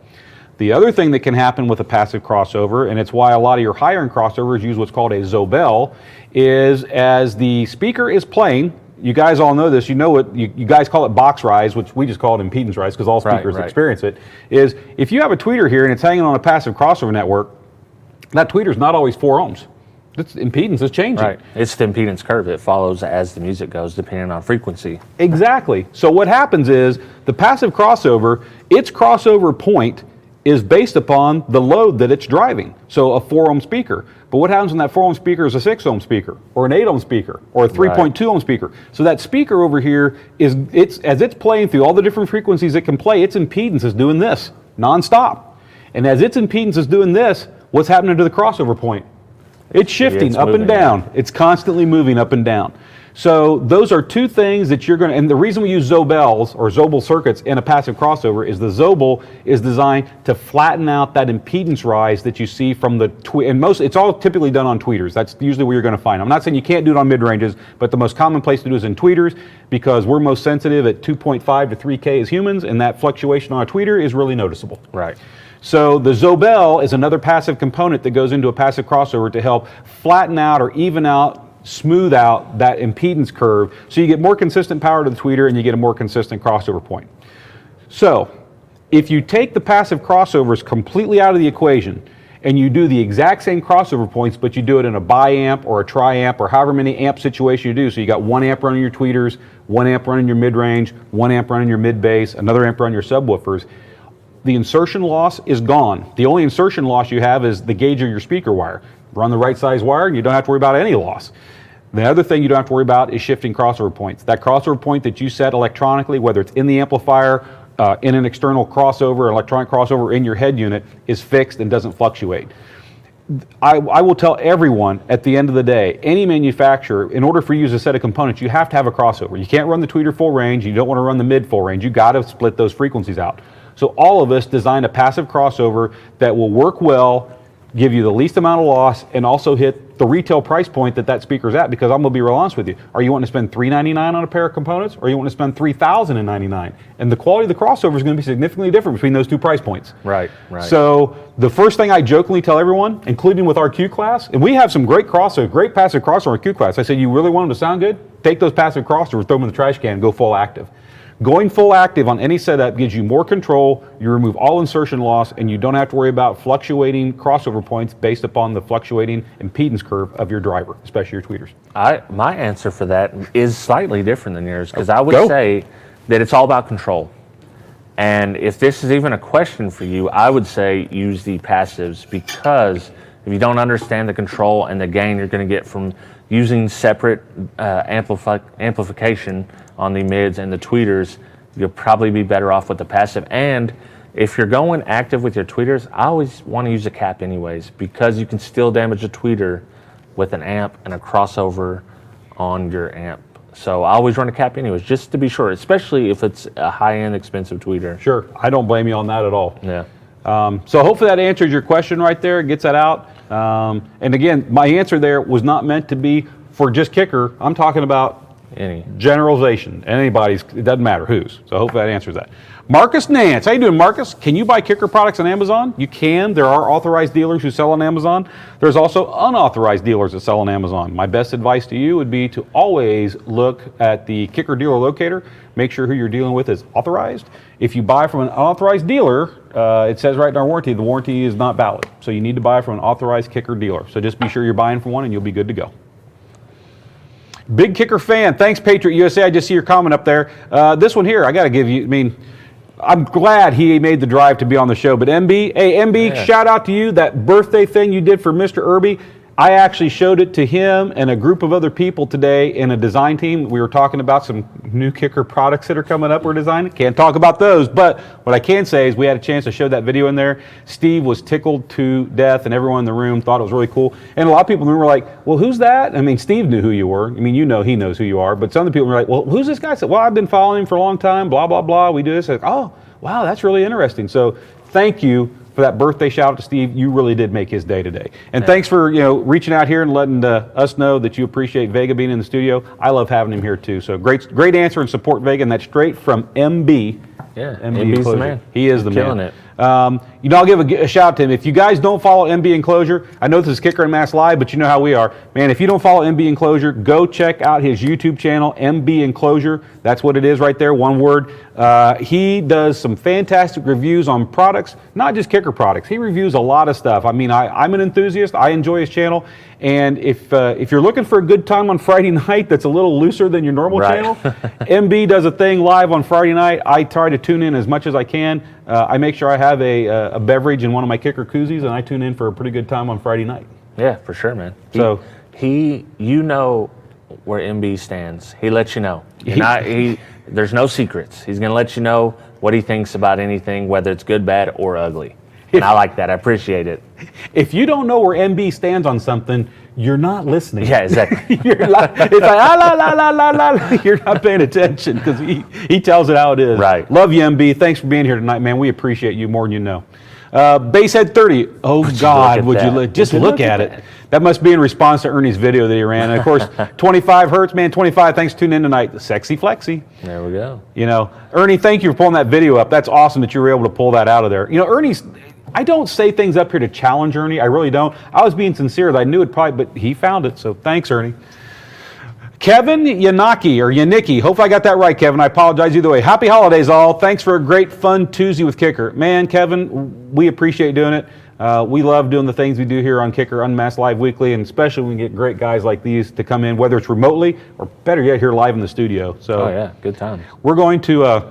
The other thing that can happen with a passive crossover, and it's why a lot of your higher-end crossovers use what's called a Zobel, is as the speaker is playing, you guys all know this, you know what, you guys call it box rise, which we just call it impedance rise because all speakers experience it, is if you have a tweeter here and it's hanging on a passive crossover network, that tweeter's not always 4 ohms. Its impedance is changing. Right. It's the impedance curve. It follows as the music goes, depending on frequency. Exactly. So what happens is the passive crossover, its crossover point is based upon the load that it's driving. So a 4 ohm speaker. But what happens when that 4 ohm speaker is a 6 ohm speaker, or an 8 ohm speaker, or a 3.2 ohm speaker? So that speaker over here is, as it's playing through all the different frequencies it can play, its impedance is doing this nonstop. And as its impedance is doing this, what's happening to the crossover point? It's shifting up and down. It's constantly moving up and down. So those are two things that you're going to, and the reason we use Zobels or Zobel circuits in a passive crossover is the Zobel is designed to flatten out that impedance rise that you see from the and it's all typically done on tweeters. That's usually where you're going to find them. I'm not saying you can't do it on mid-ranges, but the most common place to do it is in tweeters because we're most sensitive at 2.5 to 3K as humans, and that fluctuation on a tweeter is really noticeable. Right. So the Zobel is another passive component that goes into a passive crossover to help flatten out or even out, smooth out that impedance curve so you get more consistent power to the tweeter and you get a more consistent crossover point. So if you take the passive crossovers completely out of the equation and you do the exact same crossover points, but you do it in a bi-amp or a tri-amp or however many amp situation you do, so you got 1 amp running your tweeters, 1 amp running your mid-range, 1 amp running your mid-bass, another amp running your subwoofers, the insertion loss is gone. The only insertion loss you have is the gauge of your speaker wire. Run the right size wire and you don't have to worry about any loss. The other thing you don't have to worry about is shifting crossover points. That crossover point that you set electronically, whether it's in the amplifier, in an external crossover, electronic crossover in your head unit, is fixed and doesn't fluctuate. I will tell everyone at the end of the day, any manufacturer, in order for you to use a set of components, you have to have a crossover. You can't run the tweeter full range, you don't want to run the mid full range, you got to split those frequencies out. So all of us designed a passive crossover that will work well, give you the least amount of loss, and also hit the retail price point that that speaker's at, because I'm going to be real honest with you. Are you wanting to spend $399 on a pair of components, or you want to spend $3,099? And the quality of the crossover is going to be significantly different between those 2 price points. Right, right. So the first thing I jokingly tell everyone, including with our Q class, and we have some great passive crossover in our Q class. I said, you really want them to sound good? Take those passive crossovers, throw them in the trash can, and go full active. Going full active on any setup gives you more control, you remove all insertion loss, and you don't have to worry about fluctuating crossover points based upon the fluctuating impedance curve of your driver, especially your tweeters. My answer for that is slightly different than yours, because I would say that it's all about control. And if this is even a question for you, I would say use the passives, because if you don't understand the control and the gain you're going to get from using separate amplification on the mids and the tweeters, you'll probably be better off with the passive. And if you're going active with your tweeters, I always want to use a cap anyways, because you can still damage a tweeter with an amp and a crossover on your amp. So I always run a cap anyways, just to be sure, especially if it's a high-end expensive tweeter. Sure, I don't blame you on that at all. Yeah. So hopefully that answers your question right there, gets that out. And again, my answer there was not meant to be for just kicker. I'm talking about any generalization. Anybody's, it doesn't matter whose. So hopefully that answers that. Marcus Nance, how you doing, Marcus? Can you buy kicker products on Amazon? You can. There are authorized dealers who sell on Amazon. There's also unauthorized dealers that sell on Amazon. My best advice to you would be to always look at the kicker dealer locator. Make sure who you're dealing with is authorized. If you buy from an unauthorized dealer, it says right in our warranty, the warranty is not valid. So you need to buy from an authorized kicker dealer. So just be sure you're buying from one and you'll be good to go. Big kicker fan. Thanks, Patriot USA. I just see your comment up there. This one here, I got to give you, I'm glad he made the drive to be on the show. But MB, hey, MB, shout out to you. That birthday thing you did for Mr. Irby, I actually showed it to him and a group of other people today in a design team. We were talking about some new kicker products that are coming up we're designing. Can't talk about those, but what I can say is we had a chance to show that video in there. Steve was tickled to death, and everyone in the room thought it was really cool. And a lot of people in the room were like, well, who's that? Steve knew who you were. You know he knows who you are. But some of the people were like, well, who's this guy? I said, well, I've been following him for a long time, blah, blah, blah. We do this. Like, oh, wow, that's really interesting. So thank you for that birthday shout out to Steve. You really did make his day today. And thanks for reaching out here and letting us know that you appreciate Vega being in the studio. I love having him here too. So great answer and support Vega, and that's straight from MB. Yeah, MB's the man. He is the man. Killing it. I'll give a shout out to him. If you guys don't follow MB Enclosure, I know this is Kicker Unmasked Live, but you know how we are. Man, if you don't follow MB Enclosure, go check out his YouTube channel, MB Enclosure. That's what it is right there, one word. He does some fantastic reviews on products, not just kicker products. He reviews a lot of stuff. I mean, I'm an enthusiast. I enjoy his channel. And if you're looking for a good time on Friday night that's a little looser than your normal channel, MB does a thing live on Friday night. I try to tune in as much as I can. I make sure I have a beverage in one of my kicker koozies, and I tune in for a pretty good time on Friday night. Yeah, for sure, man. So you know where MB stands. He lets you know. There's no secrets. He's going to let you know what he thinks about anything, whether it's good, bad, or ugly. And I like that. I appreciate it. If you don't know where MB stands on something, you're not listening. Yeah, exactly. It's like, la. You're not paying attention because he tells it how it is. Right. Love you, MB. Thanks for being here tonight, man. We appreciate you more than you know. Basehead 30. Oh, God, would you just look at it? That must be in response to Ernie's video that he ran. And of course, 25 hertz, man. 25. Thanks for tuning in tonight. Sexy Flexi. There we go. Ernie, thank you for pulling that video up. That's awesome that you were able to pull that out of there. Ernie's. I don't say things up here to challenge Ernie. I really don't. I was being sincere. I knew it probably, but he found it. So thanks, Ernie. Kevin Yanicki. Hope I got that right, Kevin. I apologize either way. Happy holidays, all. Thanks for a great, fun Tuesday with Kicker. Man, Kevin, we appreciate doing it. We love doing the things we do here on Kicker Unmasked Live Weekly, and especially when we get great guys like these to come in, whether it's remotely or better yet, here live in the studio. So, oh yeah, good time. We're going to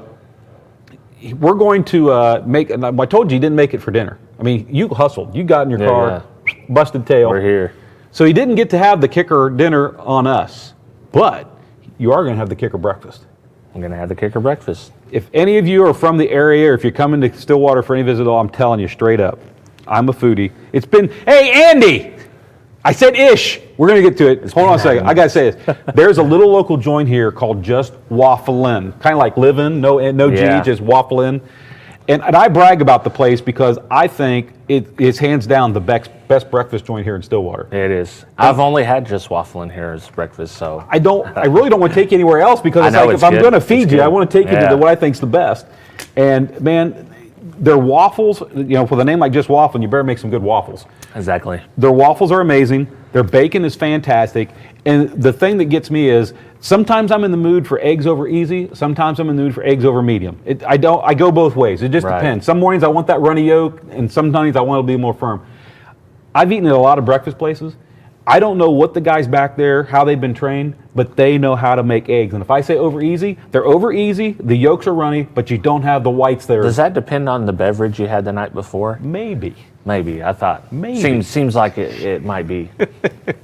make. And I told you didn't make it for dinner. I mean, you hustled. You got in your car, busted tail. We're here. So he didn't get to have the Kicker dinner on us, but you are going to have the Kicker breakfast. I'm going to have the Kicker breakfast. If any of you are from the area, or if you're coming to Stillwater for any visit at all, I'm telling you straight up, I'm a foodie. It's been, hey, Andy! I said ish. We're going to get to it. Hold on a second. I got to say this. There's a little local joint here called Just Wafflin'. Kind of like living, no G, just wafflin'. And I brag about the place because I think it is hands down the best breakfast joint here in Stillwater. It is. I've only had Just Wafflin' here as breakfast, so. I really don't want to take you anywhere else because it's like if I'm going to feed you, I want to take you to what I think's the best. And man, their waffles, with a name like Just Wafflin', you better make some good waffles. Exactly. Their waffles are amazing. Their bacon is fantastic. And the thing that gets me is sometimes I'm in the mood for eggs over easy. Sometimes I'm in the mood for eggs over medium. I go both ways. It just depends. Some mornings I want that runny yolk, and sometimes I want it to be more firm. I've eaten at a lot of breakfast places. I don't know what the guys back there, how they've been trained, but they know how to make eggs. And if I say over easy, they're over easy, the yolks are runny, but you don't have the whites there. Does that depend on the beverage you had the night before? Maybe. I thought. Maybe. Seems like it might be.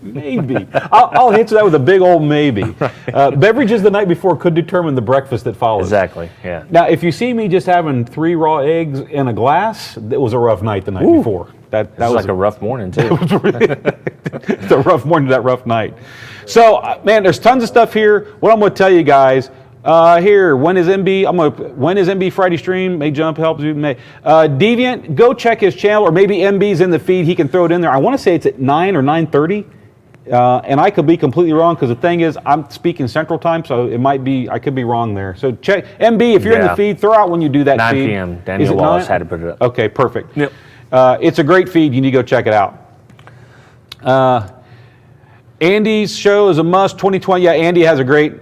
Maybe. I'll answer that with a big old maybe. Beverages the night before could determine the breakfast that follows. Exactly, yeah. Now, if you see me just having 3 raw eggs in a glass, it was a rough night the night before. That was like a rough morning, too. It's a rough morning, that rough night. So, man, there's tons of stuff here. What I'm going to tell you guys, when is MB Friday stream? May jump helps you. May Deviant, go check his channel, or maybe MB's in the feed. He can throw it in there. I want to say it's at 9 or 9:30, and I could be completely wrong because the thing is, I'm speaking Central Time, so it might be I could be wrong there. So check MB if you're in the feed. Throw out when you do that. 9 feed. p.m. Daniel Wallace had to put it up. Okay, perfect. Yep. It's a great feed. You need to go check it out. Andy's show is a must. 2020. Yeah, Andy has a great.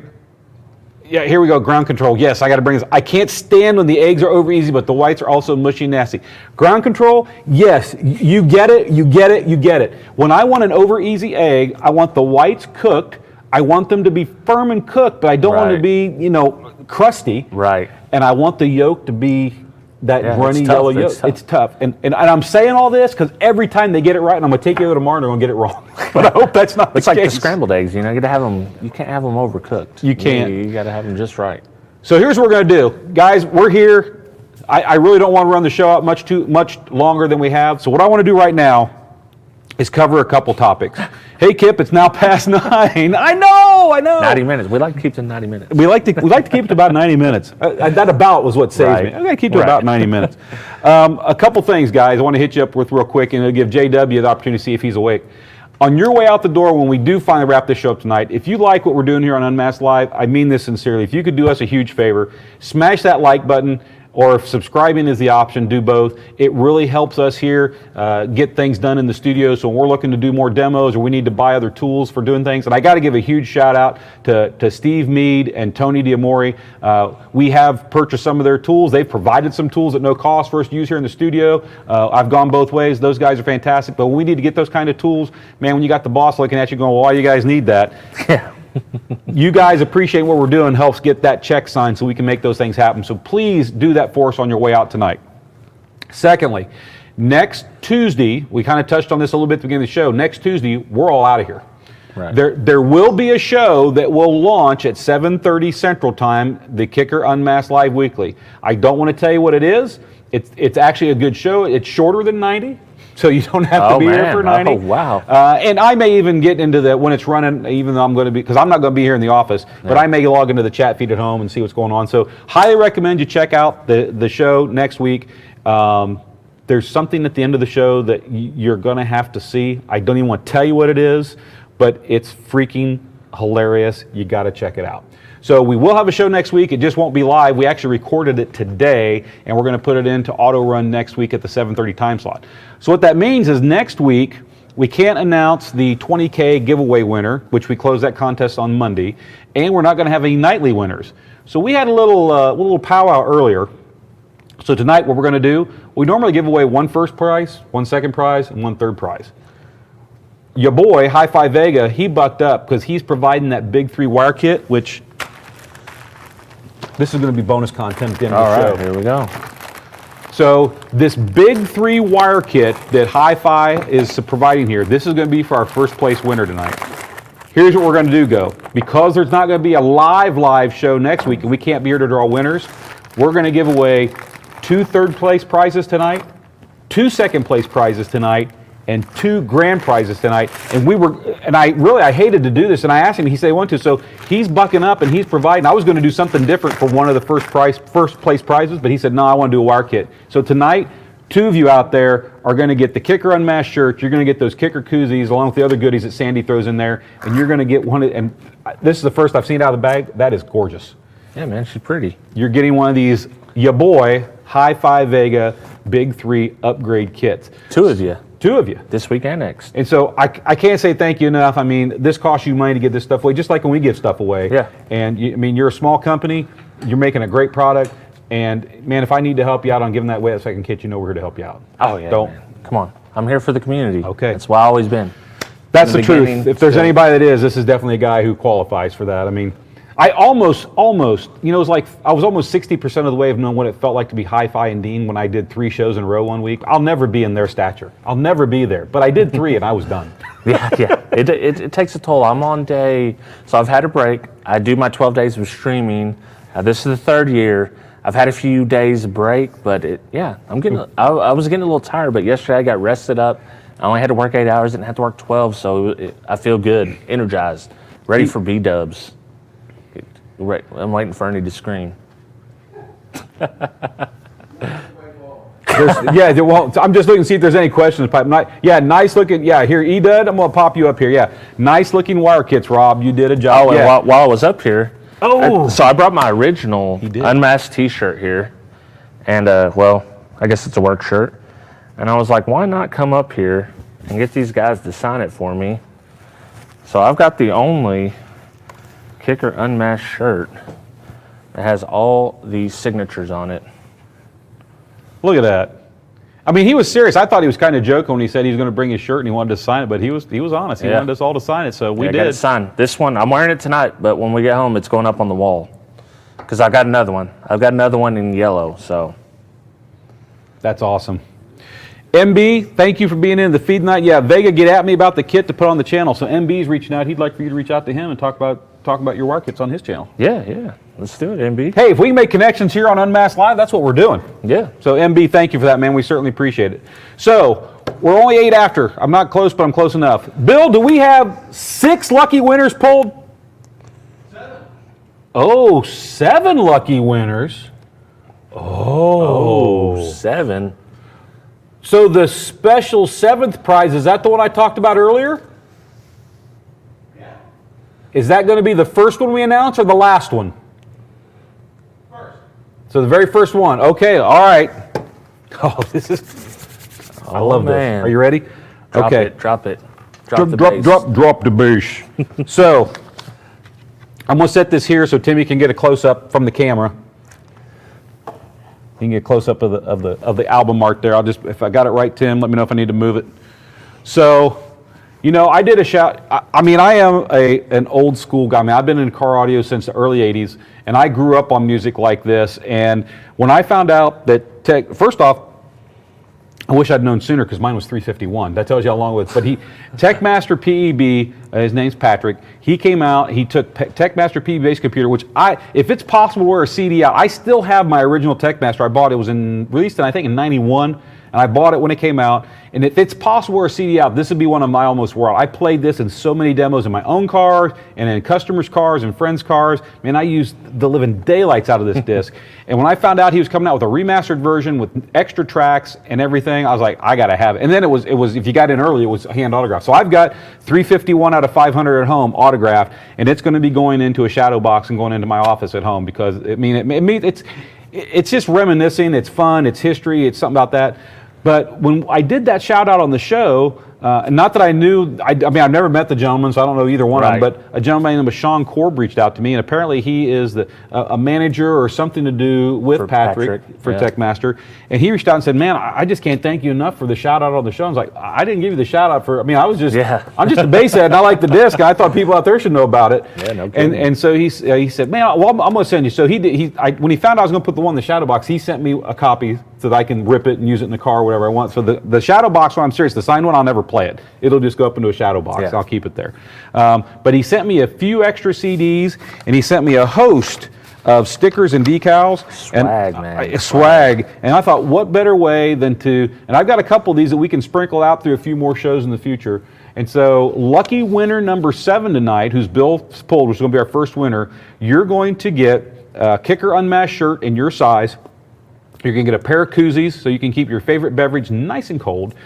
Yeah, here we go. Ground control. Yes, I got to bring this. I can't stand when the eggs are over easy, but the whites are also mushy and nasty. Ground control. Yes, you get it. You get it. You get it. When I want an over easy egg, I want the whites cooked. I want them to be firm and cooked, but I don't want to be, crusty. Right. And I want the yolk to be that runny yellow yolk. It's tough. And I'm saying all this because every time they get it right, and I'm going to take you over tomorrow and they're going to get it wrong. But I hope that's not the case. It's like the scrambled eggs, you gotta have them, you can't have them overcooked. You can't. You gotta have them just right. So here's what we're going to do. Guys, we're here. I really don't want to run the show out much longer than we have. So what I want to do right now is cover a couple topics. Hey, Kip, it's now past 9. I know. 90 minutes. We like to keep to 90 minutes. We like to keep it to about 90 minutes. That about was what saves me. I got to keep to about 90 minutes. A couple things, guys, I want to hit you up with real quick, and it'll give JW the opportunity to see if he's awake. On your way out the door, when we do finally wrap this show up tonight, if you like what we're doing here on Unmasked Live, I mean this sincerely. If you could do us a huge favor, smash that like button. or if subscribing is the option, do both. It really helps us here get things done in the studio. So when we're looking to do more demos or we need to buy other tools for doing things, and I got to give a huge shout out to Steve Mead and Tony Diamori. We have purchased some of their tools. They've provided some tools at no cost for us to use here in the studio. I've gone both ways. Those guys are fantastic, but when we need to get those kind of tools, man, when you got the boss looking at you going, well, why do you guys need that? Yeah. You guys appreciate what we're doing, helps get that check signed so we can make those things happen. So please do that for us on your way out tonight. Secondly, next Tuesday, we kind of touched on this a little bit at the beginning of the show. Next Tuesday, we're all out of here. Right. There will be a show that will launch at 7:30 Central Time, the Kicker Unmasked Live Weekly. I don't want to tell you what it is. It's actually a good show. It's shorter than 90. So you don't have to be here for 90. Oh, wow. And I may even get into that when it's running, even though I'm going to be, because I'm not going to be here in the office, but I may log into the chat feed at home and see what's going on. So highly recommend you check out the show next week. There's something at the end of the show that you're going to have to see. I don't even want to tell you what it is, but it's freaking hilarious. You got to check it out. So we will have a show next week. It just won't be live. We actually recorded it today, and we're going to put it into auto run next week at the 7:30 time slot. So what that means is next week, we can't announce the 20K giveaway winner, which we closed that contest on Monday, and we're not going to have any nightly winners. So we had a little powwow earlier. So tonight what we're going to do, we normally give away one first prize, one second prize, and one third prize. Your boy, HifiVega, he bucked up because he's providing that big 3 wire kit, which this is going to be bonus content at the end of the show. All right, here we go. So this big 3 wire kit that HiFi is providing here, this is going to be for our first place winner tonight. Here's what we're going to do, because there's not going to be a live show next week and we can't be here to draw winners, we're going to give away 2 third place prizes tonight, 2 second place prizes tonight, and 2 grand prizes tonight. And I hated to do this, and I asked him, he said he wanted to, so he's bucking up and he's providing. I was going to do something different for one of the first place prizes, but he said, no, I want to do a wire kit. So tonight, 2 of you out there are going to get the Kicker Unmasked shirt. You're going to get those Kicker koozies along with the other goodies that Sandy throws in there, and you're going to get one, and this is the first I've seen it out of the bag. That is gorgeous. Yeah, man, she's pretty. You're getting one of these, your boy, HifiVega Big 3 upgrade kits. 2 of you. 2 of you. This week and next. And so I can't say thank you enough. I mean, this costs you money to get this stuff away, just like when we give stuff away. Yeah. And you're a small company. You're making a great product. And man, if I need to help you out on giving that away, that second kit, you know we're here to help you out. Oh, yeah, man. Come on. I'm here for the community. Okay. That's why I've always been. That's the truth. If there's anybody that is, this is definitely a guy who qualifies for that. I mean, I almost, it was like I was almost 60% of the way of knowing what it felt like to be HiFi and Dean when I did 3 shows in a row one week. I'll never be in their stature. I'll never be there. But I did 3 and I was done. Yeah. It takes a toll. I'm on so I've had a break. I do my 12 days of streaming. This is the 3rd year. I've had a few days break, but I was getting a little tired, but yesterday I got rested up. I only had to work 8 hours, didn't have to work 12, so I feel good, energized, ready for B-dubs. I'm waiting for Ernie to scream. I'm just looking to see if there's any questions. Nice looking. Yeah, here, Edud, I'm going to pop you up here. Yeah, nice looking wire kits, Rob. You did a job. Oh, and while I was up here, Oh. So I brought my original Unmasked t-shirt here. And, well, I guess it's a work shirt. And I was like, why not come up here and get these guys to sign it for me? So I've got the only Kicker Unmasked shirt that has all these signatures on it. Look at that. I mean, he was serious. I thought he was kind of joking when he said he was going to bring his shirt and he wanted to sign it, but he was honest. He wanted us all to sign it, so we did. I got it signed. This one, I'm wearing it tonight, but when we get home, it's going up on the wall. Because I got another one. I've got another one in yellow, so. That's awesome. MB, thank you for being in the feed tonight. Yeah, Vega, get at me about the kit to put on the channel. So MB's reaching out. He'd like for you to reach out to him and talk about your wire kits on his channel. Yeah. Let's do it, MB. Hey, if we can make connections here on Unmasked Live, that's what we're doing. Yeah. So MB, thank you for that, man. We certainly appreciate it. So we're only 8 after. I'm not close, but I'm close enough. Bill, do we have 6 lucky winners pulled? 7. Oh, 7 lucky winners. Oh, 7. So the special 7th prize, is that the one I talked about earlier? Yeah. Is that going to be the first one we announce or the last one? First. So the very first one. Okay, all right. Oh, this is. I love man. this. Are you ready? Drop okay. it. Drop it. Drop the drop, bass. drop the bass. So I'm gonna set this here so Timmy can get a close up from the camera. You can get a close up of the album art there. I'll just, if I got it right, Tim, let me know if I need to move it. So, you know, I did a shout. I mean, I am an old school guy. I mean, I've been in car audio since the early '80s, and I grew up on music like this. And when I found out that first off, I wish I'd known sooner because mine was 351. That tells you how long it was. But Techmaster PEB, his name's Patrick. He came out. He took Techmaster PEB bass computer, which if it's possible to wear a CD out, I still have my original Techmaster. I bought it. It was released I think in '91, and I bought it when it came out. And if it's possible to wear a CD out, this would be one of my almost wore out. I played this in so many demos in my own cars and in customers' cars and friends' cars. Man, I used the living daylights out of this disc. And when I found out he was coming out with a remastered version with extra tracks and everything, I was like, I gotta have it. And then it was if you got in early, it was hand autographed. So I've got 351 out of 500 at home autographed, and it's going to be going into a shadow box and going into my office at home because it's just reminiscing. It's fun. It's history. It's something about that. But when I did that shout out on the show, not that I knew, I mean, I've never met the gentleman, so I don't know either one of them, but a gentleman named Sean Korb reached out to me, and apparently he is a manager or something to do with Patrick for Techmaster. And he reached out and said, man, I just can't thank you enough for the shout out on the show. I was like, I didn't give you the shout out I mean, I'm just a bass head, and I like the disc, and I thought people out there should know about it. Yeah, no kidding. And so he said, man, well, I'm going to send you. So when he found out I was going to put the one in the shadow box, he sent me a copy so that I can rip it and use it in the car or whatever I want. So the shadow box one, I'm serious, the signed one, I'll never play it. It'll just go up into a shadow box. Yeah. I'll keep it there. But he sent me a few extra CDs, and he sent me a host of stickers and decals. Swag, man. Swag. And I thought, what better way than and I've got a couple of these that we can sprinkle out through a few more shows in the future. And so lucky winner number 7 tonight, who's Bill pulled, which is going to be our first winner, you're going to get a Kicker Unmasked shirt in your size. You're going to get a pair of koozies so you can keep your favorite beverage nice and cold.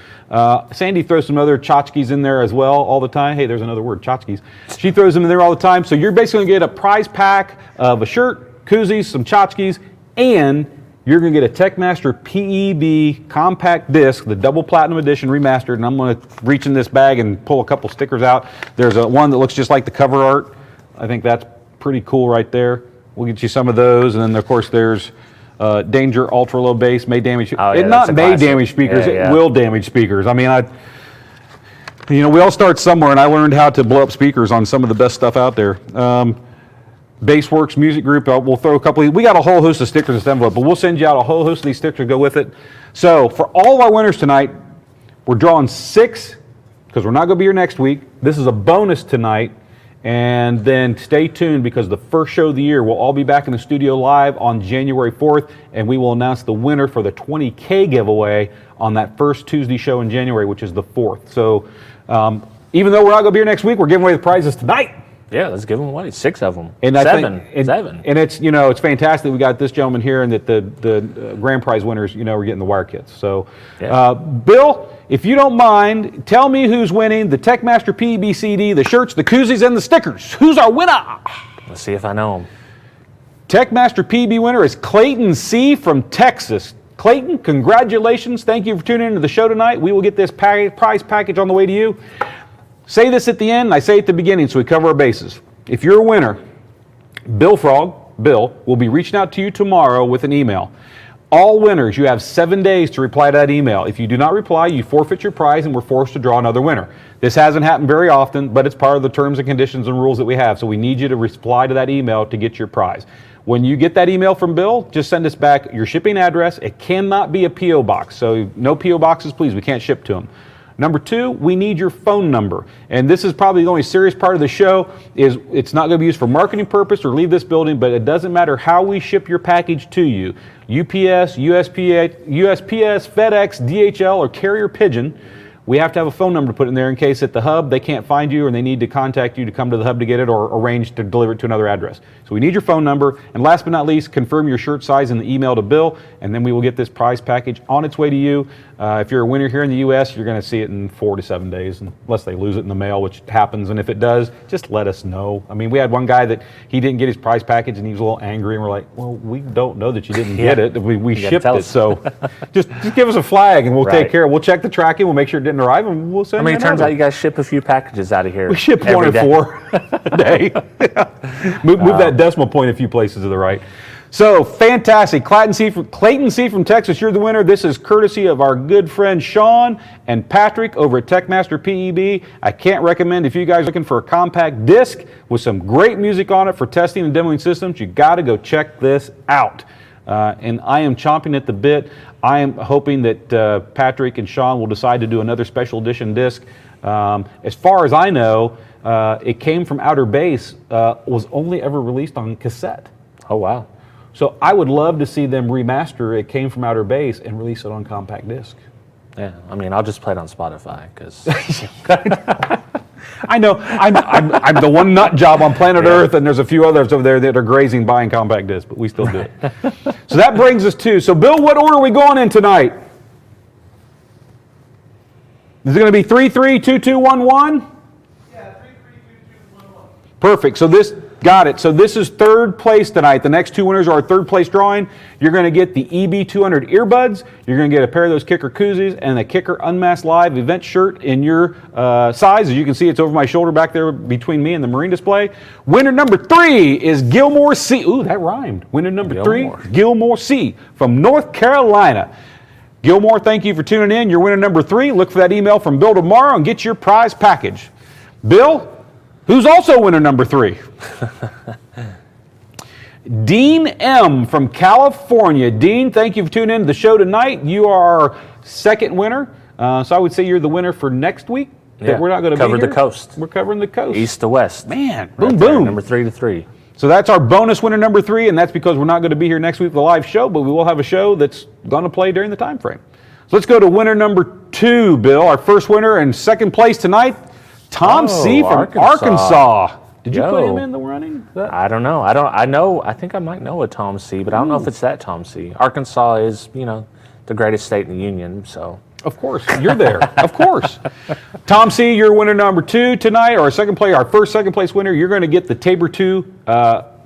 Sandy throws some other tchotchkes in there as well all the time. Hey, there's another word, tchotchkes. She throws them in there all the time. So you're basically going to get a prize pack of a shirt, koozies, some tchotchkes, and you're going to get a Techmaster PEB compact disc, the double platinum edition remastered. And I'm going to reach in this bag and pull a couple stickers out. There's one that looks just like the cover art. I think that's pretty cool right there. We'll get you some of those. And then, of course, there's Danger ultra low bass may damage. Oh, yeah, it not may classic. damage speakers. Yeah. It will damage speakers. I mean, we all start somewhere, and I learned how to blow up speakers on some of the best stuff out there. Bassworks Music Group. We'll throw a couple. We got a whole host of stickers in this envelope, but we'll send you out a whole host of these stickers to go with it. So for all of our winners tonight, we're drawing 6 because we're not going to be here next week. This is a bonus tonight. And then stay tuned because the first show of the year, we'll all be back in the studio live on January 4th, and we will announce the winner for the 20K giveaway on that first Tuesday show in January, which is the 4th. So even though we're not going to be here next week, we're giving away the prizes tonight. Yeah, let's give them away. 6 of them. And Seven. And it's, it's fantastic. We got this gentleman here, and that the grand prize winners, we're getting the wire kits. So, Bill, if you don't mind, tell me who's winning the Techmaster PEB CD, the shirts, the koozies, and the stickers. Who's our winner? Let's see if I know him. Techmaster PEB winner is Clayton C. from Texas. Clayton, congratulations. Thank you for tuning into the show tonight. We will get this prize package on the way to you. Say this at the end, and I say at the beginning so we cover our bases. If you're a winner, Bill, will be reaching out to you tomorrow with an email. All winners, you have 7 days to reply to that email. If you do not reply, you forfeit your prize and we're forced to draw another winner. This hasn't happened very often, but it's part of the terms and conditions and rules that we have, so we need you to reply to that email to get your prize. When you get that email from Bill, just send us back your shipping address. It cannot be a P.O. box, so no P.O. boxes, please. We can't ship to them. Number 2, we need your phone number. And this is probably the only serious part of the show, is it's not going to be used for marketing purpose or leave this building, but it doesn't matter how we ship your package to you. UPS, USPS, FedEx, DHL, or Carrier Pigeon. we have to have a phone number to put in there in case at the hub they can't find you and they need to contact you to come to the hub to get it or arrange to deliver it to another address. So we need your phone number, and last but not least, confirm your shirt size in the email to Bill, and then we will get this prize package on its way to you. If you're a winner here in the U.S., you're going to see it in 4 to 7 days, unless they lose it in the mail, which happens, and if it does, just let us know. I mean, we had one guy that he didn't get his prize package, and he was a little angry, and we're like, well, we don't know that you didn't get it. We shipped it, so just give us a flag, and we'll take care of it. We'll check the tracking, we'll make sure it didn't arrive, and we'll send it. I mean, it turns out you guys ship a few packages out of here. We ship 1 in 4 a day. Move that decimal point a few places to the right. So fantastic. Clayton C. from Texas, you're the winner. This is courtesy of our good friend Sean and Patrick over at Techmaster PEB. I can't recommend, if you guys are looking for a compact disc with some great music on it for testing and demoing systems, you got to go check this out. And I am chomping at the bit. I am hoping that Patrick and Sean will decide to do another special edition disc. As far as I know, it came from outer base, was only ever released on cassette. Oh, wow. So I would love to see them remaster It Came From Outer Base and release it on compact disc. Yeah, I mean, I'll just play it on Spotify because I know I'm the one nut job on planet Earth, and there's a few others over there that are grazing buying compact disc, but we still do it. So that brings us to, so Bill, what order are we going in tonight? Is it going to be 3-3-2-2-1-1? Yeah, 3-3-2-2-1-1. Perfect. So this, got it. So this is third place tonight. The next two winners are our third place drawing. You're going to get the EB200 earbuds. You're going to get a pair of those Kicker koozies and a Kicker Unmasked Live event shirt in your size. As you can see, it's over my shoulder back there between me and the marine display. Winner number 3 is Gilmore C. Ooh, that rhymed. Winner number 3, Gilmore C from North Carolina. Gilmore, thank you for tuning in. You're winner number 3. Look for that email from Bill tomorrow and get your prize package. Bill, who's also winner number 3? Dean M. from California. Dean, thank you for tuning in to the show tonight. You are our second winner. So I would say you're the winner for next week. Yeah. We're not going to cover the coast. We're covering the coast. East to west. Man, Right boom, there, boom. Number 3 to 3. So that's our bonus winner number 3, and that's because we're not going to be here next week with a live show, but we will have a show that's going to play during the time frame. So let's go to winner number 2, Bill. Our first winner in second place tonight, Tom C. from Arkansas. Did you put him in the running? I don't know. I think I might know a Tom C., but I don't know if it's that Tom C. Arkansas is, the greatest state in the union, so. Of course, you're there. Of course. Tom C., you're winner number 2 tonight, or our first second place winner. You're going to get the Tabor 2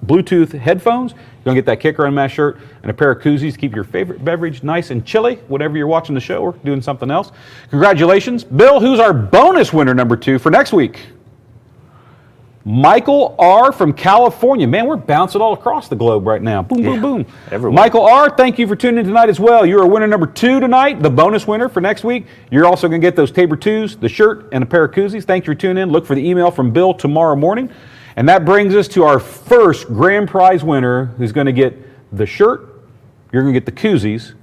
Bluetooth headphones. You're going to get that Kicker Unmasked shirt and a pair of koozies to keep your favorite beverage nice and chilly, whatever you're watching the show or doing something else. Congratulations. Bill, who's our bonus winner number 2 for next week? Michael R. from California. Man, we're bouncing all across the globe right now. Boom, boom, boom. Everywhere. Michael R., thank you for tuning in tonight as well. You're a winner number 2 tonight, the bonus winner for next week. You're also going to get those Tabor 2s, the shirt, and a pair of koozies. Thank you for tuning in. Look for the email from Bill tomorrow morning. And that brings us to our first grand prize winner, who's going to get the shirt, you're going to get the koozies,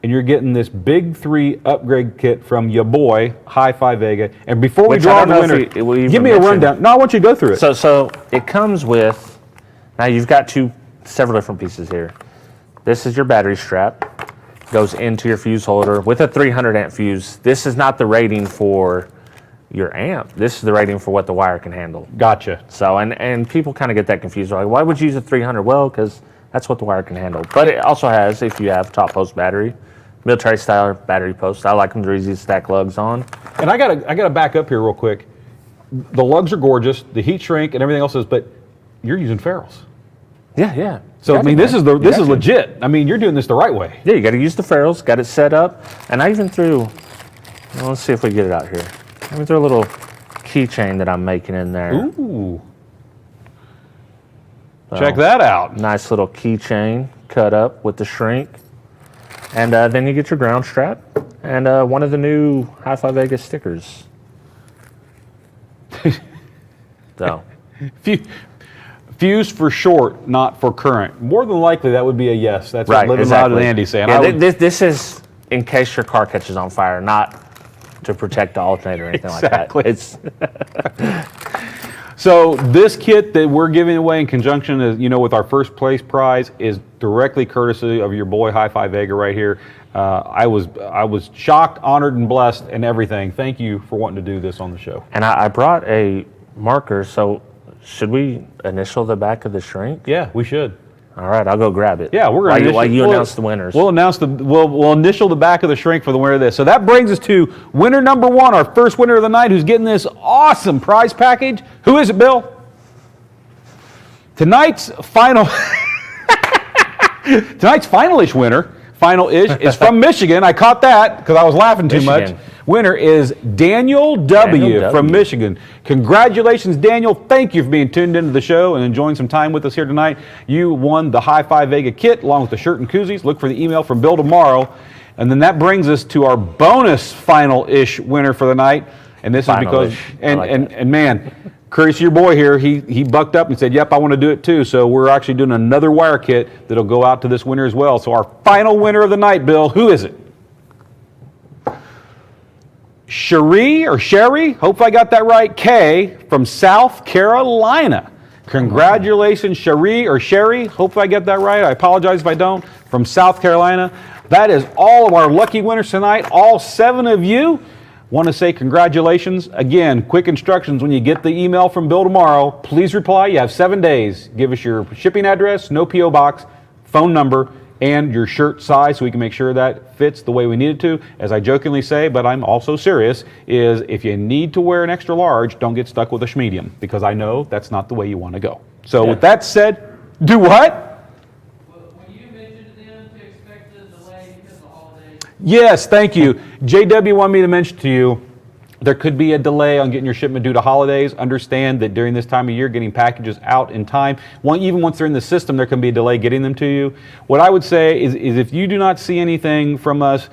and you're getting this big 3 upgrade kit from your boy, HiFiVega. And before we draw the winner, give me a rundown. No, I want you to go through it. So it comes with, now you've got several different pieces here. This is your battery strap, goes into your fuse holder with a 300 amp fuse. This is not the rating for your amp. This is the rating for what the wire can handle. Gotcha. So, and people kind of get that confused. They're like, why would you use a 300? Well, because that's what the wire can handle. But it also has, if you have top post battery, military style battery post. I like them. They're easy to stack lugs on. And I gotta back up here real quick. The lugs are gorgeous, the heat shrink and everything else is, but you're using ferrules. Yeah. So I mean, this is legit. I mean, you're doing this the right way. Yeah, you got to use the ferrules. Got it set up, and I even threw. Well, let's see if we get it out here. I even threw a little keychain that I'm making in there. Ooh. So, check that out. Nice little keychain cut up with the shrink. And then you get your ground strap and one of the new HifiVega stickers. So, fuse for short, not for current. More than likely, that would be a yes. That's right, what Living Loud and Andy saying. Yeah, this is in case your car catches on fire, not to protect the alternator or anything like that. It's So this kit that we're giving away in conjunction, with our first place prize is directly courtesy of your boy HifiVega right here. I was shocked, honored, and blessed, and everything. Thank you for wanting to do this on the show. And I brought a marker, so should we initial the back of the shrink? Yeah, we should. All right, I'll go grab it. Yeah, we're going to while you announce the winners. We'll initial the back of the shrink for the winner of this. So that brings us to winner number 1, our first winner of the night, who's getting this awesome prize package. Who is it, Bill? Tonight's finalish winner. Final-ish is from Michigan. I caught that because I was laughing too much. Winner is Daniel W. from Michigan. Congratulations, Daniel. Thank you for being tuned into the show and enjoying some time with us here tonight. You won the HifiVega kit along with the shirt and koozies. Look for the email from Bill tomorrow. And then that brings us to our bonus final-ish winner for the night. And this is because, and man, courtesy your boy here, he bucked up and said, yep, I want to do it too. So we're actually doing another wire kit that'll go out to this winner as well. So our final winner of the night, Bill, who is it? Sherry, hope I got that right, K from South Carolina. Congratulations, Sherry, hope I get that right. I apologize if I don't, from South Carolina. That is all of our lucky winners tonight, all 7 of you. Want to say congratulations. Again, quick instructions when you get the email from Bill tomorrow, please reply. You have 7 days. Give us your shipping address, no P.O. box, phone number, and your shirt size so we can make sure that fits the way we need it to. As I jokingly say, but I'm also serious, is if you need to wear an extra large, don't get stuck with a schmedium, because I know that's not the way you want to go. So with that said, do what? When you mentioned to them to expect a delay because of the holidays. Yes, thank you. JW wanted me to mention to you, there could be a delay on getting your shipment due to holidays. Understand that during this time of year, getting packages out in time, even once they're in the system, there can be a delay getting them to you. What I would say is if you do not see anything from us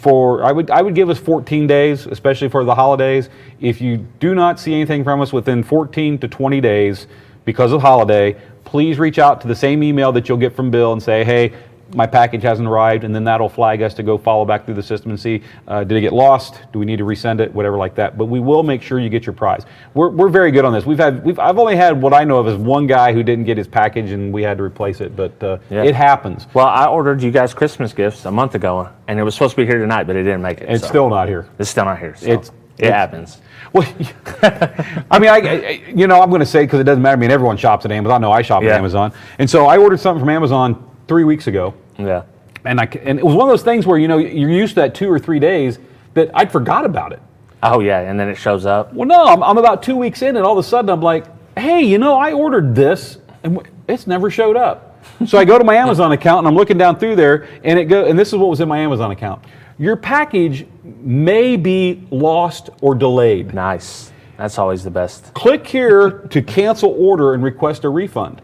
I would give us 14 days, especially for the holidays. If you do not see anything from us within 14 to 20 days because of holiday, please reach out to the same email that you'll get from Bill and say, hey, my package hasn't arrived, and then that'll flag us to go follow back through the system and see, did it get lost? Do we need to resend it? Whatever like that. But we will make sure you get your prize. We're very good on this. I've only had what I know of as one guy who didn't get his package and we had to replace it, but it happens. Well, I ordered you guys Christmas gifts a month ago, and it was supposed to be here tonight, but it didn't make it. It's still not here. It's still not here. So it happens. Well, I mean, I'm going to say because it doesn't matter. I mean, everyone shops at Amazon. No, I shop at Amazon, and so I ordered something from Amazon 3 weeks ago. Yeah. And it was one of those things where, you're used to that 2 or 3 days that I'd forgot about it. Oh, yeah, and then it shows up? Well, no, I'm about 2 weeks in, and all of a sudden I'm like, hey, I ordered this, and it's never showed up. So I go to my Amazon account, and I'm looking down through there, and and this is what was in my Amazon account. Your package may be lost or delayed. Nice. That's always the best. Click here to cancel order and request a refund,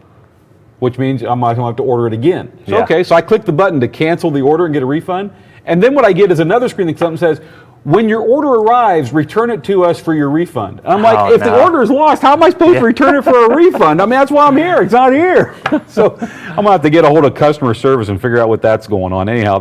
which means I might have to order it again. So, okay, so I click the button to cancel the order and get a refund. And then what I get is another screen that something says, when your order arrives, return it to us for your refund. And I'm like, if the order is lost, how am I supposed to return it for a refund? I mean, that's why I'm here. It's not here. So I'm going to have to get a hold of customer service and figure out what that's going on. Anyhow,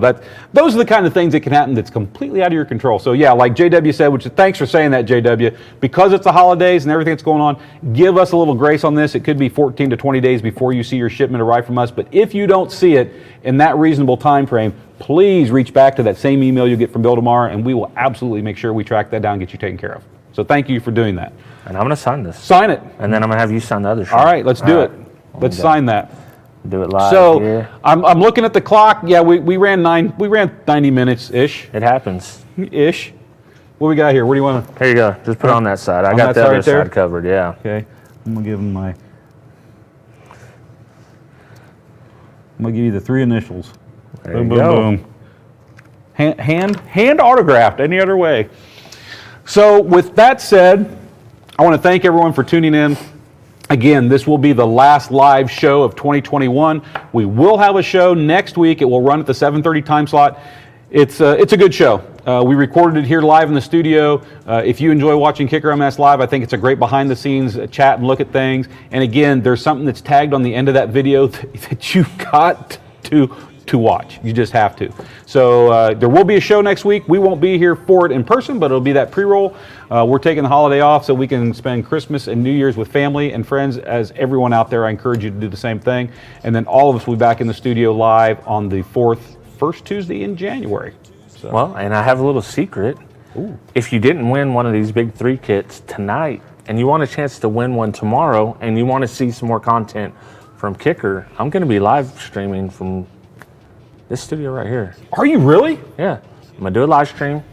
those are the kind of things that can happen that's completely out of your control. So yeah, like JW said, which thanks for saying that, JW. Because it's the holidays and everything that's going on, give us a little grace on this. It could be 14 to 20 days before you see your shipment arrive from us. But if you don't see it in that reasonable time frame, please reach back to that same email you'll get from Bill tomorrow, and we will absolutely make sure we track that down and get you taken care of. So thank you for doing that. And I'm going to sign this. Sign it. And then I'm going to have you sign the other sheet. All right, let's do it. Let's sign that. Do it live so here. I'm looking at the clock. Yeah, we ran 90 minutes ish. It happens. Ish. What we got here? What do you want to? Here you go. Just put it on that side. I got the other side covered. Yeah. Okay. I'm gonna give him I'm gonna give you the 3 initials. There boom, you boom, go. boom. Hand autographed. Any other way? So with that said, I want to thank everyone for tuning in. Again, this will be the last live show of 2021. We will have a show next week. It will run at the 7:30 time slot. It's a good show. We recorded it here live in the studio. If you enjoy watching Kicker UnMasked live, I think it's a great behind-the-scenes chat and look at things. And again, there's something that's tagged on the end of that video that you got to to watch. You just have to. So there will be a show next week. We won't be here for it in person, but it'll be that pre-roll. We're taking the holiday off so we can spend Christmas and New Year's with family and friends. As everyone out there, I encourage you to do the same thing. And then all of us will be back in the studio live on the first Tuesday in January. So. Well, and I have a little secret. Ooh. If you didn't win one of these big 3 kits tonight and you want a chance to win one tomorrow and you want to see some more content from Kicker, I'm going to be live streaming from this studio right here. Are you really? Yeah. I'm going to do a live stream.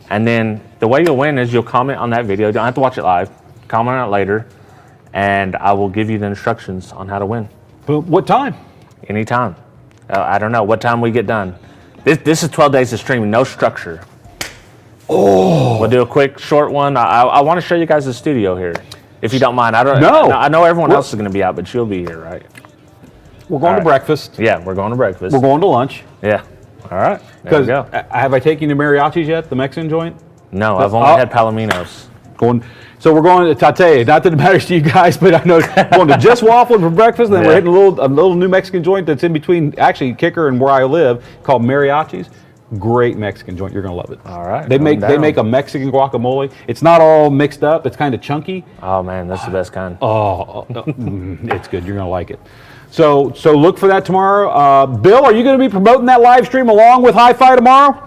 And then the way you'll win is you'll comment on that video. You don't have to watch it live. Comment on it later. And I will give you the instructions on how to win. But what time? Anytime. I don't know what time we get done. This is 12 days of streaming, no structure. Oh. We'll do a quick, short one. I want to show you guys the studio here, if you don't mind. I know everyone else is going to be out, but you'll be here, right? We're going to breakfast. Yeah, we're going to breakfast. We're going to lunch. Yeah. All right. Because have I taken you to Mariachi's yet, the Mexican joint? No, I've only had Palominos. So we're going to Tate. Not that it matters to you guys, but I know going to Just Waffle for breakfast. And then we're hitting a little new Mexican joint that's in between, actually, Kicker and where I live, called Mariachi's. Great Mexican joint. You're gonna love it. All right. They make a Mexican guacamole. It's not all mixed up. It's kind of chunky. Oh man, that's the best kind. It's good. You're gonna like it. So look for that tomorrow. Bill, are you going to be promoting that live stream along with HiFi tomorrow?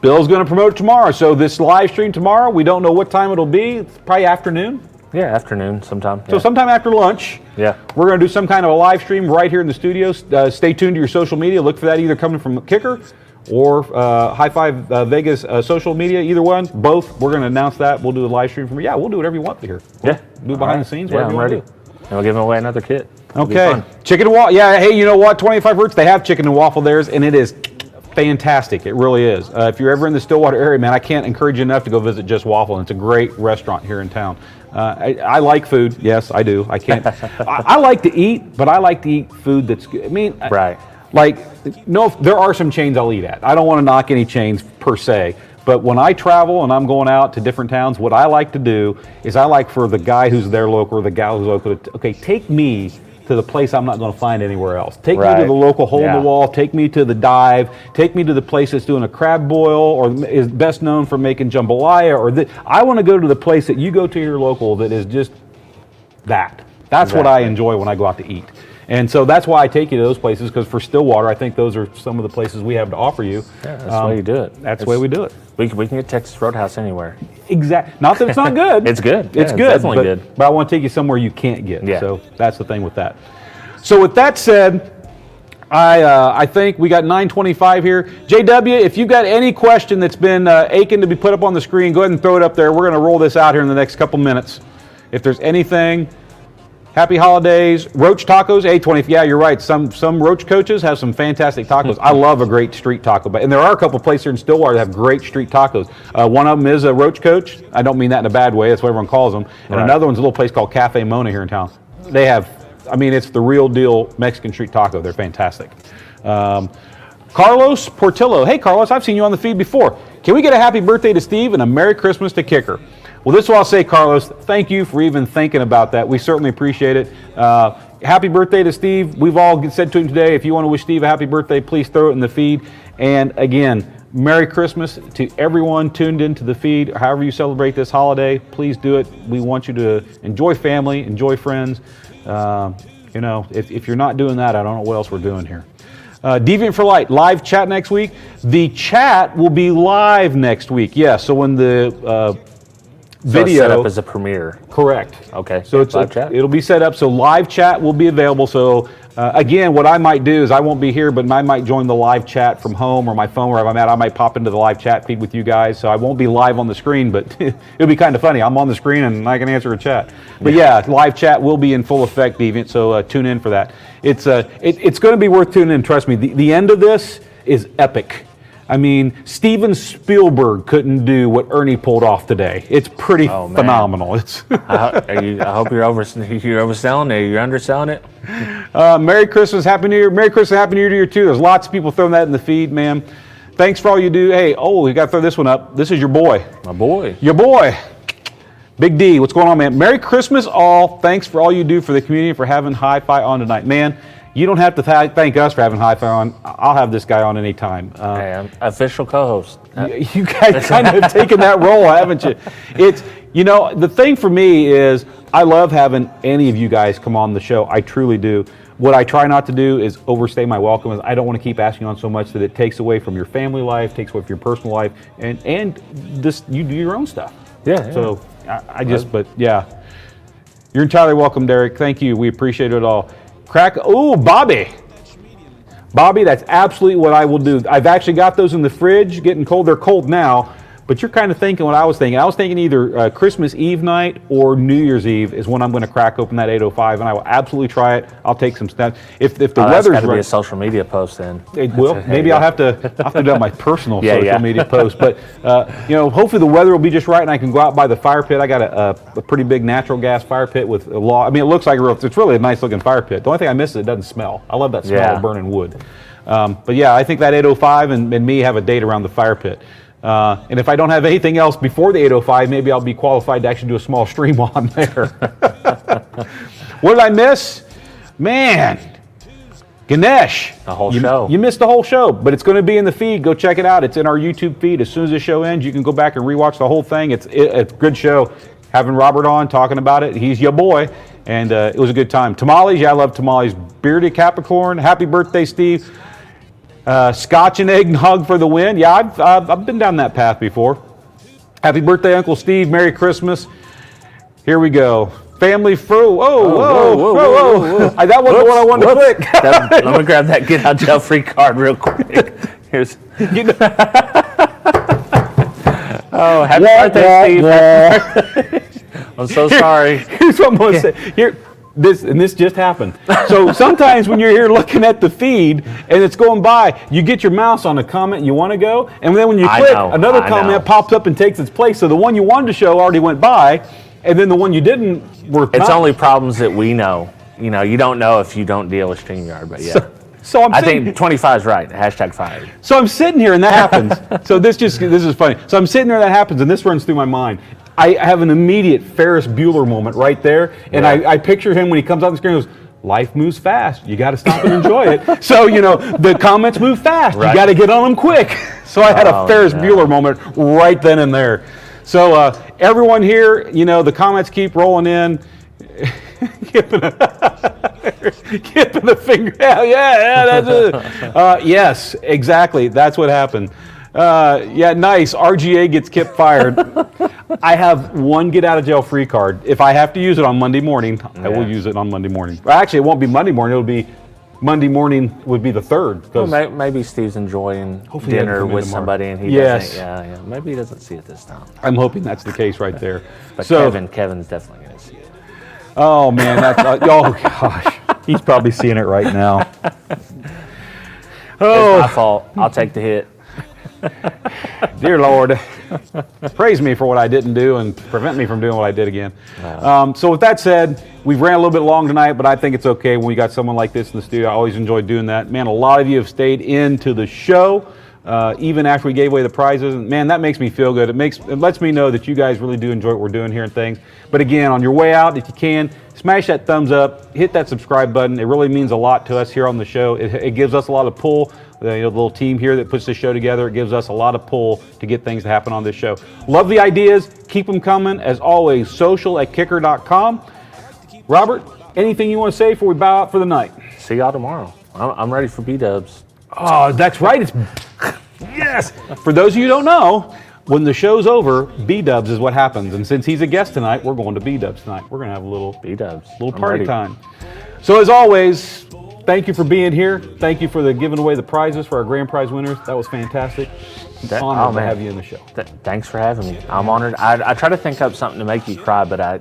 Bill's going to promote it tomorrow. So this live stream tomorrow, we don't know what time it'll be. It's probably afternoon. Yeah, afternoon sometime. So sometime after lunch. Yeah. We're going to do some kind of a live stream right here in the studio. Stay tuned to your social media. Look for that either coming from Kicker or HifiVega's social media. Either one, both. We're going to announce that. We'll do a live stream from. Yeah, we'll do whatever you want here. Yeah. Do it behind the scenes. Yeah, I'm ready. And we'll give away another kit. Okay. Chicken and waffle. Yeah, hey, you know what? 25 Hertz, they have chicken and waffle theirs, and it is fantastic. It really is. If you're ever in the Stillwater area, man, I can't encourage you enough to go visit Just Waffle. And it's a great restaurant here in town. I like food. Yes, I do. I can't. I like to eat, but I like to eat food that's good. I mean, right. There are some chains I'll eat at. I don't want to knock any chains per se. But when I travel and I'm going out to different towns, what I like to do is I like for the guy who's there local or the gal who's local to, take me to the place I'm not going to find anywhere else. Take me to the local hole in the wall. Take me to the dive. Take me to the place that's doing a crab boil or is best known for making jambalaya. I want to go to the place that you go to your local that is just that. That's what I enjoy when I go out to eat. And so that's why I take you to those places, because for Stillwater, I think those are some of the places we have to offer you. Yeah, that's the way you do it. That's the way we do it. We can get Texas Roadhouse anywhere. Exactly. Not that it's not good. It's good. It's good. It's definitely good. But I want to take you somewhere you can't get. Yeah. So that's the thing with that. So with that said, I think we got 9:25 here. JW, if you've got any question that's been aching to be put up on the screen, go ahead and throw it up there. We're going to roll this out here in the next couple minutes. If there's anything. Happy holidays. Roach tacos, A20. Yeah, you're right. Some Roach coaches have some fantastic tacos. I love a great street taco. And there are a couple places here in Stillwater that have great street tacos. One of them is a Roach Coach. I don't mean that in a bad way. That's what everyone calls them. And another one's a little place called Cafe Mona here in town. They have, it's the real deal Mexican street taco. They're fantastic. Carlos Portillo. Hey, Carlos, I've seen you on the feed before. Can we get a happy birthday to Steve and a Merry Christmas to Kicker? Well, this is what I'll say, Carlos. Thank you for even thinking about that. We certainly appreciate it. Happy birthday to Steve. We've all said to him today, if you want to wish Steve a happy birthday, please throw it in the feed. And again, Merry Christmas to everyone tuned into the feed. However you celebrate this holiday, please do it. We want you to enjoy family, enjoy friends. If you're not doing that, I don't know what else we're doing here. Deviant for Light, live chat next week. The chat will be live next week. Yeah, so when the video set up as a premiere. Correct. Okay. So it's live chat? It'll be set up so live chat will be available. So again, what I might do is I won't be here, but I might join the live chat from home or my phone wherever I'm at. I might pop into the live chat feed with you guys. So I won't be live on the screen, but it'll be kind of funny. I'm on the screen and I can answer a chat. But yeah, live chat will be in full effect, Deviant. So tune in for that. It's going to be worth tuning in. Trust me. The end of this is epic. Steven Spielberg couldn't do what Ernie pulled off today. It's pretty phenomenal. It's I hope you're overselling it. You're underselling it. Merry Christmas, Happy New Year. Merry Christmas, Happy New Year to you too. There's lots of people throwing that in the feed, man. Thanks for all you do. Hey, we got to throw this one up. This is your boy. My boy. Your boy. Big D, what's going on, man? Merry Christmas all. Thanks for all you do for the community, for having HiFi on tonight. Man, You don't have to thank us for having HiFi on. I'll have this guy on anytime. Hey, I'm official co-host. You guys kind of have taken that role, haven't you? It's, the thing for me is I love having any of you guys come on the show. I truly do. What I try not to do is overstay my welcome. I don't want to keep asking on so much that it takes away from your family life, takes away from your personal life, and this, you do your own stuff. Yeah. So but yeah. You're entirely welcome, Derek. Thank you. We appreciate it all. Bobby, that's absolutely what I will do. I've actually got those in the fridge, getting cold. They're cold now, but you're kind of thinking what I was thinking. I was thinking either Christmas Eve night or New Year's Eve is when I'm going to crack open that 805, and I will absolutely try it. I'll take some steps. If the weather's got to right, be a social media post then. it will. Maybe I'll have to do it on my personal social media post. But hopefully the weather will be just right, and I can go out by the fire pit. I got a pretty big natural gas fire pit with a log. I mean, it looks like it's really a nice looking fire pit. The only thing I miss is it doesn't smell. I love that smell of burning wood. But yeah, I think that 805 and me have a date around the fire pit. And if I don't have anything else before the 805, maybe I'll be qualified to actually do a small stream on there. What did I miss? Man, Ganesh. The whole show. You missed the whole show, but it's going to be in the feed. Go check it out. It's in our YouTube feed. As soon as the show ends, you can go back and rewatch the whole thing. It's a good show. Having Robert on, talking about it. He's your boy. And it was a good time. Tamales, I love tamales. Bearded Capricorn, happy birthday, Steve. Scotch and eggnog for the win. Yeah, I've been down that path before. Happy birthday, Uncle Steve. Merry Christmas. Here we go. Family fruit. Whoa. That wasn't what I wanted to click. Let me grab that get out jail free card real quick. Here's. Oh, happy birthday, Steve. I'm so sorry. Here's what I'm going to say. Here. This just happened. So sometimes when you're here looking at the feed and it's going by, you get your mouse on a comment you want to go, and then when you click, another comment pops up and takes its place. So the one you wanted to show already went by, and then the one you didn't It's only problems that we know. You don't know if you don't deal with StreamYard, but yeah. So I think 25 is right. Hashtag fired. So I'm sitting here and that happens. So this is funny. So I'm sitting there and that happens, and this runs through my mind. I have an immediate Ferris Bueller moment right there, and I picture him when he comes out the screen and goes, life moves fast. You got to stop and enjoy it. So, the comments move fast. Right. You got to get on them quick. So I had a Ferris Bueller moment right then and there. So everyone here, the comments keep rolling in. Giving the finger out. Yeah, that's it. Yes, exactly. That's what happened. Nice. RGA gets Kip fired. I have one get out of jail free card. If I have to use it on Monday morning, I will use it on Monday morning. Well, actually, it won't be Monday morning. It'll be Monday morning would be the 3rd. Well, maybe Steve's enjoying dinner with somebody and he doesn't. Yeah. Maybe he doesn't see it this time. I'm hoping that's the case right there. But Kevin's definitely going to see it. Oh, man. Oh, gosh. He's probably seeing it right now. It's my fault. I'll take the hit. Dear Lord, praise me for what I didn't do and prevent me from doing what I did again. So with that said, we've ran a little bit long tonight, but I think it's okay when we got someone like this in the studio. I always enjoy doing that. Man, a lot of you have stayed into the show, even after we gave away the prizes. And man, that makes me feel good. It lets me know that you guys really do enjoy what we're doing here and things. But again, on your way out, if you can, smash that thumbs up, hit that subscribe button. It really means a lot to us here on the show. It gives us a lot of pull. The little team here that puts this show together, it gives us a lot of pull to get things to happen on this show. Love the ideas. Keep them coming. As always, social@kicker.com. Robert, anything you want to say before we bow out for the night? See y'all tomorrow. I'm ready for B-dubs. Oh, that's right. Yes. For those of you who don't know, when the show's over, B-dubs is what happens. And since he's a guest tonight, we're going to B-dubs tonight. We're going to have a little B-dubs, little party time. So as always, thank you for being here. Thank you for giving away the prizes for our grand prize winners. That was fantastic. Honored to have you in the show. Thanks for having me. I'm honored. I try to think up something to make you cry, but I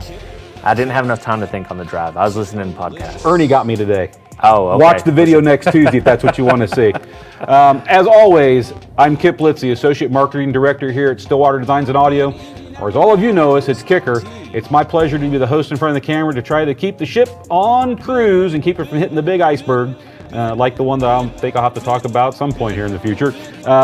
didn't have enough time to think on the drive. I was listening to podcasts. Ernie got me today. Oh, okay. Watch the video next Tuesday if that's what you want to see. As always, I'm Kip Litz, the Associate Marketing Director here at Stillwater Designs and Audio. Or as all of you know us, it's Kicker. It's my pleasure to be the host in front of the camera to try to keep the ship on cruise and keep it from hitting the big iceberg, like the one that I think I'll have to talk about at some point here in the future.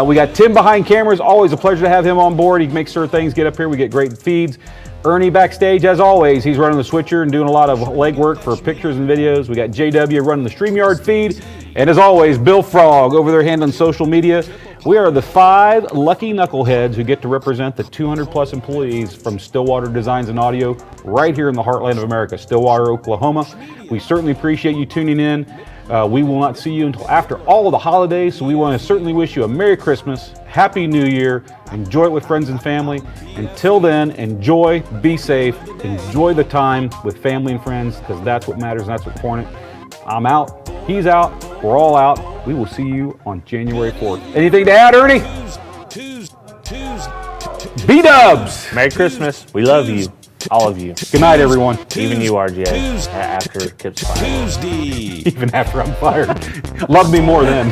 We got Tim behind cameras. Always a pleasure to have him on board. He makes sure things get up here. We get great feeds. Ernie backstage, as always. He's running the switcher and doing a lot of legwork for pictures and videos. We got JW running the StreamYard feed. And as always, Bill Frog over there handling social media. We are the 5 lucky knuckleheads who get to represent the 200-plus employees from Stillwater Designs and Audio right here in the heartland of America, Stillwater, Oklahoma. We certainly appreciate you tuning in. We will not see you until after all of the holidays, so we want to certainly wish you a Merry Christmas, Happy New Year, enjoy it with friends and family. Until then, enjoy, be safe, enjoy the time with family and friends, because that's what matters and that's what's important. I'm out, he's out, we're all out. We will see you on January 4th. Anything to add, Ernie? B-dubs! Merry Christmas. We love you. All of you. Good night, everyone. Even you, RJ, after Kip's fired. Tuesday. Even after I'm fired. Love me more then.